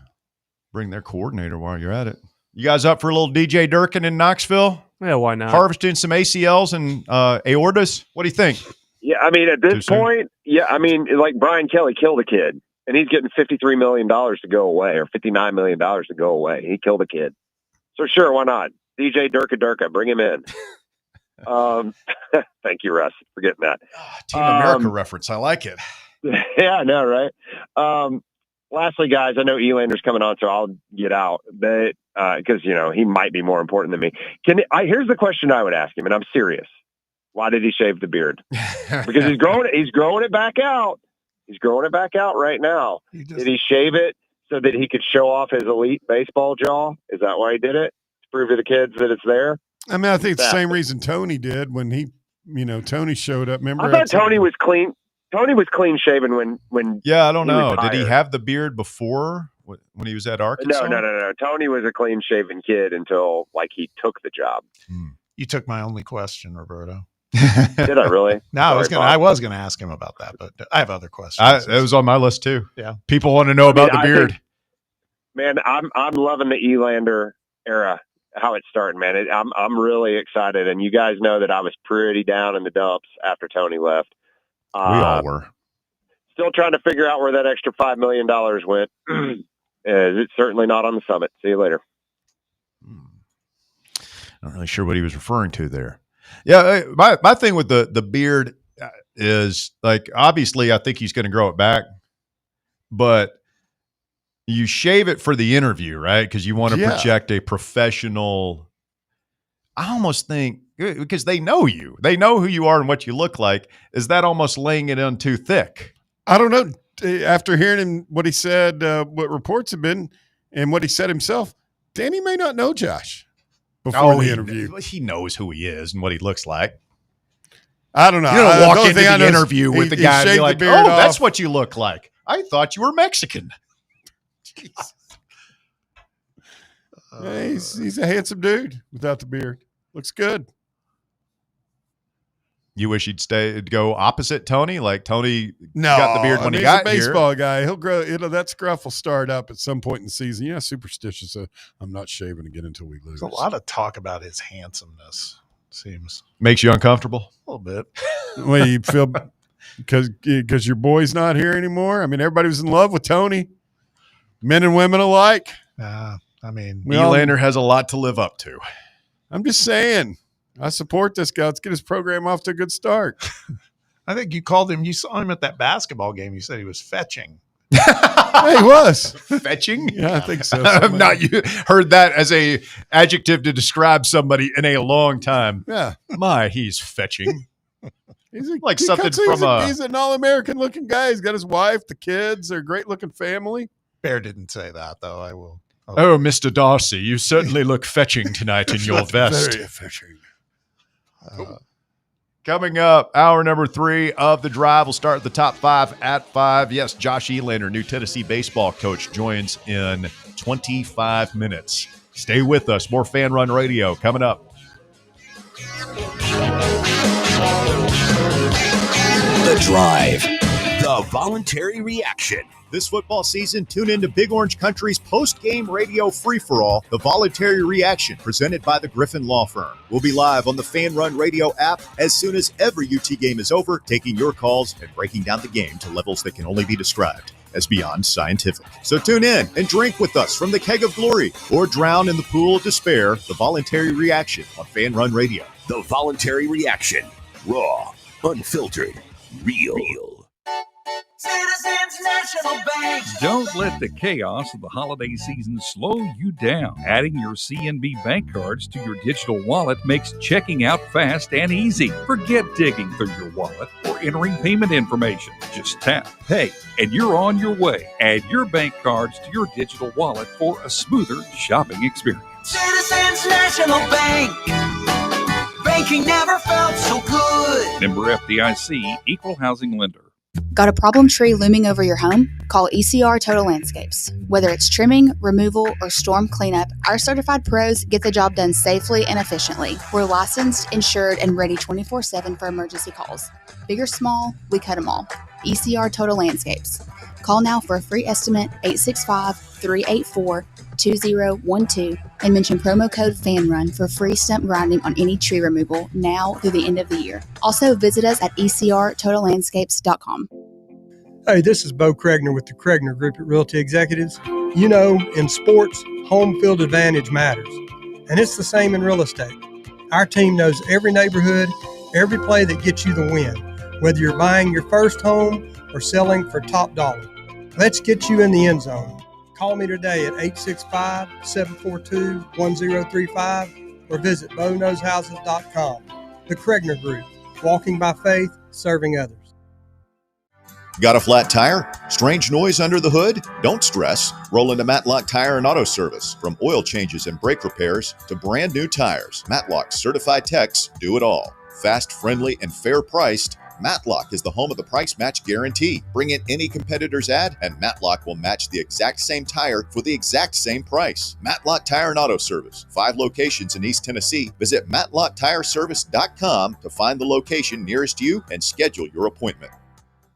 Bring their coordinator while you're at it. You guys up for a little DJ Durkin in Knoxville? Yeah, why not? Harvesting some ACLs and aortas? What do you think? Yeah, I mean, at this point, like Brian Kelly killed a kid, and he's getting $53 million to go away, or $59 million to go away. He killed a kid. So sure, why not? DJ Durka, bring him in. Thank you, Russ, for getting that. Team America reference. I like it. Yeah, I know, right? Lastly, guys, I know Elander's coming on, so I'll get out. But because he might be more important than me. Here's the question I would ask him, and I'm serious. Why did he shave the beard? Because he's growing it back out. He's growing it back out right now. Did he shave it so that he could show off his elite baseball jaw? Is that why he did it? To prove to the kids that it's there? I mean, I think it's the same reason Tony did when he Tony showed up. Remember, I thought Tony was clean. Tony was clean shaven when. Yeah, I don't know. retired. Did he have the beard before when he was at Arkansas? No. Tony was a clean shaven kid until he took the job. You took my only question, Roberto. Did I really? No, I was gonna ask him about that, but I have other questions. It was on my list too. Yeah, people want to know about the beard. Man, I'm loving the Elander era. How it's starting, man. I'm really excited, and you guys know that I was pretty down in the dumps after Tony left. We all were. Still trying to figure out where that extra $5 million went. It's certainly not on the summit. See you later. Not really sure what he was referring to there. Yeah, my thing with the beard is obviously I think he's going to grow it back, but you shave it for the interview, right? Because you want to project a professional. I almost think because they know you, they know who you are and what you look like. Is that almost laying it on too thick? I don't know. After hearing him, what he said, what reports have been, and what he said himself, Danny may not know Josh before the interview. He knows who he is and what he looks like. I don't know. You don't walk into the interview with the guy and be like, "Oh, that's what you look like. I thought you were Mexican." Yeah, he's a handsome dude without the beard. Looks good. You wish he'd go opposite Tony? Like Tony got the beard when he got here. He's a baseball here. guy. He'll grow. That scruff will start up at some point in the season. Yeah, superstitious. I'm not shaving again until we lose. There's a lot of talk about his handsomeness. Seems makes you uncomfortable a little bit. Well, you feel because your boy's not here anymore. I mean, everybody was in love with Tony, men and women alike. I mean, Elander has a lot to live up to. I'm just saying. I support this guy. Let's get his program off to a good start. I think you called him. You saw him at that basketball game. You said he was fetching. Hey, he was fetching. Yeah, I think so. I've not heard that as a adjective to describe somebody in a long time. Yeah, he's fetching. He's an all-American looking guy. He's got his wife, the kids. They're a great-looking family. Bear didn't say that, though. I will. Oh, Mr. Darcy, you certainly look fetching tonight in your vest. Very fetching. Coming up, hour number 3 of The Drive. We'll start the top 5 at 5. Yes, Josh Elander, new Tennessee baseball coach, joins in 25 minutes. Stay with us. More Fan Run Radio coming up. The Drive. The voluntary reaction. This football season, tune in to Big Orange Country's post-game radio free-for-all, The Voluntary Reaction, presented by the Griffin Law Firm. We'll be live on the Fan Run Radio app as soon as every UT game is over, taking your calls and breaking down the game to levels that can only be described as beyond scientific. So tune in and drink with us from the keg of glory or drown in the pool of despair, The Voluntary Reaction on Fan Run Radio. The Voluntary Reaction. Raw, unfiltered, real. Citizens National Bank. Don't let the chaos of the holiday season slow you down. Adding your CNB bank cards to your digital wallet makes checking out fast and easy. Forget digging through your wallet or entering payment information. Just tap, pay, and you're on your way. Add your bank cards to your digital wallet for a smoother shopping experience. Citizens National Bank. Banking never felt so good. Member FDIC, Equal Housing Lender. Got a problem tree looming over your home? Call ECR Total Landscapes. Whether it's trimming, removal, or storm cleanup, our certified pros get the job done safely and efficiently. We're licensed, insured, and ready 24/7 for emergency calls. Big or small, we cut them all. ECR Total Landscapes. Call now for a free estimate, 865-384-2012, and mention promo code FANRUN for free stump grinding on any tree removal now through the end of the year. Also, visit us at ecrtotallandscapes.com. Hey, this is Bo Kregner with the Kregner Group at Realty Executives. You know, in sports, home field advantage matters, and it's the same in real estate. Our team knows every neighborhood, every play that gets you the win, whether you're buying your first home or selling for top dollar. Let's get you in the end zone. Call me today at 865-742-1035 or visit BoKnowsHouses.com. The Kregner Group, walking by faith, serving others. Got a flat tire? Strange noise under the hood? Don't stress. Roll into Matlock Tire and Auto Service. From oil changes and brake repairs to brand new tires, Matlock's certified techs do it all. Fast, friendly, and fair priced, Matlock is the home of the price match guarantee. Bring in any competitor's ad, and Matlock will match the exact same tire for the exact same price. Matlock Tire and Auto Service, 5 locations in East Tennessee. Visit MatlockTireService.com to find the location nearest you and schedule your appointment.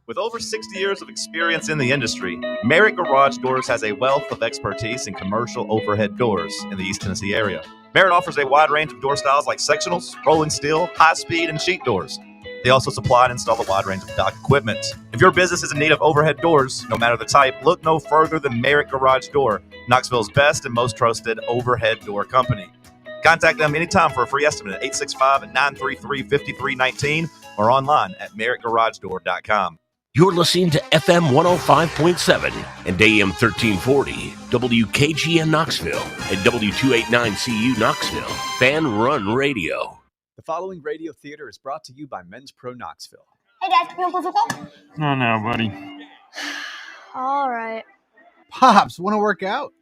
With over 60 years of experience in the industry, Merritt Garage Doors has a wealth of expertise in commercial overhead doors in the East Tennessee area. Merritt offers a wide range of door styles like sectionals, rolling steel, high speed, and sheet doors. They also supply and install a wide range of dock equipment. If your business is in need of overhead doors, no matter the type, look no further than Merritt Garage Door, Knoxville's best and most trusted overhead door company. Contact them anytime for a free estimate at 865-933-5319 or online at merrittgaragedoor.com. You're listening to FM 105.7 and AM 1340, WKGN Knoxville, and W289CU Knoxville, Fan Run Radio. The following radio theater is brought to you by Men's Pro Knoxville. Hey, Dad, can we play football? No, buddy. All right. Pops, want to work out?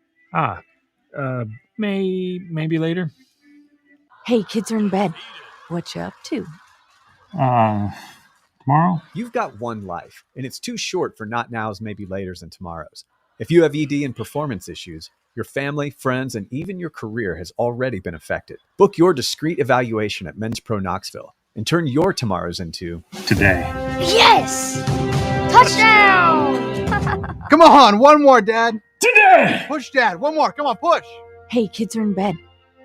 Maybe later. Hey, kids are in bed. What you up to? Tomorrow? You've got one life, and it's too short for not nows, maybe laters, and tomorrows. If you have ED and performance issues, your family, friends, and even your career has already been affected. Book your discreet evaluation at Men's Pro Knoxville and turn your tomorrows into today. Yes! Touchdown! Come on, one more, Dad. Today! Push, Dad. One more. Come on, push. Hey, kids are in bed.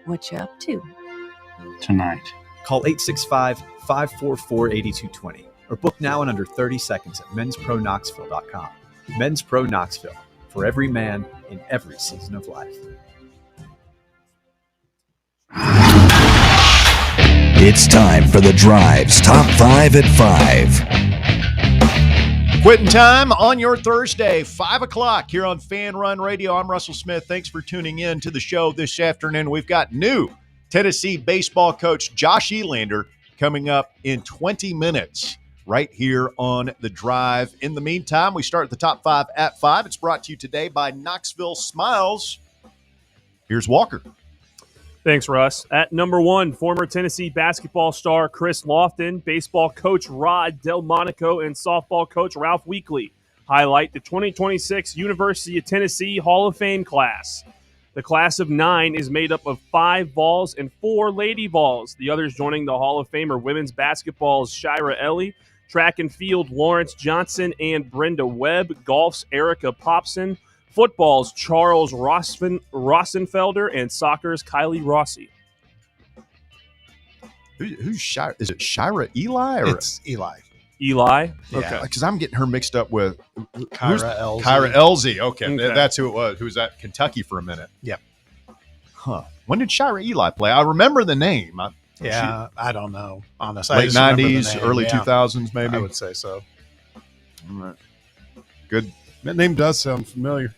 What you up to? Tonight. Call 865-544-8220 or book now in under 30 seconds at menspronknoxville.com. Men's Pro Knoxville, for every man in every season of life. It's time for The Drive's Top 5 at 5. Quitting time on your Thursday, 5 o'clock here on Fan Run Radio. I'm Russell Smith. Thanks for tuning in to the show this afternoon. We've got new Tennessee baseball coach Josh Elander coming up in 20 minutes right here on The Drive. In the meantime, we start the top 5 at 5. It's brought to you today by Knoxville Smiles. Here's Walker. Thanks, Russ. At number 1, former Tennessee basketball star Chris Lofton, baseball coach Rod Delmonico, and softball coach Ralph Weekley highlight the 2026 University of Tennessee Hall of Fame class. The class of 9 is made up of 5 Vols and 4 Lady Vols. The others joining the Hall of Fame are women's basketball's Shira Ellie, track and field Lawrence Johnson and Brenda Webb, golf's Erica Popson, football's Charles Rossenfelder, and soccer's Kylie Rossi. Who's Shira? Is it Shira Eli? Or? It's Eli. Eli? Yeah, Okay. because I'm getting her mixed up with Kyra Elzy. Kyra Elzy. Okay. Okay. That's who it was. Who was at Kentucky for a minute. Yep. Huh. When did Shira Eli play? I remember the name. Yeah, I don't know. Honestly, Late 90s, early 2000s, maybe. I would say so. All right. Good. That name does sound familiar.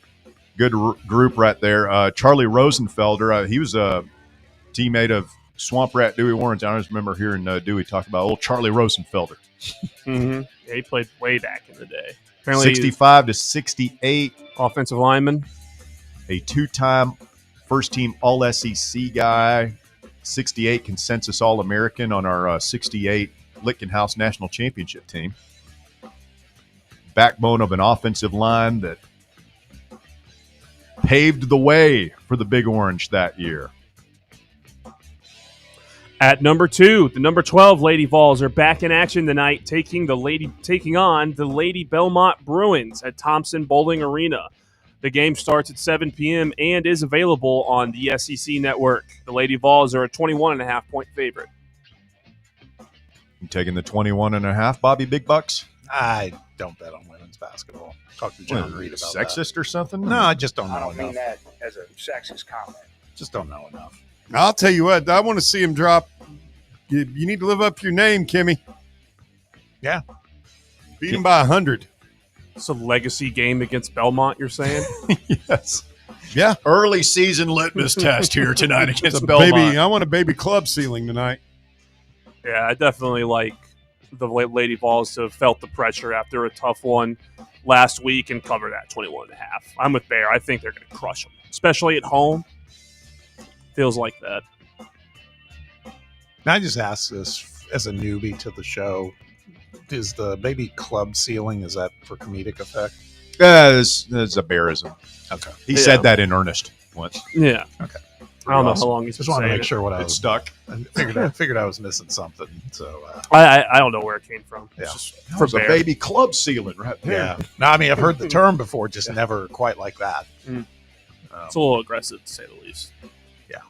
Good group right there. Charlie Rosenfelder. He was a teammate of Swamp Rat Dewey Warrens. I just remember hearing Dewey talk about old Charlie Rosenfelder. Mm-hmm. Yeah, he played way back in the day. Apparently 65 to 68. Offensive lineman. A 2-time first-team All-SEC guy. 68 consensus All-American on our 68 Lichtenhouse National Championship team. Backbone of an offensive line that paved the way for the Big Orange that year. At number 2, the number 12 Lady Vols are back in action tonight, taking on the Lady Belmont Bruins at Thompson Bowling Arena. The game starts at 7 p.m. and is available on the SEC network. The Lady Vols are a 21.5-point favorite. You taking the 21.5, Bobby Big Bucks? I don't bet on women's basketball. Talk to John Reed about sexist or something? No, I just don't know I don't enough. mean that as a sexist comment. Just don't know enough. I'll tell you what, I want to see him drop. You need to live up to your name, Kimmy. Yeah. Beat him by 100. It's a legacy game against Belmont, you're saying? Yes. Yeah. Early season litmus test here tonight against It's a Belmont. baby. I want a baby club ceiling tonight. Yeah, I definitely like the Lady Vols to have felt the pressure after a tough one last week and cover that 21.5. I'm with Bear. I think they're going to crush them, especially at home. Feels like that. I just ask this as a newbie to the show, is the baby club ceiling, is that for comedic effect? It's a bearism. Okay. He said that in earnest once. Yeah. Okay. I don't know how long he's just been wanted to saying make it. sure what I It's was stuck. I figured I was missing something. So I don't know where it came from. Yeah. It's just That for was a bear. baby club ceiling right there. yeah. No, I mean I've heard the term before, just never quite like that. It's a little aggressive to say the least. Yeah.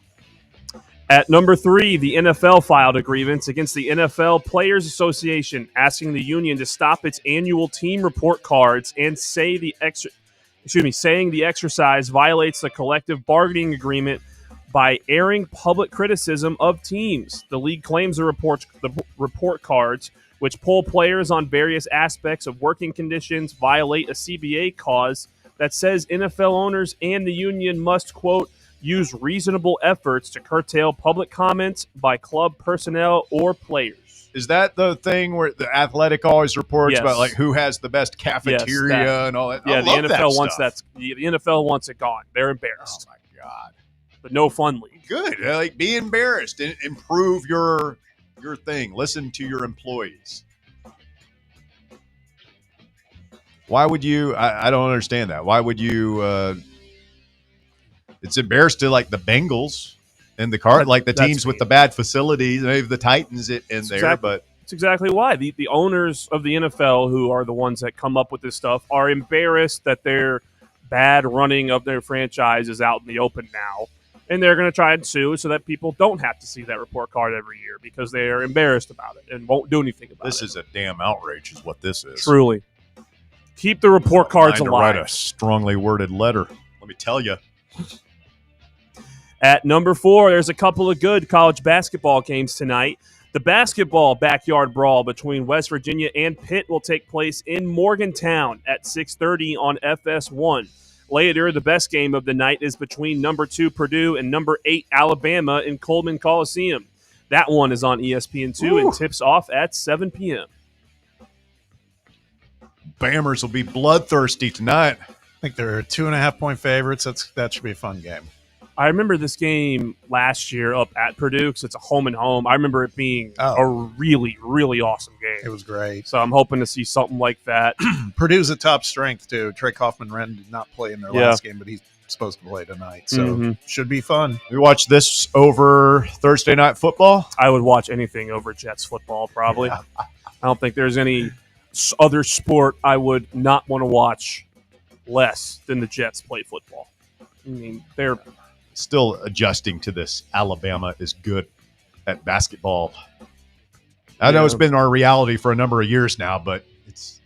At number 3, the NFL filed a grievance against the NFL Players Association, asking the union to stop its annual team report cards and saying the exercise violates the collective bargaining agreement by airing public criticism of teams. The league claims the report cards, which poll players on various aspects of working conditions, violate a CBA clause that says NFL owners and the union must, quote, use reasonable efforts to curtail public comments by club personnel or players. Is that the thing where the Athletic always reports Yes. about like who has the best cafeteria that. and all that? Yeah, I the love NFL that wants stuff. the NFL wants it gone. They're embarrassed. Oh my god! But no fun league. Good. Like be embarrassed and improve your thing. Listen to your employees. Why would you? I don't understand that. Why would you? It's embarrassed to like the Bengals and the like the That's teams with me. the bad facilities. Maybe the Titans in there, but It's exactly why. The owners of the NFL, who are the ones that come up with this stuff, are embarrassed that their bad running of their franchise is out in the open now. And they're going to try and sue so that people don't have to see that report card every year because they are embarrassed about it and won't do anything about this it. is a damn outrage, is what this is. Truly. Keep the report cards Trying to write alive. a strongly worded letter. Let me tell you. At number 4, there's a couple of good college basketball games tonight. The basketball backyard brawl between West Virginia and Pitt will take place in Morgantown at 6:30 on FS1. Later, the best game of the night is between number 2 Purdue and number 8 Alabama in Coleman Coliseum. That one is on ESPN2 and tips off at 7 p.m. Bammers will be bloodthirsty tonight. I think they're 2.5-point favorites. That should be a fun game. I remember this game last year up at Purdue because it's a home and home. I remember it being a really, really awesome game. It was great. So I'm hoping to see something like that. Purdue's a top strength, too. Trey Kaufman-Renn did not play in their last game, but he's supposed to play tonight. So should be fun. We watch this over Thursday Night Football? I would watch anything over Jets football, probably. Yeah. I don't think there's any other sport I would not want to watch less than the Jets play football. I mean, they're still adjusting to this. Alabama is good at basketball. I know it's been our reality for a number of years now, but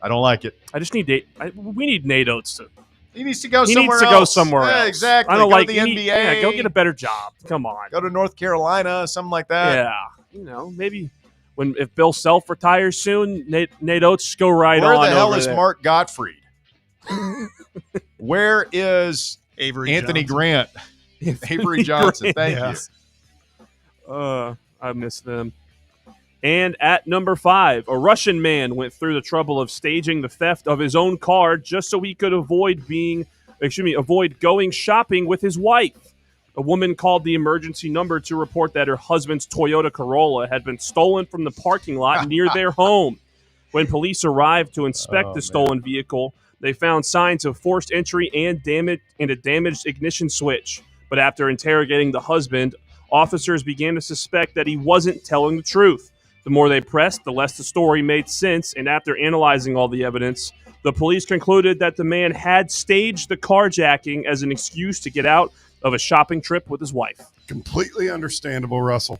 I don't like it. I just need we need Nate Oates to. He needs to go He somewhere needs to else. go somewhere Yeah, else. exactly. I don't Go like to the NBA. Yeah, go get a better job. Come on. Go to North Carolina, something like that. Yeah, maybe if Bill Self retires soon, Nate Oates just go right Where on. the hell over is there. Mark Gottfried? Where is Avery Anthony Johnson. Grant? Avery Johnson. Thank Yeah. you. I miss them. And at number 5, a Russian man went through the trouble of staging the theft of his own car just so he could avoid going shopping with his wife. A woman called the emergency number to report that her husband's Toyota Corolla had been stolen from the parking lot near their home. When police arrived to inspect the stolen vehicle, they found signs of forced entry and a damaged ignition switch. But after interrogating the husband, officers began to suspect that he wasn't telling the truth. The more they pressed, the less the story made sense, and after analyzing all the evidence, the police concluded that the man had staged the carjacking as an excuse to get out of a shopping trip with his wife. Completely understandable, Russell.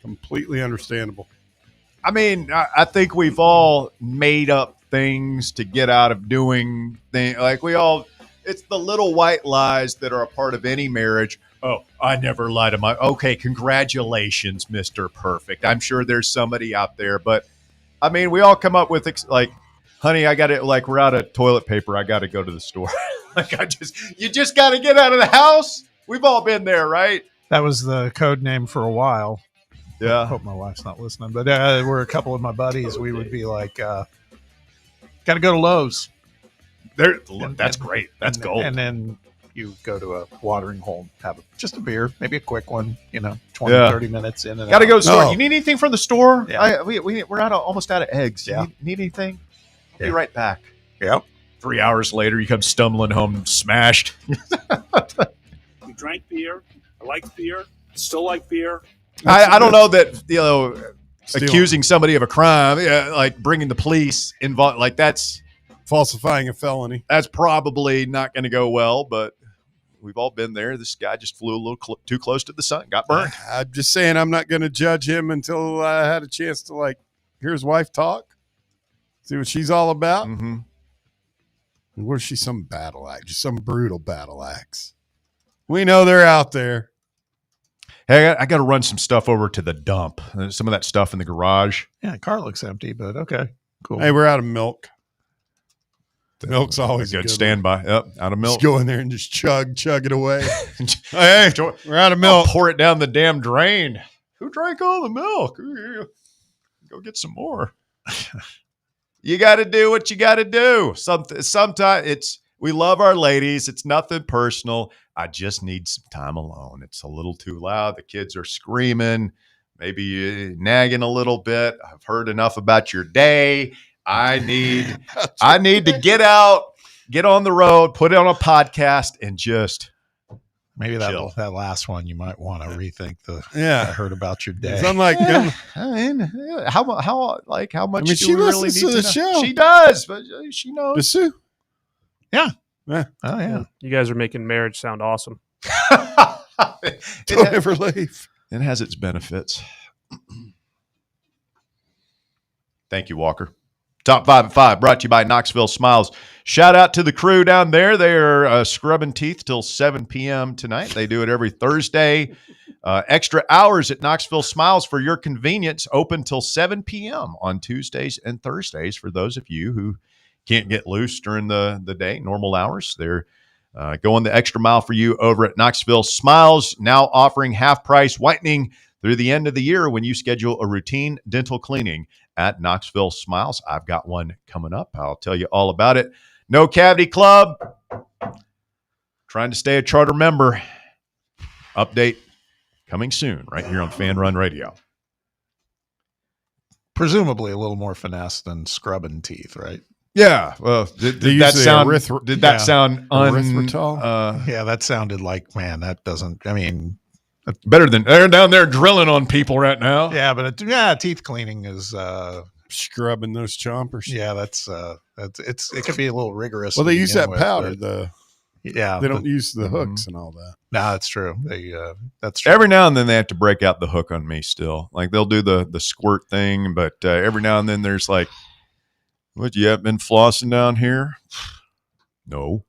Completely understandable. I mean, I think we've all made up things to get out of doing things. Like it's the little white lies that are a part of any marriage. Oh, I never lie to my. Okay, congratulations, Mr. Perfect. I'm sure there's somebody out there, but I mean, we all come up with like, honey, I got to we're out of toilet paper. I got to go to the store. You just got to get out of the house. We've all been there, right? That was the code name for a while. Yeah. I hope my wife's not listening, but we're a couple of my buddies. We would be like, got to go to Lowe's. That's great. That's gold. And then you go to a watering hole, have just a beer, maybe a quick one, 20, 30 minutes in and Gotta out. go to the store. You need anything from the store? Yeah. We're almost out of eggs. Yeah. Need anything? I'll be Yeah. right back. Yep. 3 hours later, you come stumbling home smashed. We drank beer. I liked beer. Still like beer. I don't know that, Stealing. accusing somebody of a crime, like bringing the police involved, like that's falsifying a felony. That's probably not going to go well, but we've all been there. This guy just flew a little too close to the sun, got burned. I'm just saying I'm not going to judge him until I had a chance to hear his wife talk, see what she's all about. Mm-hmm. And what is she? Some battle axe, just some brutal battle axe. We know they're out there. Hey, I got to run some stuff over to the dump. Some of that stuff in the garage. Yeah, car looks empty, but okay, cool. Hey, we're out of milk. The milk's always good standby. Yep, out of milk. Just go in there and just chug it away. Hey, we're out of milk. I'll pour it down the damn drain. Who drank all the milk? Go get some more. You got to do what you got to do. Sometimes we love our ladies. It's nothing personal. I just need some time alone. It's a little too loud. The kids are screaming, maybe nagging a little bit. I've heard enough about your day. I need to get out, get on the road, put it on a podcast, and just maybe that last one you might want to rethink. I heard about your day. I'm like, how much do she we really listens need to the know? show. She does, but she knows. But Sue, yeah. Oh yeah. You guys are making marriage sound awesome. Don't ever leave. It has its benefits. Thank you, Walker. Top 5 at 5 brought to you by Knoxville Smiles. Shout out to the crew down there. They are scrubbing teeth till 7 p.m. tonight. They do it every Thursday. Extra hours at Knoxville Smiles for your convenience. Open till 7 p.m. on Tuesdays and Thursdays for those of you who can't get loose during the day, normal hours. They're going the extra mile for you over at Knoxville Smiles, now offering half-price whitening through the end of the year when you schedule a routine dental cleaning at Knoxville Smiles. I've got one coming up. I'll tell you all about it. No Cavity Club. Trying to stay a charter member. Update coming soon right here on Fan Run Radio. Presumably a little more finesse than scrubbing teeth, right? Yeah. Well, did that sound erythritol? Yeah, that sounded like, man, that doesn't, I mean, better than they're down there drilling on people right now. Yeah, but teeth cleaning is scrubbing those chompers. Yeah, that's it could be a little rigorous. Well, they use that with, powder. They don't use the hooks and all that. No, that's true. That's true. Every now and then they have to break out the hook on me still. Like they'll do the squirt thing, but every now and then there's like, what, you have been flossing down here? No.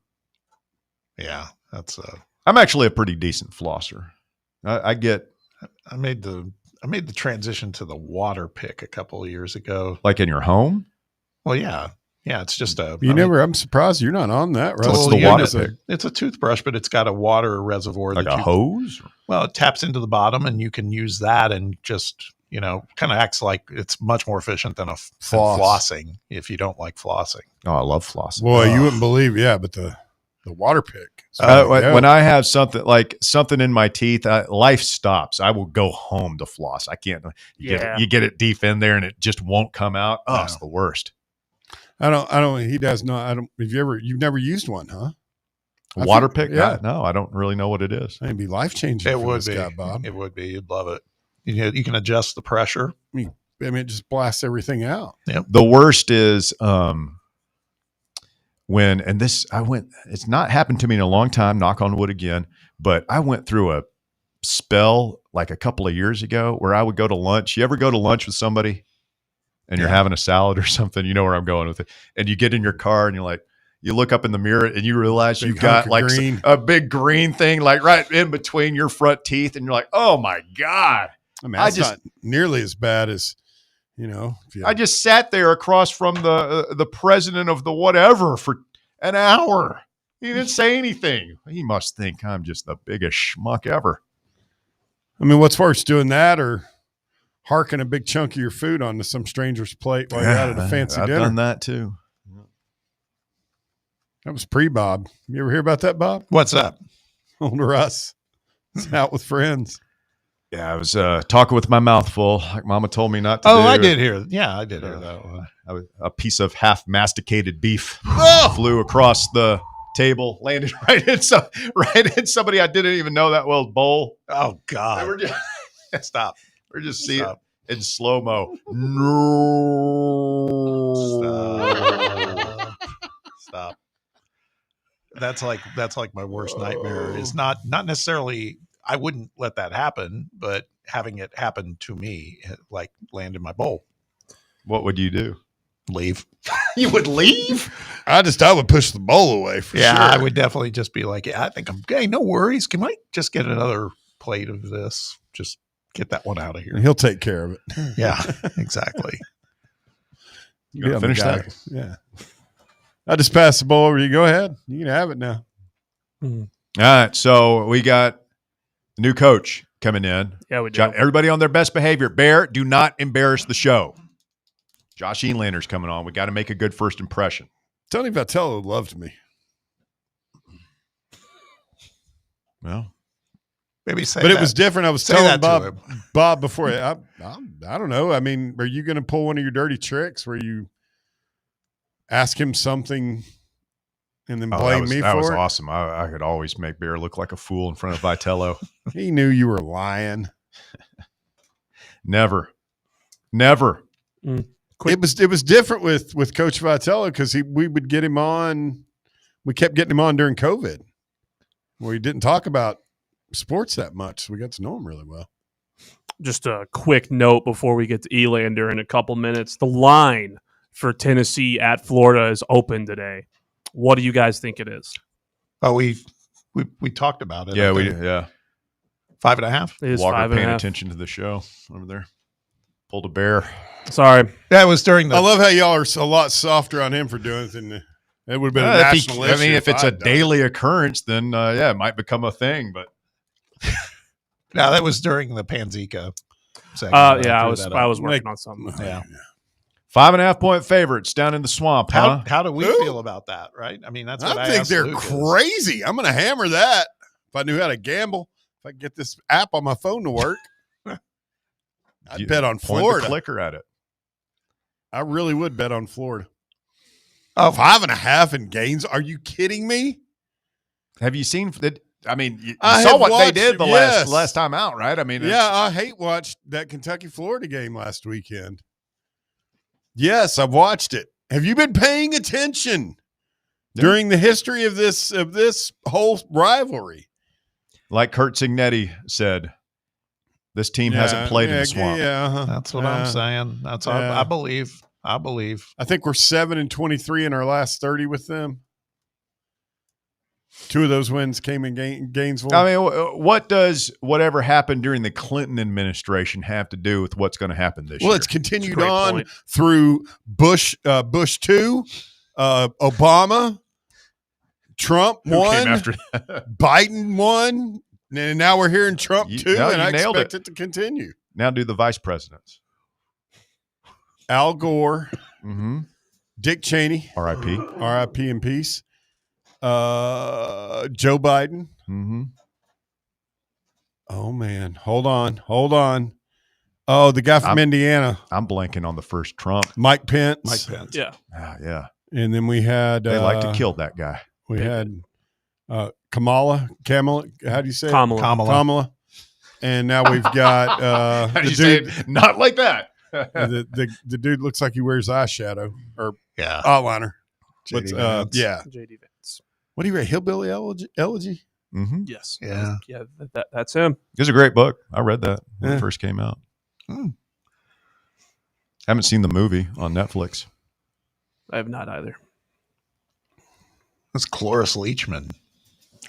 Yeah, that's I'm actually a pretty decent flosser. I made the transition to the water pick a couple of years ago. Like in your home? Well, yeah. It's just I'm surprised you're not on that. Right? What's the water pick? It's a toothbrush, but it's got a water reservoir. Like a hose? Well, it taps into the bottom, and you can use that and just, kind of acts like it's much more efficient than flossing if you don't like flossing. Oh, I love flossing. Boy, you wouldn't believe, but the water pick. When I have something in my teeth, life stops. I will go home to floss. I can't. You get it deep in there and it just won't come out. Oh, it's the worst. I don't. He does not. I don't. You've never used one, huh? Water pick? Yeah. No, I don't really know what it is. It'd be life changing. It would be, Bob. It would be. You'd love it. You can adjust the pressure. I mean, it just blasts everything out. Yep. The worst is it's not happened to me in a long time, knock on wood again, but I went through a spell like a couple of years ago where I would go to lunch. You ever go to lunch with somebody and you're having a salad or something? You know where I'm going with it. And you get in your car and you're like, you look up in the mirror and you realize you've got like a big green thing like right in between your front teeth. And you're like, oh my God. I mean, that's not nearly as bad as, I just sat there across from the president of the whatever for an hour. He didn't say anything. He must think I'm just the biggest schmuck ever. I mean, what's worse, doing that or harking a big chunk of your food onto some stranger's plate while you're out at a fancy dinner? I've done that too. That was pre-Bob. You ever hear about that, Bob? What's up? Old Russ. It's out with friends. Yeah, I was talking with my mouth full, like Mama told me not to do. I did hear. Yeah, I did hear that one. A piece of half-masticated beef flew across the table, landed right in somebody I didn't even know that well's bowl. Oh God! We're just, Stop. We're just seeing it in slow-mo. No. Stop. That's like my worst nightmare. Is not necessarily. I wouldn't let that happen, but having it happen to me, like land in my bowl. What would you do? Leave. You would leave? I would push the bowl away for sure. I would definitely just be like, I think I'm okay. No worries. Can I just get another plate of this? Just get that one out of here. He'll take care of it. Yeah, exactly. You gonna finish that? Yeah. I just passed the ball over to you. Go ahead. You can have it now. All right. So we got a new coach coming in. Yeah, we do. Everybody on their best behavior. Bear, do not embarrass the show. Josh Elander's coming on. We got to make a good first impression. Tony Vitello loved me. Well, maybe say but that. it was different. I was Say telling that Bob before. I don't know. I mean, are you going to pull one of your dirty tricks where you ask him something and then blame me for it? That was awesome. I could always make Bear look like a fool in front of Vitello. He knew you were lying. Never. It was different with Coach Vitello because we would get him on. We kept getting him on during COVID, where he didn't talk about sports that much. So we got to know him really well. Just a quick note before we get to Elander in a couple minutes. The line for Tennessee at Florida is open today. What do you guys think it is? Oh, we talked about it. Yeah, 5.5. It is Walker 5.5. paying attention to the show over there. Pulled a Bear. Sorry. That was during the. I love how y'all are a lot softer on him for doing it than it would have been a national issue. I mean, if it's a I'd done it. daily occurrence, then it might become a thing. But No, that was during the Panzeca segment. I was working on something. Yeah. 5.5 point favorites down in the swamp. Huh? How do we feel about that? Right. I mean, that's what I think asked they're Lucas. crazy. I'm going to hammer that if I knew how to gamble. If I could get this app on my phone to work, I'd bet on Point Florida. the clicker at it. I really would bet on Florida. Oh, 5.5 in gains? Are you kidding me? Have you seen that? I mean, you I saw have what they watched- did the yes. last time out, right? I mean, Yeah, I hate watched that Kentucky-Florida game last weekend. Yes, I've watched it. Have you been paying attention during the history of this whole rivalry? like Kurt Signetti said, this team hasn't played in the swamp. Yeah, That's what I'm saying. That's what I believe. I think we're 7-23 in our last 30 with them. 2 of those wins came in Gainesville. I mean, what does whatever happened during the Clinton administration have to do with what's going to happen this year? Well, it's continued on through Bush 2, Obama, Trump Who won, came after that? Biden won, and now we're hearing Trump too, no, and you I nailed expect it to continue. Now do the vice presidents. Al Gore, Mm-hmm. Dick Cheney, R.I.P. R.I.P. in peace. Joe Biden. Mm-hmm. Oh man, hold on. Oh, the guy from Indiana. I'm blanking on the first Trump. Mike Pence. Yeah. Yeah. And then we had They like to kill that guy. We had Kamala. How do you say it? Kamala. And now we've got How do the you say dude. it? Not like that. the dude looks like he wears eyeshadow or Yeah. eyeliner. J.D. What's, Vance. yeah. J.D. Vance. What do you rate? Hillbilly Elegy? Mm-hmm. Yes. Yeah. Yeah. That's him. It's a great book. I read that when Yeah. it first came out. Haven't seen the movie on Netflix. I have not either. That's Cloris Leachman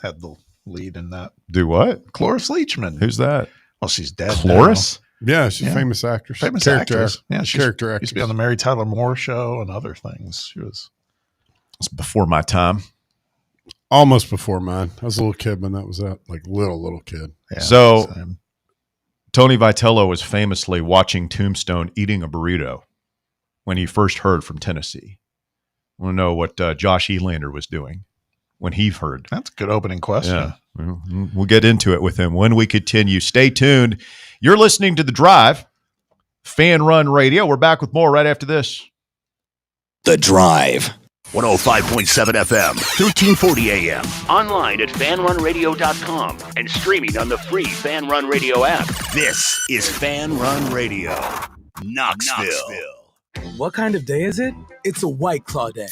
had the lead in that. Do what? Cloris Leachman. Who's that? Well, she's dead. Cloris? Yeah, she's a Yeah. famous actress. Famous Character actress. act- Yeah, she's character used actress. to be on the Mary Tyler Moore show and other things. She was It's before my time. Almost before mine. I was a little kid when that was out. Like little kid. yeah, So- same. Tony Vitello was famously watching Tombstone eating a burrito when he first heard from Tennessee. I want to know what Josh Elander was doing when he heard. That's a good opening question. Yeah. We'll get into it with him when we continue. Stay tuned. You're listening to The Drive, Fan Run Radio. We're back with more right after this. The Drive. 105.7 FM, 1340 AM. Online at fanrunradio.com and streaming on the free Fan Run Radio app. This is Fan Run Radio, Knoxville. What kind of day is it? It's a White Claw day.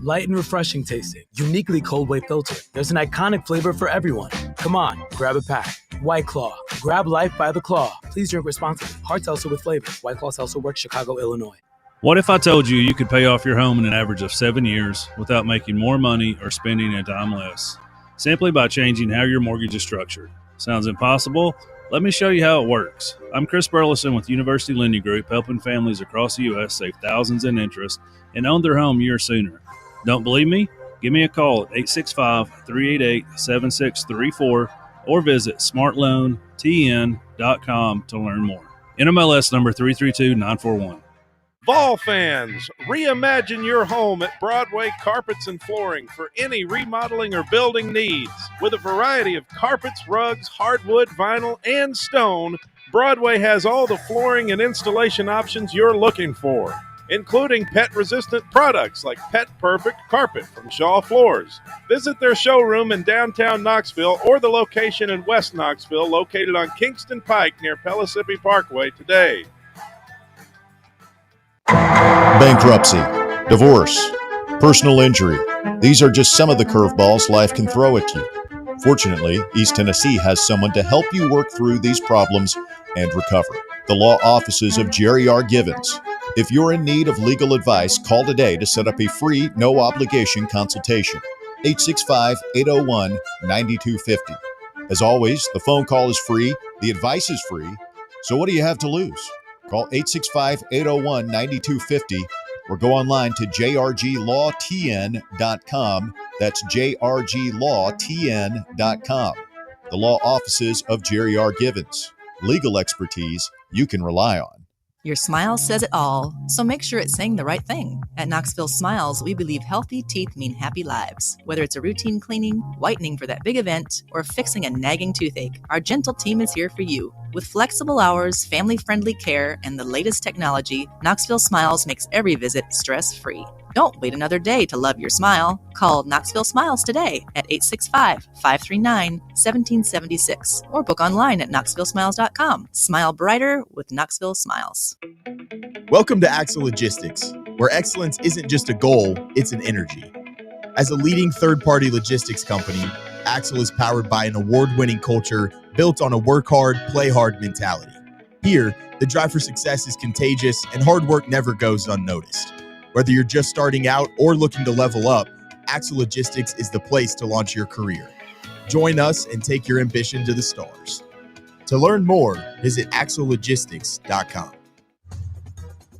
Light and refreshing tasting, uniquely cold way filtered. There's an iconic flavor for everyone. Come on, grab a pack. White Claw. Grab life by the claw. Please drink responsibly. Hard seltzer with flavor. White Claw Seltzer Works, Chicago, Illinois. What if I told you you could pay off your home in an average of 7 years without making more money or spending a dime less, simply by changing how your mortgage is structured? Sounds impossible? Let me show you how it works. I'm Chris Burleson with University Lending Group, helping families across the U.S. save thousands in interest and own their home years sooner. Don't believe me? Give me a call at 865-388-7634 or visit smartloantn.com to learn more. NMLS number 332941. Vol fans, reimagine your home at Broadway Carpets and Flooring for any remodeling or building needs. With a variety of carpets, rugs, hardwood, vinyl, and stone, Broadway has all the flooring and installation options you're looking for, including pet-resistant products like Pet Perfect Carpet from Shaw Floors. Visit their showroom in downtown Knoxville or the location in West Knoxville located on Kingston Pike near Pellissippi Parkway today. Bankruptcy, divorce, personal injury. These are just some of the curveballs life can throw at you. Fortunately, East Tennessee has someone to help you work through these problems and recover. The law offices of Jerry R. Givens. If you're in need of legal advice, call today to set up a free, no-obligation consultation. 865-801-9250. As always, the phone call is free, the advice is free, so what do you have to lose? Call 865-801-9250 or go online to jrglawtn.com. That's jrglawtn.com. The law offices of Jerry R. Givens. Legal expertise you can rely on. Your smile says it all, so make sure it's saying the right thing. At Knoxville Smiles, we believe healthy teeth mean happy lives. Whether it's a routine cleaning, whitening for that big event, or fixing a nagging toothache, our gentle team is here for you. With flexible hours, family-friendly care, and the latest technology, Knoxville Smiles makes every visit stress-free. Don't wait another day to love your smile. Call Knoxville Smiles today at 865-539-1776 or book online at knoxvillesmiles.com. Smile brighter with Knoxville Smiles. Welcome to Axle Logistics, where excellence isn't just a goal, it's an energy. As a leading third-party logistics company, Axle is powered by an award-winning culture built on a work hard, play hard mentality. Here, the drive for success is contagious and hard work never goes unnoticed. Whether you're just starting out or looking to level up, Axle Logistics is the place to launch your career. Join us and take your ambition to the stars. To learn more, visit axlelogistics.com.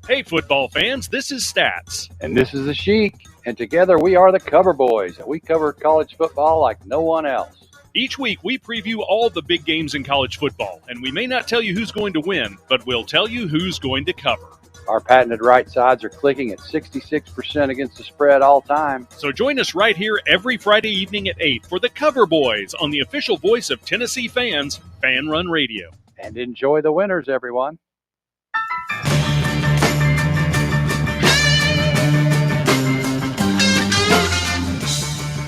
Hey, football fans, this is Stats. And this is the Sheik. And together we are the Cover Boys, and we cover college football like no one else. Each week, we preview all the big games in college football, and we may not tell you who's going to win, but we'll tell you who's going to cover. Our patented right sides are clicking at 66% against the spread all time. So join us right here every Friday evening at 8 for the Cover Boys on the official voice of Tennessee fans, Fan Run Radio. And enjoy the winners, everyone.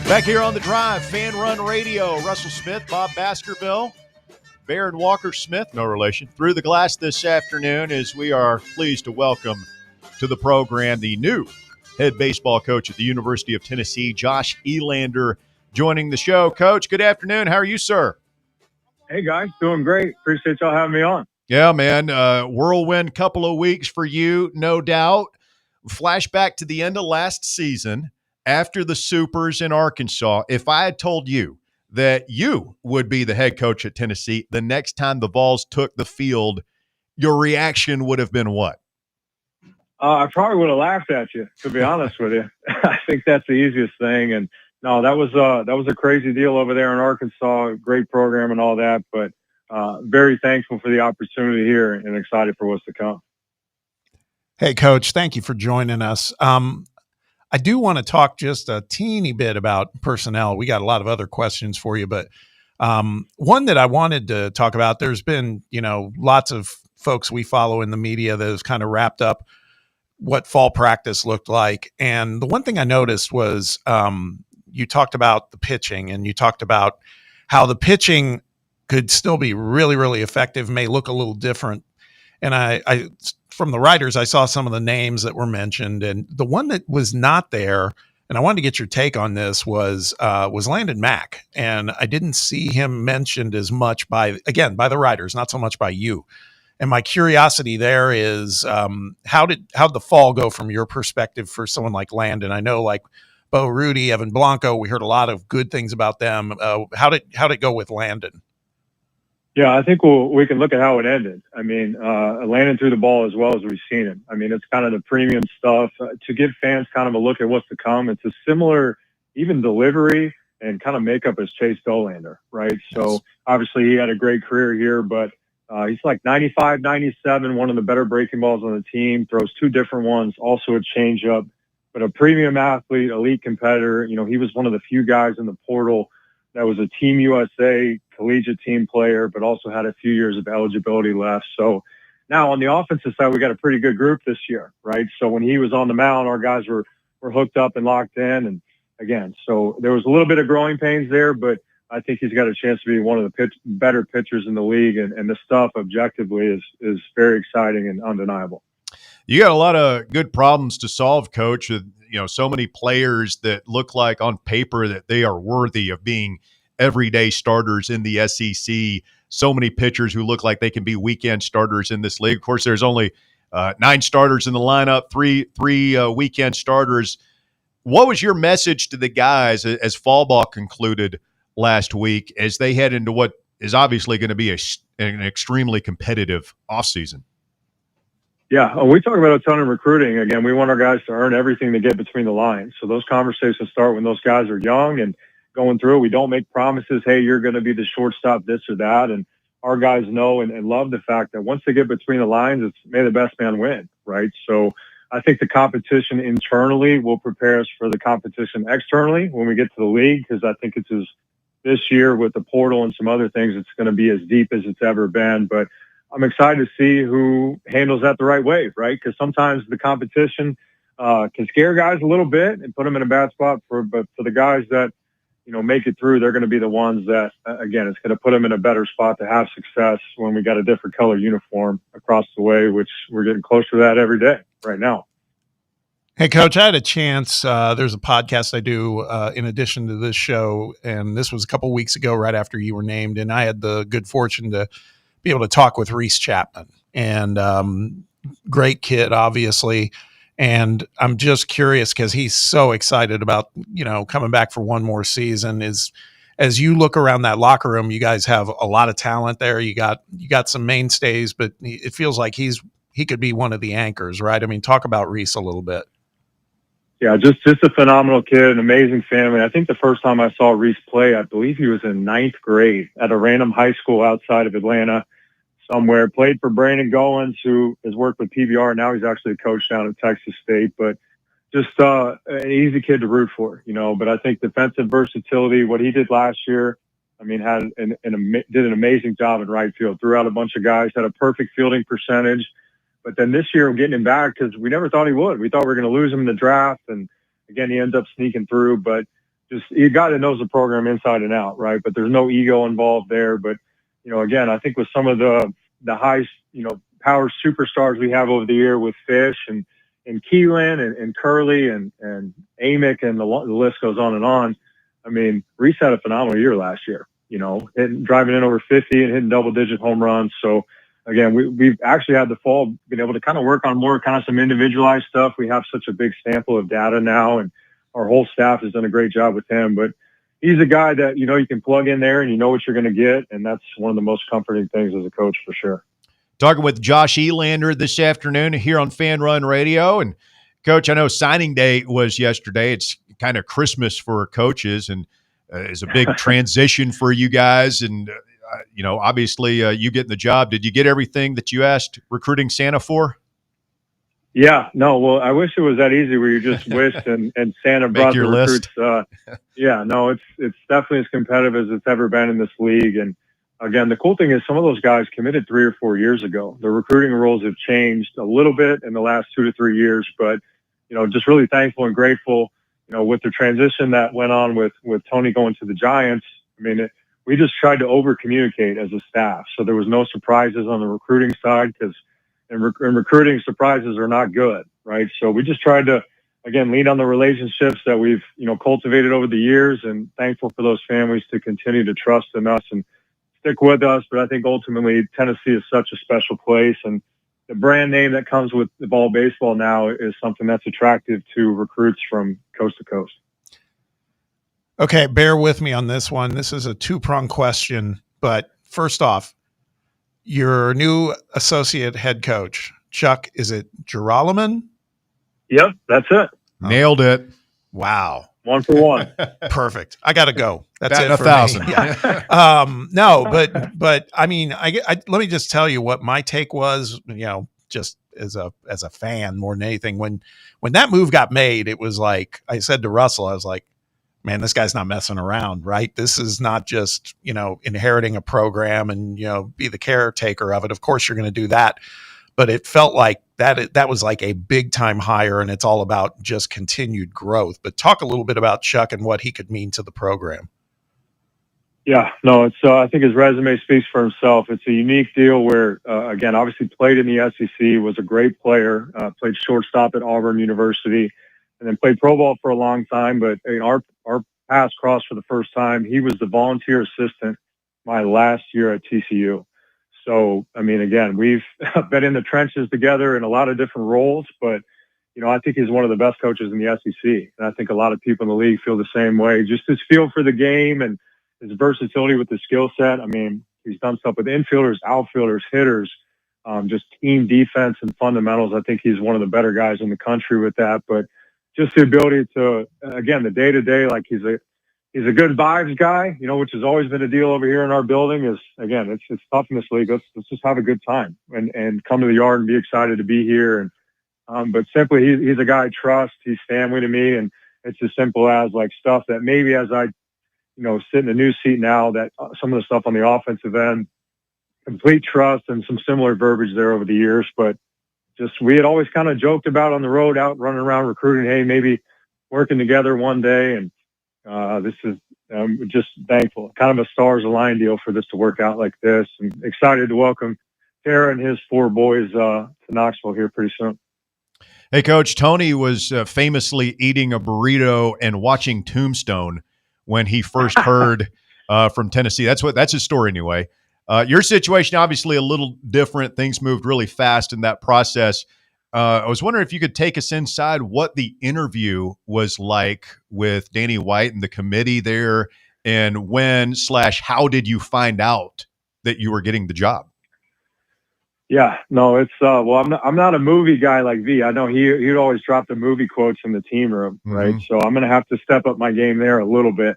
Back here on The Drive, Fan Run Radio. Russell Smith, Bob Baskerville, Baron Walker Smith, no relation, through the glass this afternoon as we are pleased to welcome to the program the new head baseball coach at the University of Tennessee, Josh Elander, joining the show. Coach, good afternoon. How are you, sir? Hey, guys. Doing great. Appreciate y'all having me on. Yeah, man. Whirlwind couple of weeks for you, no doubt. Flashback to the end of last season after the Supers in Arkansas. If I had told you that you would be the head coach at Tennessee the next time the Vols took the field, your reaction would have been what? I probably would have laughed at you, to be honest with you. I think that's the easiest thing. And no, that was a crazy deal over there in Arkansas. Great program and all that, but very thankful for the opportunity here and excited for what's to come. Hey, Coach, thank you for joining us. I do want to talk just a teeny bit about personnel. We got a lot of other questions for you, but one that I wanted to talk about, there's been, lots of folks we follow in the media that has kind of wrapped up what fall practice looked like. And the one thing I noticed was you talked about the pitching, and you talked about how the pitching could still be really, really effective, may look a little different. And I from the writers, I saw some of the names that were mentioned, and the one that was not there, and I wanted to get your take on this, was Landon Mack. And I didn't see him mentioned as much by the writers, not so much by you. And my curiosity there is, how'd the fall go from your perspective for someone like Landon? I know, like Bo Rudy, Evan Blanco, we heard a lot of good things about them. How'd it go with Landon? Yeah, I think we can look at how it ended. I mean, Landon threw the ball as well as we've seen it. I mean, it's kind of the premium stuff to give fans kind of a look at what's to come. It's a similar, even delivery and kind of makeup as Chase Dolander, right? Yes. So obviously he had a great career here, but he's like 95, 97, one of the better breaking balls on the team, throws two different ones, also a changeup, but a premium athlete, elite competitor. He was one of the few guys in the portal that was a Team USA collegiate team player, but also had a few years of eligibility left. So now on the offensive side, we got a pretty good group this year, right? So when he was on the mound, our guys were hooked up and locked in. And again, so there was a little bit of growing pains there, but I think he's got a chance to be one of the better pitchers in the league. And the stuff objectively is very exciting and undeniable. You got a lot of good problems to solve, Coach, with so many players that look like on paper that they are worthy of being everyday starters in the SEC. So many pitchers who look like they can be weekend starters in this league. Of course, there's only 9 starters in the lineup, three weekend starters. What was your message to the guys as fall ball concluded last week, as they head into what is obviously going to be an extremely competitive offseason? Yeah, we talk about a ton of recruiting. Again, we want our guys to earn everything they get between the lines. So those conversations start when those guys are young and going through. We don't make promises, hey, you're going to be the shortstop, this or that. And our guys know and love the fact that once they get between the lines, it's may the best man win, right? So I think the competition internally will prepare us for the competition externally when we get to the league, because I think this year with the portal and some other things, it's going to be as deep as it's ever been. But I'm excited to see who handles that the right way, right? Because sometimes the competition can scare guys a little bit and put them in a bad spot. But for the guys that make it through, they're going to be the ones that, again, it's going to put them in a better spot to have success when we got a different color uniform across the way, which we're getting closer to that every day right now. Hey, Coach, I had a chance. There's a podcast I do in addition to this show, and this was a couple weeks ago right after you were named, and I had the good fortune to be able to talk with Reese Chapman, and great kid, obviously. And I'm just curious because he's so excited about, coming back for one more season. As you look around that locker room, you guys have a lot of talent there. You got some mainstays, but it feels like he could be one of the anchors, right? I mean, talk about Reese a little bit. Yeah, just a phenomenal kid, an amazing family. I think the first time I saw Reese play, I believe he was in 9th grade at a random high school outside of Atlanta somewhere. Played for Brandon Goins, who has worked with PBR. Now he's actually a coach down at Texas State, but just an easy kid to root for, But I think defensive versatility, what he did last year, I mean, did an amazing job in right field. Threw out a bunch of guys, had a perfect fielding percentage. But then this year, we're getting him back because we never thought he would. We thought we were going to lose him in the draft. And again, he ends up sneaking through. But just a guy that knows the program inside and out, right? But there's no ego involved there. But, again, I think with some of the high, power superstars we have over the year with Fish and Keelan and Curley and Amick and the list goes on and on. I mean, Reese had a phenomenal year last year, driving in over 50 and hitting double-digit home runs. So, again, we've actually had the fall been able to kind of work on more kind of some individualized stuff. We have such a big sample of data now, and our whole staff has done a great job with him. But he's a guy that, you can plug in there and you know what you're going to get. And that's one of the most comforting things as a coach for sure. Talking with Josh Elander this afternoon here on Fan Run Radio. And Coach, I know signing day was yesterday. It's kind of Christmas for coaches, and is a big transition for you guys. And, obviously you getting the job. Did you get everything that you asked recruiting Santa for? Yeah, no, well, I wish it was that easy where you just wished and Santa Make brought the your recruits. list. Yeah, no, it's definitely as competitive as it's ever been in this league. And again, the cool thing is some of those guys committed 3 or 4 years ago. The recruiting rules have changed a little bit in the last 2 to 3 years, but just really thankful and grateful, with the transition that went on with Tony going to the Giants. I mean, we just tried to over communicate as a staff, so there was no surprises on the recruiting side because in recruiting, surprises are not good, right? So we just tried to, again, lean on the relationships that we've, cultivated over the years, and thankful for those families to continue to trust in us and stick with us. But I think ultimately Tennessee is such a special place, and the brand name that comes with the ball baseball now is something that's attractive to recruits from coast to coast. Okay, bear with me on this one. This is a two-pronged question, but first off, your new associate head coach, Chuck, is it Girolamo? Yep, that's it. Nailed it. Wow. 1 for 1. Perfect. I got to go. That's Batting it for 1,000. me. Yeah. No, but I mean, I let me just tell you what my take was, just as a fan more than anything. When that move got made, it was like, I said to Russell, I was like, man, this guy's not messing around, right? This is not just, inheriting a program and, be the caretaker of it. Of course you're going to do that. But it felt like that was like a big time hire, and it's all about just continued growth. But talk a little bit about Chuck and what he could mean to the program. Yeah, no, it's. I think his resume speaks for himself. It's a unique deal where, again, obviously played in the SEC, was a great player, played shortstop at Auburn University, and then played pro ball for a long time. But our paths crossed for the first time. He was the volunteer assistant my last year at TCU. So, I mean, again, we've been in the trenches together in a lot of different roles, but, I think he's one of the best coaches in the SEC. And I think a lot of people in the league feel the same way. Just his feel for the game and his versatility with the skill set. I mean, he's done stuff with infielders, outfielders, hitters, just team defense and fundamentals. I think he's one of the better guys in the country with that. But just the ability to, again, the day-to-day, like he's a good vibes guy, which has always been a deal over here in our building. Is, again, it's tough in this league. Let's just have a good time and come to the yard and be excited to be here. And but simply, he's a guy I trust. He's family to me, and it's as simple as like stuff that maybe as I, sit in the new seat now, that some of the stuff on the offensive end, complete trust and some similar verbiage there over the years. But just we had always kind of joked about on the road, out running around recruiting, hey, maybe working together one day. And this is just thankful, kind of a stars aligned deal for this to work out like this, and excited to welcome Tara and his 4 boys to Knoxville here pretty soon. Hey, Coach, Tony was famously eating a burrito and watching Tombstone when he first heard from Tennessee. That's his story anyway. Your situation, obviously a little different. Things moved really fast in that process. I was wondering if you could take us inside what the interview was like with Danny White and the committee there, and when/how did you find out that you were getting the job? Yeah, no, it's well, I'm not a movie guy like V. I know he'd always drop the movie quotes in the team room, right? So I'm gonna have to step up my game there a little bit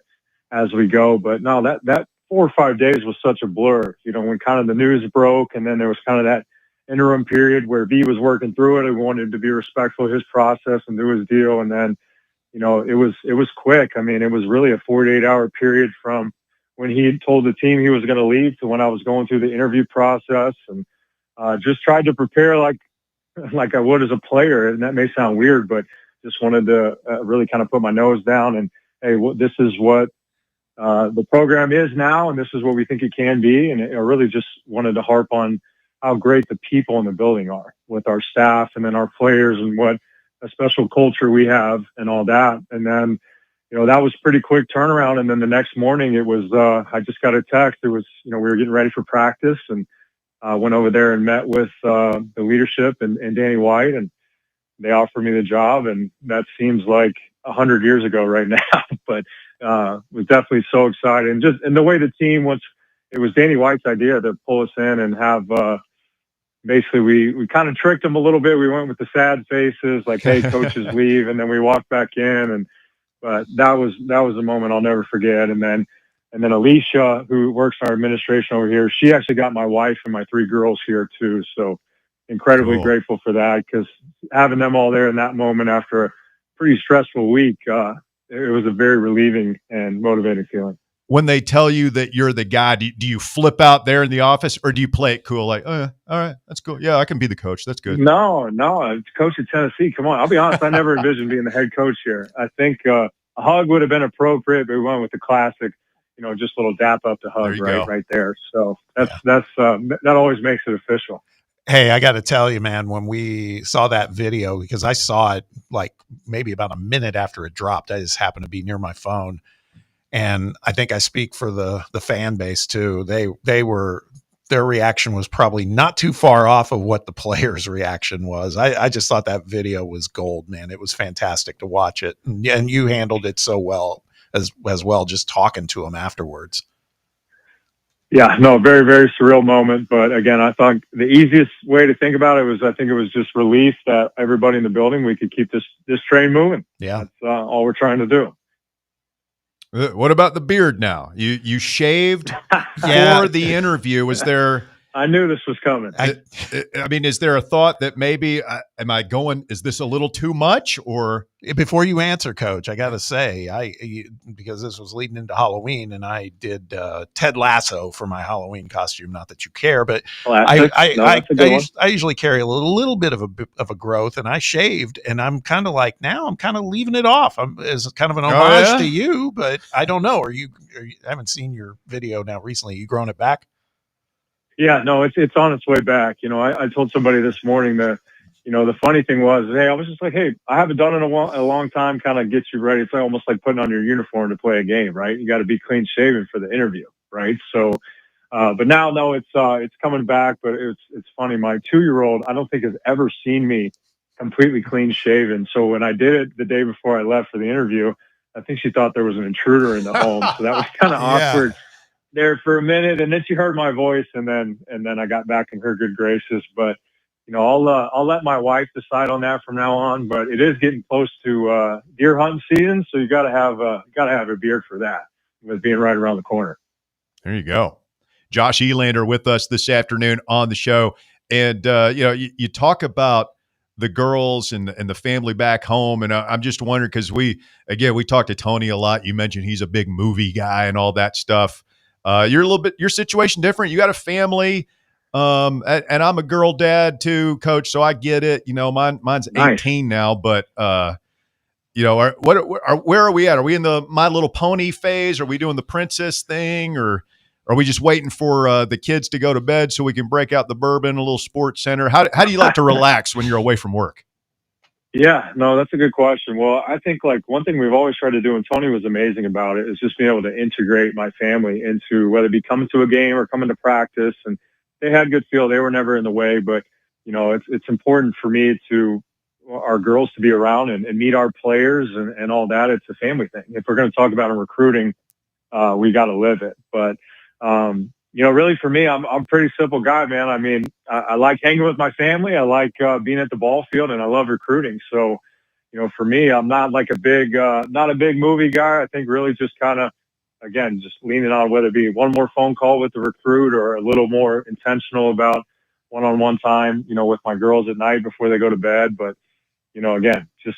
as we go. But no, that 4 or 5 days was such a blur. When kind of the news broke, and then there was kind of that interim period where V was working through it. He wanted to be respectful of his process and do his deal, and then it was quick. I mean, it was really a 48-hour period from when he told the team he was going to leave to when I was going through the interview process, and just tried to prepare like I would as a player. And that may sound weird, but just wanted to really kind of put my nose down and, hey, this is what the program is now, and this is what we think it can be. And I really just wanted to harp on how great the people in the building are with our staff and then our players, and what a special culture we have and all that. And then, that was pretty quick turnaround. And then the next morning it was, I just got a text. It was, we were getting ready for practice, and went over there and met with the leadership and Danny White, and they offered me the job. And that seems like 100 years ago right now, but was definitely so excited. And the way the team it was Danny White's idea to pull us in and have basically we kind of tricked them a little bit. We went with the sad faces, like, hey, coaches leave, and then we walked back in, but that was a moment I'll never forget. And then Alicia, who works in our administration over here, she actually got my wife and my 3 girls here too. So incredibly grateful for that, because having them all there in that moment after a pretty stressful week, it was a very relieving and motivating feeling. When they tell you that you're the guy, do you flip out there in the office, or do you play it cool? Like, oh, yeah, all right, that's cool. Yeah, I can be the coach. That's good. No, it's coach at Tennessee. Come on. I'll be honest. I never envisioned being the head coach here. I think a hug would have been appropriate, but we went with the classic, just a little dap up to hug right there. So that always makes it official. Hey, I got to tell you, man, when we saw that video, because I saw it like maybe about a minute after it dropped, I just happened to be near my phone. And I think I speak for the fan base too. Their reaction was probably not too far off of what the players' reaction was. I just thought that video was gold, man. It was fantastic to watch it. And you handled it so well as well, just talking to them afterwards. Yeah, no, very, very surreal moment. But again, I thought the easiest way to think about it was, I think it was just relief that everybody in the building, we could keep this train moving. Yeah. That's all we're trying to do. What about the beard now? You shaved for the interview. Was there... I knew this was coming. I mean, is there a thought that maybe, is this a little too much? Or before you answer, Coach, I got to say, because this was leading into Halloween, and I did Ted Lasso for my Halloween costume. Not that you care, but I usually carry a little bit of a growth, and I shaved, and I'm kind of like, now I'm kind of leaving it off. As kind of an homage to you, but I don't know. I haven't seen your video now recently. You growing it back? Yeah, no, it's on its way back. I told somebody this morning that, the funny thing was, I was just like, hey, I haven't done it in a long time, kind of gets you ready. It's almost like putting on your uniform to play a game, right? You got to be clean shaven for the interview, right? So, but now, no, it's coming back, but it's funny. My 2-year-old, I don't think has ever seen me completely clean shaven. So when I did it the day before I left for the interview, I think she thought there was an intruder in the home. So that was kind of awkward there for a minute, and then she heard my voice, and then I got back in her good graces. But I'll let my wife decide on that from now on. But it is getting close to deer hunting season, so you got to have a beard for that, with being right around the corner. There you go. Josh Elander with us this afternoon on the show, and you talk about the girls and the family back home, and I'm just wondering, because we talked to Tony a lot. You mentioned he's a big movie guy and all that stuff. Your situation different. You got a family, and I'm a girl dad too, Coach. So I get it. Mine's 18 now, but where are we at? Are we in the My Little Pony phase? Are we doing the princess thing, or are we just waiting for the kids to go to bed so we can break out the bourbon, a little sports center? How do you like to relax when you're away from work? Yeah, no, that's a good question. Well, I think one thing we've always tried to do, and Tony was amazing about it, is just being able to integrate my family into, whether it be coming to a game or coming to practice. And they had good feel. They were never in the way, but it's important for me our girls to be around and meet our players and all that. It's a family thing. If we're going to talk about recruiting, we got to live it. But, really for me, I'm a pretty simple guy, man. I mean, I like hanging with my family. I like being at the ball field, and I love recruiting. So, for me, I'm not like not a big movie guy. I think really just kind of, again, just leaning on whether it be one more phone call with the recruit or a little more intentional about one-on-one time, with my girls at night before they go to bed. But, again, just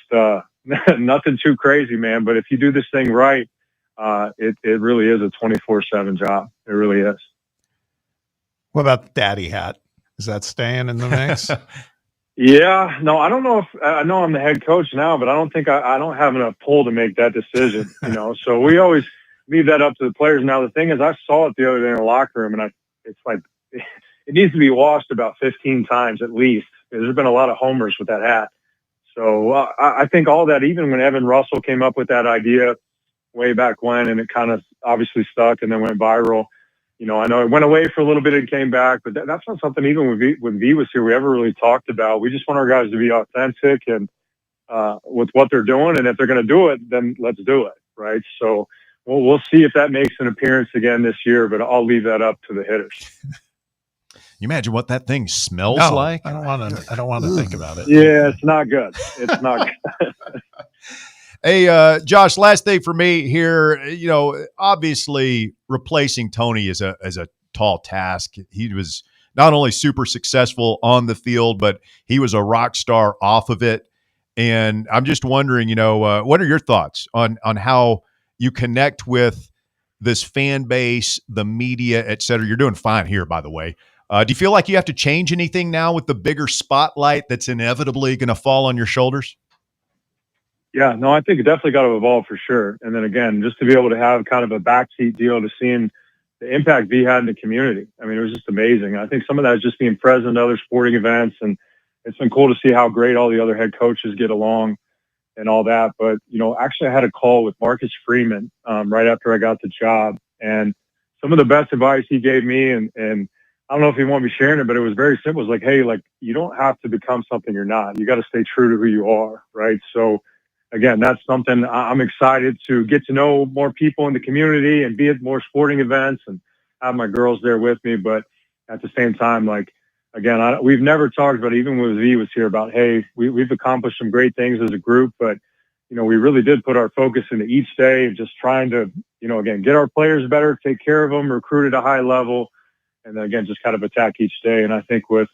nothing too crazy, man. But if you do this thing right, it really is a 24/7 job. It really is. What about the daddy hat? Is that staying in the mix? Yeah, no, I don't know if I know I'm the head coach now, but I don't think I don't have enough pull to make that decision. So we always leave that up to the players. Now the thing is, I saw it the other day in the locker room, and it's like it needs to be washed about 15 times at least. There's been a lot of homers with that hat. So I think all that, even when Evan Russell came up with that idea way back when, and it kind of obviously stuck and then went viral. I know it went away for a little bit and came back, but that's not something even when V was here, we ever really talked about. We just want our guys to be authentic and with what they're doing. And if they're going to do it, then let's do it. Right. So we'll see if that makes an appearance again this year, but I'll leave that up to the hitters. You imagine what that thing smells like? I don't want to think about it. Yeah, it's not good. It's not good. Hey, Josh, last thing for me here, obviously replacing Tony is a tall task. He was not only super successful on the field, but he was a rock star off of it. And I'm just wondering, what are your thoughts on how you connect with this fan base, the media, et cetera? You're doing fine here, by the way. Do you feel like you have to change anything now with the bigger spotlight that's inevitably going to fall on your shoulders? Yeah, no, I think it definitely got to evolve for sure. And then again, just to be able to have kind of a backseat deal to seeing the impact V had in the community. I mean, it was just amazing. I think some of that is just being present at other sporting events, and it's been cool to see how great all the other head coaches get along and all that. But, actually I had a call with Marcus Freeman right after I got the job, and some of the best advice he gave me, and I don't know if he wanted me sharing it, but it was very simple. It was like, hey, you don't have to become something you're not. You got to stay true to who you are, right? So again, that's something I'm excited to get to know more people in the community and be at more sporting events and have my girls there with me. But at the same time, again, we've never talked about, even when V was here, about, hey, we've accomplished some great things as a group, but, we really did put our focus into each day of just trying to, again, get our players better, take care of them, recruit at a high level, and then again, just kind of attack each day. And I think with,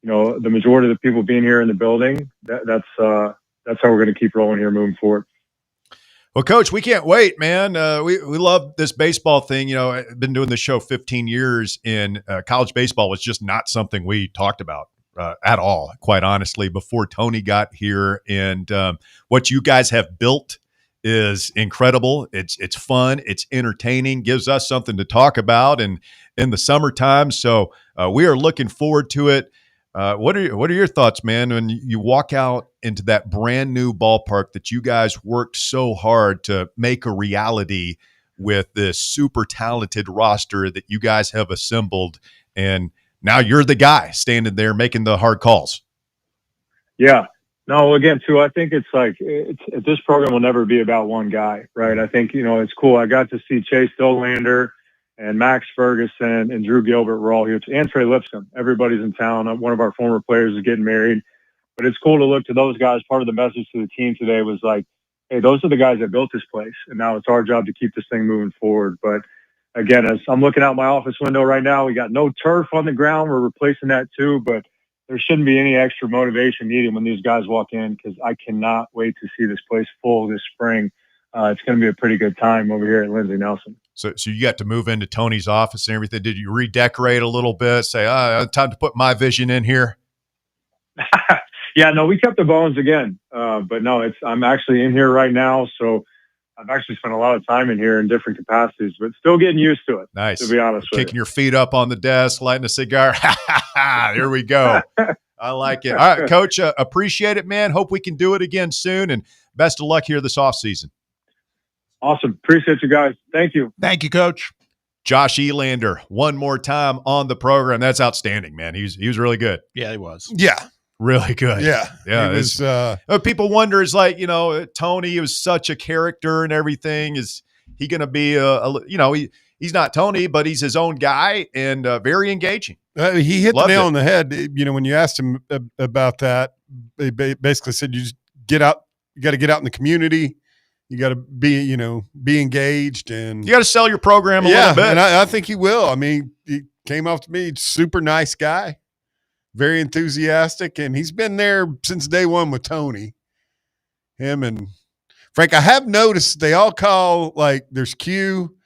the majority of the people being here in the building, that's how we're going to keep rolling here moving forward. Well, Coach, we can't wait, man. We love this baseball thing. I've been doing this show 15 years, and college baseball was just not something we talked about at all, quite honestly, before Tony got here. And what you guys have built is incredible. It's fun. It's entertaining. Gives us something to talk about and in the summertime. So we are looking forward to it. What are your thoughts, man, when you walk out into that brand new ballpark that you guys worked so hard to make a reality with this super talented roster that you guys have assembled, and now you're the guy standing there making the hard calls? Yeah. No, again, too, I think this program will never be about one guy, right? I think, it's cool. I got to see Chase Elander and Max Ferguson and Drew Gilbert were all here, and Trey Lipscomb. Everybody's in town. One of our former players is getting married. But it's cool to look to those guys. Part of the message to the team today was like, hey, those are the guys that built this place, and now it's our job to keep this thing moving forward. But again, as I'm looking out my office window right now, we got no turf on the ground. We're replacing that too, but there shouldn't be any extra motivation needed when these guys walk in, because I cannot wait to see this place full this spring. It's going to be a pretty good time over here at Lindsey Nelson. So you got to move into Tony's office and everything. Did you redecorate a little bit? Say, time to put my vision in here? Yeah, no, we kept the bones again. But no, I'm actually in here right now. So I've actually spent a lot of time in here in different capacities, but still getting used to it. Nice. To be honest with you. Kicking your feet up on the desk, lighting a cigar. Here we go. I like it. All right, Coach, appreciate it, man. Hope we can do it again soon, and best of luck here this offseason. Awesome. Appreciate you guys. Thank you. Thank you, Coach. Josh Elander, one more time on the program. That's outstanding, man. He was really good. Yeah, he was. Yeah. Really good. Yeah. Yeah. It was, people wonder, is like, Tony was such a character and everything. Is he going to be he's not Tony, but he's his own guy and very engaging. He hit Loved the nail it. on the head. When you asked him about that, they basically said, you just get out. You got to get out in the community. You got to be, be engaged, and you got to sell your program a little bit. And I think he will. I mean, he came off to me, super nice guy, very enthusiastic, and he's been there since day one with Tony. Him and Frank. I have noticed they all call, there's Q.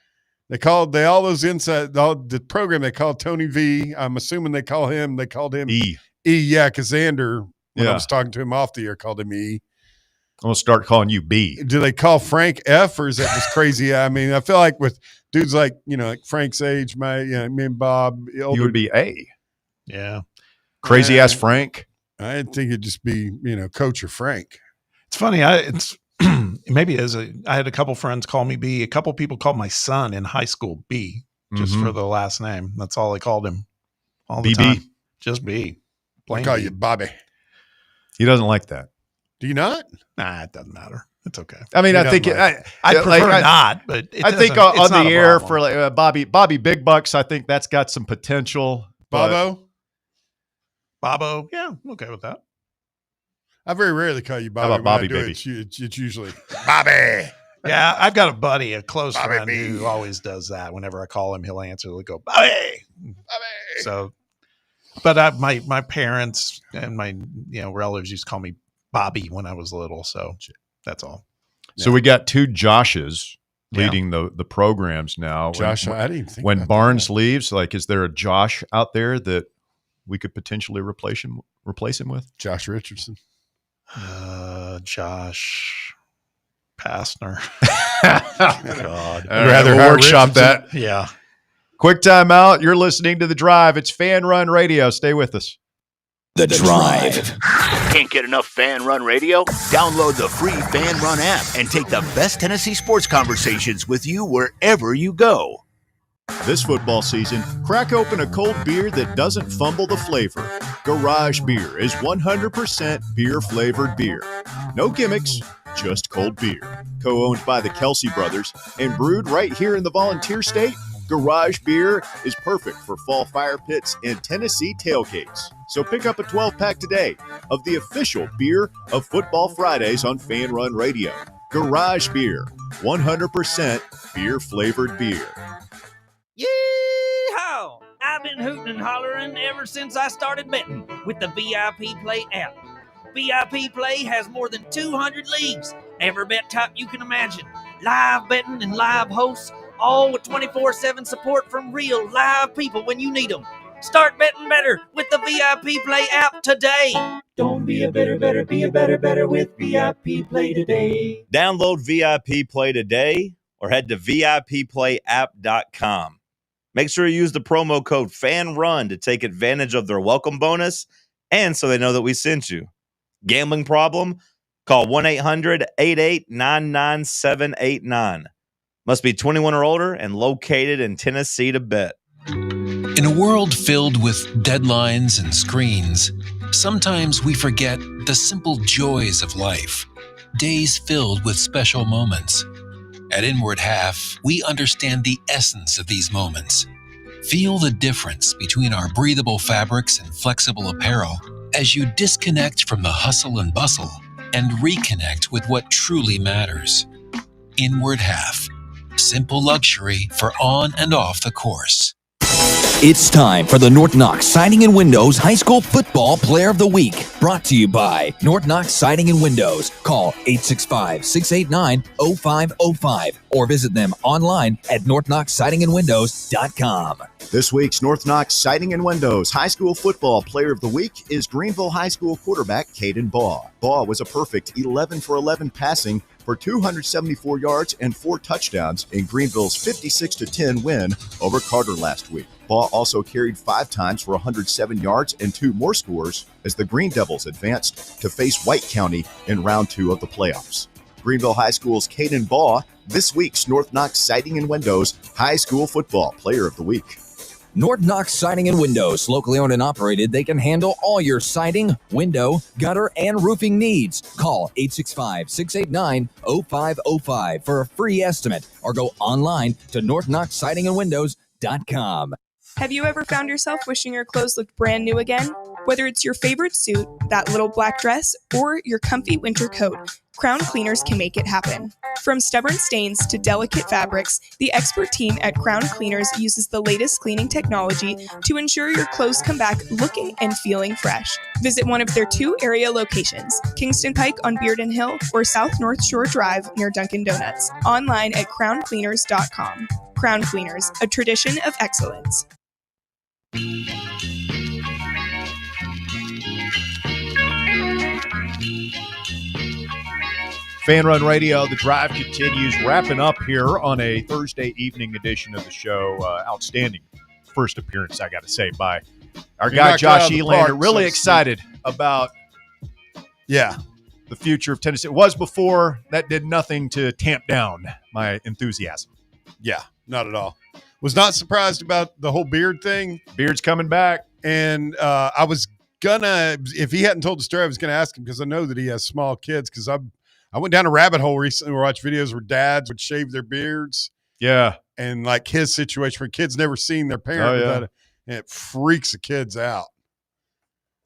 They all those inside the program. They call Tony V. I'm assuming they called him E. Yeah, because Xander, when I was talking to him off the air, called him E. I'm gonna start calling you B. Do they call Frank F, or is that just crazy? I mean, I feel like with dudes like Frank's age, me and Bob, You would be A. Yeah. Crazy ass Frank. I think it'd just be Coach or Frank. It's funny. Maybe I had a couple friends call me B. A couple people called my son in high school B, just for the last name. That's all they called him all the time. Just B. I call you Bobby. He doesn't like that. Do you not? Nah, it doesn't matter. It's okay. I mean, I think I prefer not, but I think on the air for Bobby Big Bucks, I think that's got some potential. Bobo, yeah, I'm okay with that. I very rarely call you Bobby. How about Bobby, baby? It's usually Bobby. Yeah, I've got a buddy, a close friend who always does that. Whenever I call him, he'll answer. He'll go, Bobby. So But my parents and my relatives used to call me Bobby when I was little, so that's all. So we got two Joshes leading the programs now. Josh, I didn't even think when about Barnes leaves, like, is there a Josh out there that we could potentially replace him with? Josh Richardson. Josh Pastner. God. I'd rather workshop that. Yeah. Quick time out. You're listening to The Drive. It's Fan Run Radio. Stay with us. The Drive. Can't get enough Fan Run Radio? Download the free Fan Run app and take the best Tennessee sports conversations with you wherever you go. This football season, crack open a cold beer that doesn't fumble the flavor. Garage Beer is 100% beer-flavored beer. No gimmicks, just cold beer. Co-owned by the Kelsey brothers and brewed right here in the Volunteer State, Garage Beer is perfect for fall fire pits and Tennessee tailgates. So pick up a 12-pack today of the official beer of Football Fridays on Fan Run Radio. Garage Beer, 100% beer-flavored beer. Yee-haw! I've been hooting and hollering ever since I started betting with the VIP Play app. VIP Play has more than 200 leagues, every bet type you can imagine, live betting and live hosts, all with 24/7 support from real live people when you need them. Start betting better with the VIP Play app today. Don't be a better, be a better with VIP Play today. Download VIP Play today or head to VIPPlayApp.com. Make sure you use the promo code FANRUN to take advantage of their welcome bonus and so they know that we sent you. Gambling problem? Call 1-800-88-99789. Must be 21 or older and located in Tennessee to bet. In a world filled with deadlines and screens, sometimes we forget the simple joys of life, days filled with special moments. At Inward Half, we understand the essence of these moments. Feel the difference between our breathable fabrics and flexible apparel as you disconnect from the hustle and bustle and reconnect with what truly matters. Inward Half. Simple luxury for on and off the course. It's time for the North Knox Siding and Windows High School Football Player of the Week. Brought to you by North Knox Siding and Windows. Call 865-689-0505 or visit them online at northknoxsidingandwindows.com. This week's North Knox Siding and Windows High School Football Player of the Week is Greenville High School quarterback Caden Baugh. Baugh was a perfect 11 for 11 passing for 274 yards and 4 touchdowns in Greenville's 56-10 win over Carter last week. Baugh also carried 5 times for 107 yards and 2 more scores as the Green Devils advanced to face White County in round 2 of the playoffs. Greenville High School's Caden Baugh, this week's North Knox Siding and Windows High School Football Player of the Week. North Knox Siding and Windows, locally owned and operated. They can handle all your siding, window, gutter, and roofing needs. Call 865-689-0505 for a free estimate or go online to northknoxsidingandwindows.com. Have you ever found yourself wishing your clothes looked brand new again? Whether it's your favorite suit, that little black dress, or your comfy winter coat, Crown Cleaners can make it happen. From stubborn stains to delicate fabrics, the expert team at Crown Cleaners uses the latest cleaning technology to ensure your clothes come back looking and feeling fresh. Visit one of their 2 area locations, Kingston Pike on Bearden Hill or South North Shore Drive near Dunkin' Donuts. Online at crowncleaners.com. Crown Cleaners, a tradition of excellence. Fan Run Radio, The Drive continues, wrapping up here on a Thursday evening edition of the show. Outstanding first appearance, I got to say, by our guy Josh Elander. Really excited about the future of Tennessee. It was before. That did nothing to tamp down my enthusiasm. Yeah, not at all. Was not surprised about the whole beard thing. Beard's coming back. And I was gonna, if he hadn't told the story, I was gonna ask him because I know that he has small kids. Because I went down a rabbit hole recently where I watched videos where dads would shave their beards. Yeah. And like his situation where kids never seen their parent without it, and it freaks the kids out.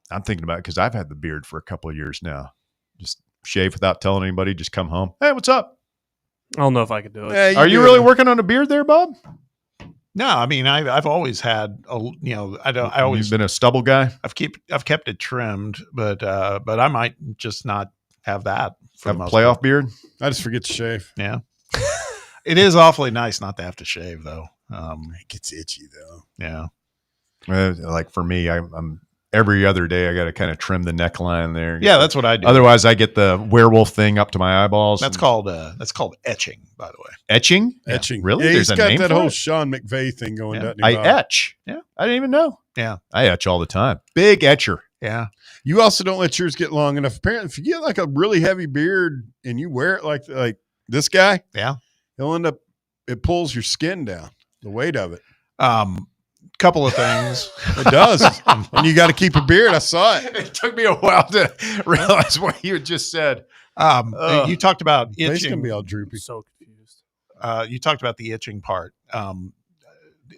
I'm thinking about it because I've had the beard for a couple of years now. Just shave without telling anybody, just come home. Hey, what's up? I don't know if I could do it. Are you really working on a beard there, Bob? No, I mean I've always had I always You've been a stubble guy. I've kept it trimmed, but I might just not have that for Have the a most playoff part. beard. I just forget to shave. Yeah, it is awfully nice not to have to shave though. It gets itchy though. Yeah, Like for me, I'm every other day I got to kind of trim the neckline there. Yeah, that's what I do. Otherwise, I get the werewolf thing up to my eyeballs. that's called etching, by the way. Etching. Etching. Really? Yeah, There's he's a got name that for whole it? Sean McVay thing going, Yeah. doesn't he, I Bob? etch. Yeah. I didn't even know. Yeah, I etch all the time. Big etcher. yeah. You also don't let yours get long enough. Apparently, if you get like a really heavy beard and you wear it like this guy, Yeah. he'll end up. It pulls your skin down. The weight of it. Couple of things. It does. And you got to keep a beard. I saw it. It took me a while to realize what you had just said. You talked about Face itching. gonna be all droopy. So confused. You talked about the itching part. And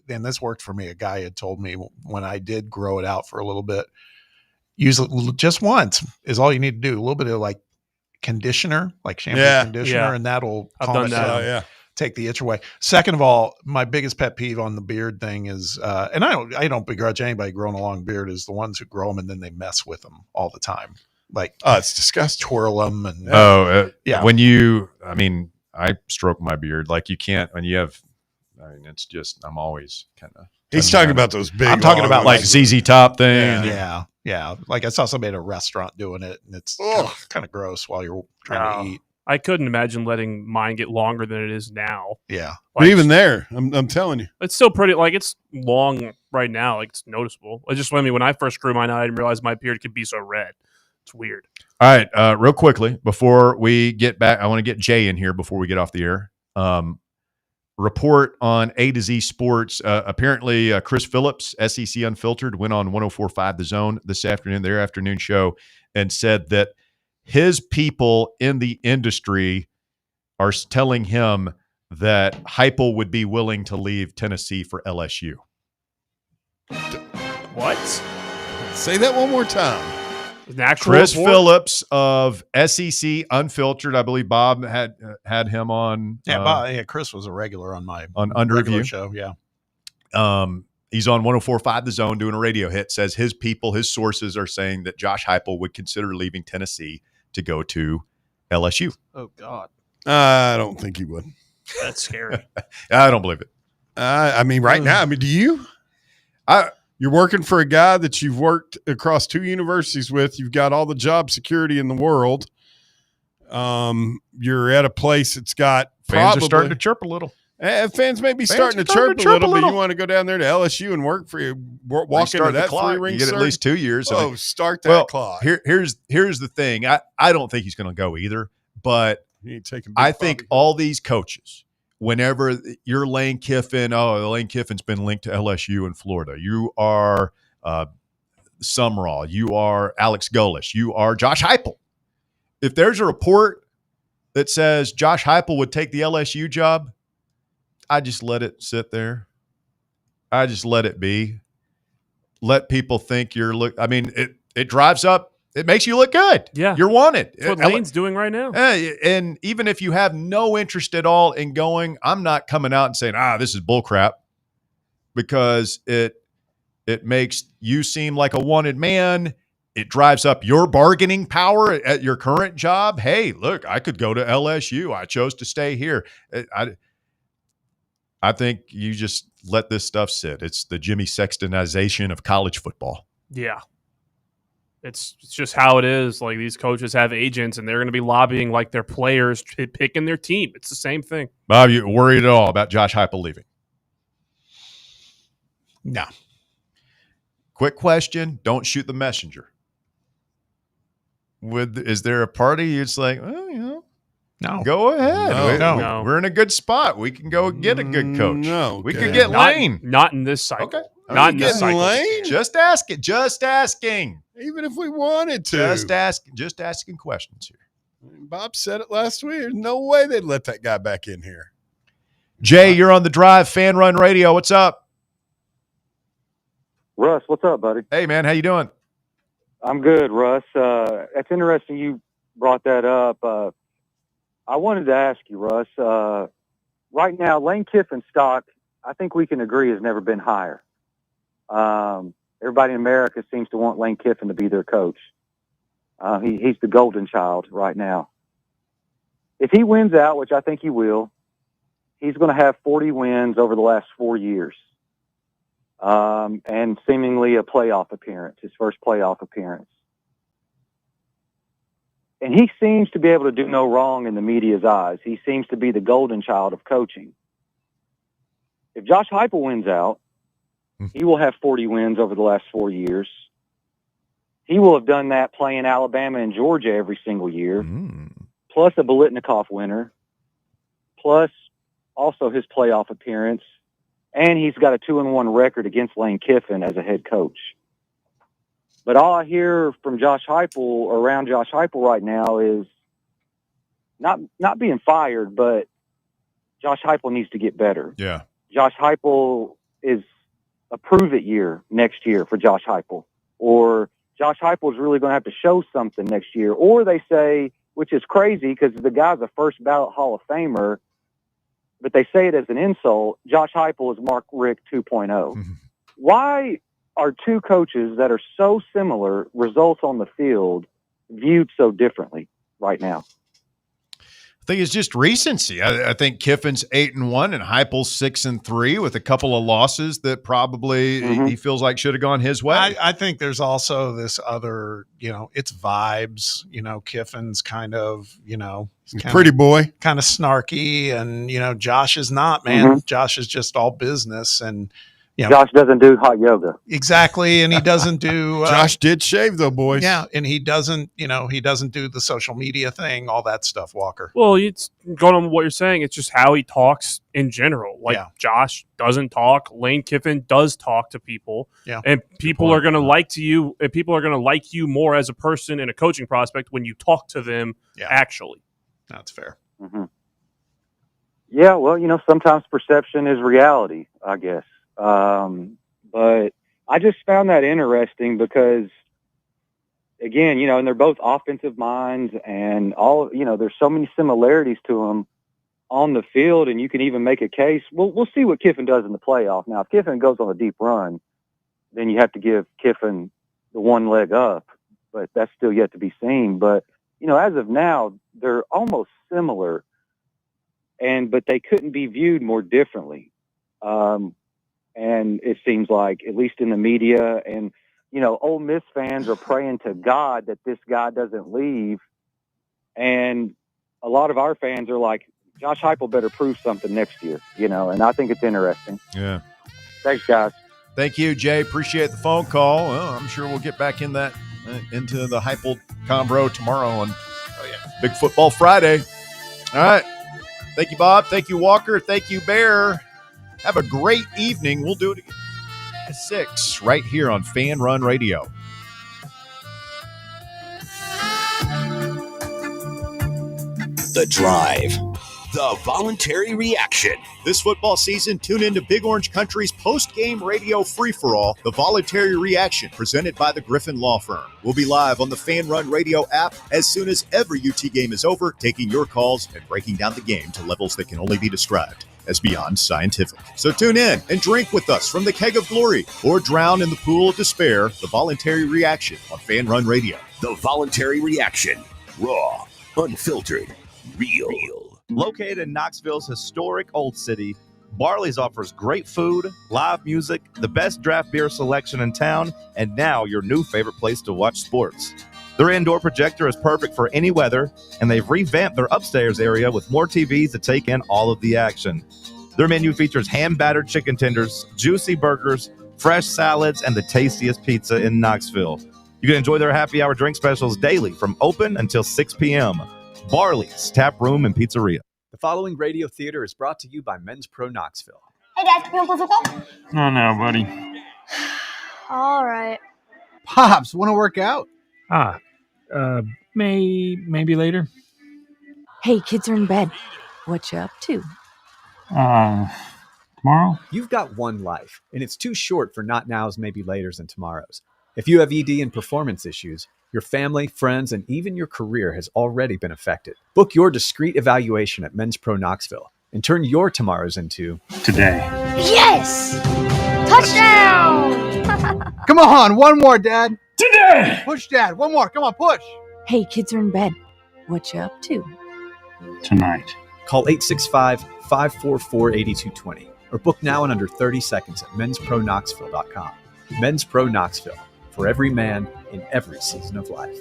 this worked for me. A guy had told me when I did grow it out for a little bit, use it just once is all you need to do. A little bit of like conditioner, like shampoo conditioner, and that'll calm done it that. down. Yeah. Take the itch away. Second of all, my biggest pet peeve on the beard thing is, and I don't begrudge anybody growing a long beard, is the ones who grow them and then they mess with them all the time. Like, Oh, it's disgusting. twirl them and Yeah. When I stroke my beard, like you can't, when you have, it's just, I'm always kind of. He's talking about those big. I'm talking about like ZZ Top thing. Yeah. Like I saw somebody at a restaurant doing it, and it's kind of gross while you're trying to eat. I couldn't imagine letting mine get longer than it is now. Yeah. But even there, I'm telling you, It's still pretty, like, it's long right now. Like, it's noticeable. It just, when I first grew mine out, I didn't realize my beard could be so red. It's weird. All right. Real quickly, before we get back, I want to get Jay in here before we get off the air. Report on A to Z Sports. Apparently, Chris Phillips, SEC Unfiltered, went on 104.5 The Zone this afternoon, their afternoon show, and said that his people in the industry are telling him that Heupel would be willing to leave Tennessee for LSU. What? say that one more time. Chris Phillips of SEC Unfiltered. I believe Bob had him on. Yeah, Chris was a regular on my Under regular Review show. Yeah. He's on 104.5 The Zone doing a radio hit. Says his people, his sources are saying that Josh Heupel would consider leaving Tennessee to go to LSU. Oh God, I don't think he would. that's scary. I don't believe it. I mean, right now, do you? You're working for a guy that you've worked across 2 universities with. You've got all the job security in the world. You're at a place that's got fans are starting to chirp a little. Fans may be starting to chirp a little, but you want to go down there to LSU and work for you. Walk into that 3-ring You get at least 2 years. Oh, start that clock. Here's the thing. I don't think he's going to go either, but I think all these coaches, whenever you're Lane Kiffin, Lane Kiffin's been linked to LSU in Florida. You are Summerall. You are Alex Golesh. You are Josh Heupel. If there's a report that says Josh Heupel would take the LSU job, I just let it sit there. I just let it be. Let people think it drives up. It makes you look good. Yeah. You're wanted. That's what Lane's doing right now. And even if you have no interest at all in going, I'm not coming out and saying, this is bullcrap, because it makes you seem like a wanted man. It drives up your bargaining power at your current job. Hey, look, I could go to LSU. I chose to stay here. I think you just let this stuff sit. It's the Jimmy Sextonization of college football. Yeah. It's just how it is. Like, these coaches have agents, and they're going to be lobbying like their players picking their team. It's the same thing. Bob, you worried at all about Josh Heupel leaving? No. Quick question. Don't shoot the messenger. Is there a party it's like, no, go ahead. No. We're in a good spot. We can go get a good coach. No, we could get Lane. Not in this cycle. Okay. Not in this cycle. Lane? Just asking. Even if we wanted to. Just asking questions here. Bob said it last week. There's no way they'd let that guy back in here. Jay, you're on the Drive Fan Run Radio. What's up? Russ, what's up, buddy? Hey, man. How you doing? I'm good, Russ. That's interesting you brought that up. I wanted to ask you, Russ, right now, Lane Kiffin stock I think we can agree, has never been higher. Everybody in America seems to want Lane Kiffin to be their coach. He's the golden child right now. If he wins out, which I think he will, he's going to have 40 wins over the last 4 years. And seemingly a playoff appearance, his first playoff appearance. And he seems to be able to do no wrong in the media's eyes. He seems to be the golden child of coaching. If Josh Heupel wins out, he will have 40 wins over the last 4 years. He will have done that playing Alabama and Georgia every single year, plus a Biletnikoff winner, plus also his playoff appearance. And he's got a 2-1 record against Lane Kiffin as a head coach. But all I hear from Josh Heupel, or around Josh Heupel right now, is not being fired, but Josh Heupel needs to get better. Yeah. Josh Heupel is a prove-it year next year for Josh Heupel. Or Josh Heupel is really going to have to show something next year. Or they say, which is crazy because the guy's a first-ballot Hall of Famer, but they say it as an insult, Josh Heupel is Mark Richt 2.0. Why are two coaches that are so similar, results on the field, viewed so differently right now? I think it's just recency. I think Kiffin's 8-1 and Heupel's 6-3 with a couple of losses that probably he feels like should have gone his way. I think there's also this other, it's vibes. Kiffin's kind of, pretty boy, kind of snarky, and Josh is not, man. Josh is just all business, and Josh doesn't do hot yoga. Exactly, and he doesn't do. Josh did shave though, boys. Yeah, and he doesn't. He doesn't do the social media thing, all that stuff. Walker. Well, it's going on what you're saying. It's just how he talks in general. Like Josh doesn't talk. Lane Kiffin does talk to people. Yeah, and people are going to like you, and people are going to like you more as a person and a coaching prospect when you talk to them. Yeah. Actually, that's fair. Yeah, well, sometimes perception is reality, I guess. But I just found that interesting because, again, and they're both offensive minds, and there's so many similarities to them on the field, and you can even make a case. We'll see what Kiffin does in the playoff. Now, if Kiffin goes on a deep run, then you have to give Kiffin the one leg up, but that's still yet to be seen. But, as of now, they're almost similar, but they couldn't be viewed more differently. And it seems like, at least in the media, and, Ole Miss fans are praying to God that this guy doesn't leave. And a lot of our fans are like, Josh Heupel better prove something next year, and I think it's interesting. Yeah. Thanks, guys. Thank you, Jay. Appreciate the phone call. Well, I'm sure we'll get back in that into the Heupel convo tomorrow on Big Football Friday. All right. Thank you, Bob. Thank you, Walker. Thank you, Bear. Have a great evening. We'll do it again at 6 right here on Fan Run Radio. The Drive. The voluntary reaction. This football season, tune into Big Orange Country's post-game radio free-for-all, The Voluntary Reaction, presented by the Griffin Law Firm. We'll be live on the Fan Run Radio app as soon as every UT game is over, taking your calls and breaking down the game to levels that can only be described as beyond scientific. So tune in and drink with us from the keg of glory, or drown in the pool of despair. The Voluntary Reaction on Fan Run Radio. The Voluntary Reaction. Raw, unfiltered, real. Located in Knoxville's historic Old City, Barley's offers great food, live music, the best draft beer selection in town, and now your new favorite place to watch sports. Their indoor projector is perfect for any weather, and they've revamped their upstairs area with more TVs to take in all of the action. Their menu features hand-battered chicken tenders, juicy burgers, fresh salads, and the tastiest pizza in Knoxville. You can enjoy their happy hour drink specials daily from open until 6 p.m. Barley's Tap Room and Pizzeria. The following radio theater is brought to you by Men's Pro Knoxville. Hey, Dad, can we play football? Oh, no, buddy. All right. Pops, want to work out? Maybe later. Hey, kids are in bed. What you up to? Tomorrow? You've got one life, and it's too short for not nows, maybe laters, and tomorrows. If you have ED and performance issues, your family, friends, and even your career has already been affected. Book your discreet evaluation at Men's Pro Knoxville. and turn your tomorrows into today. Yes! Touchdown! Come on, one more, Dad. Today! Push, Dad. One more. Come on, push. Hey, kids are in bed. What you up to? Tonight. Call 865-544-8220 or book now in under 30 seconds at menspronknoxville.com. Men's Pro Knoxville, for every man in every season of life.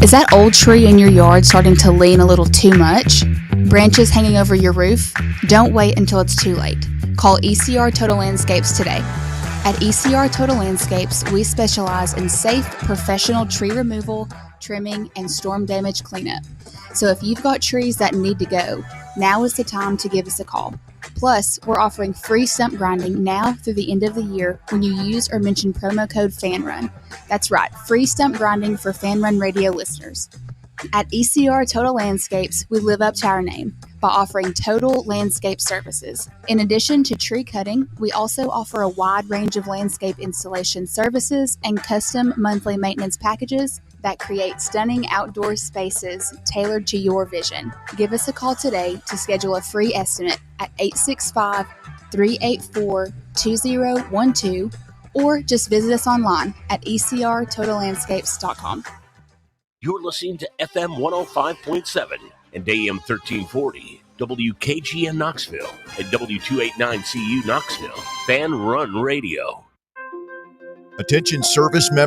Is that old tree in your yard starting to lean a little too much? Branches hanging over your roof? Don't wait until it's too late. Call ECR Total Landscapes today. At ECR Total Landscapes, we specialize in safe, professional tree removal, trimming, and storm damage cleanup. So if you've got trees that need to go, now is the time to give us a call. Plus, we're offering free stump grinding now through the end of the year when you use or mention promo code FANRUN. That's right, free stump grinding for FanRun Radio listeners. At ECR Total Landscapes, we live up to our name by offering total landscape services. In addition to tree cutting, we also offer a wide range of landscape installation services and custom monthly maintenance packages that create stunning outdoor spaces tailored to your vision. Give us a call today to schedule a free estimate at 865-384-2012 or just visit us online at ecrtotallandscapes.com. You're listening to FM 105.7 and AM 1340, WKGN Knoxville, and W289CU Knoxville, Fan Run Radio. Attention service members.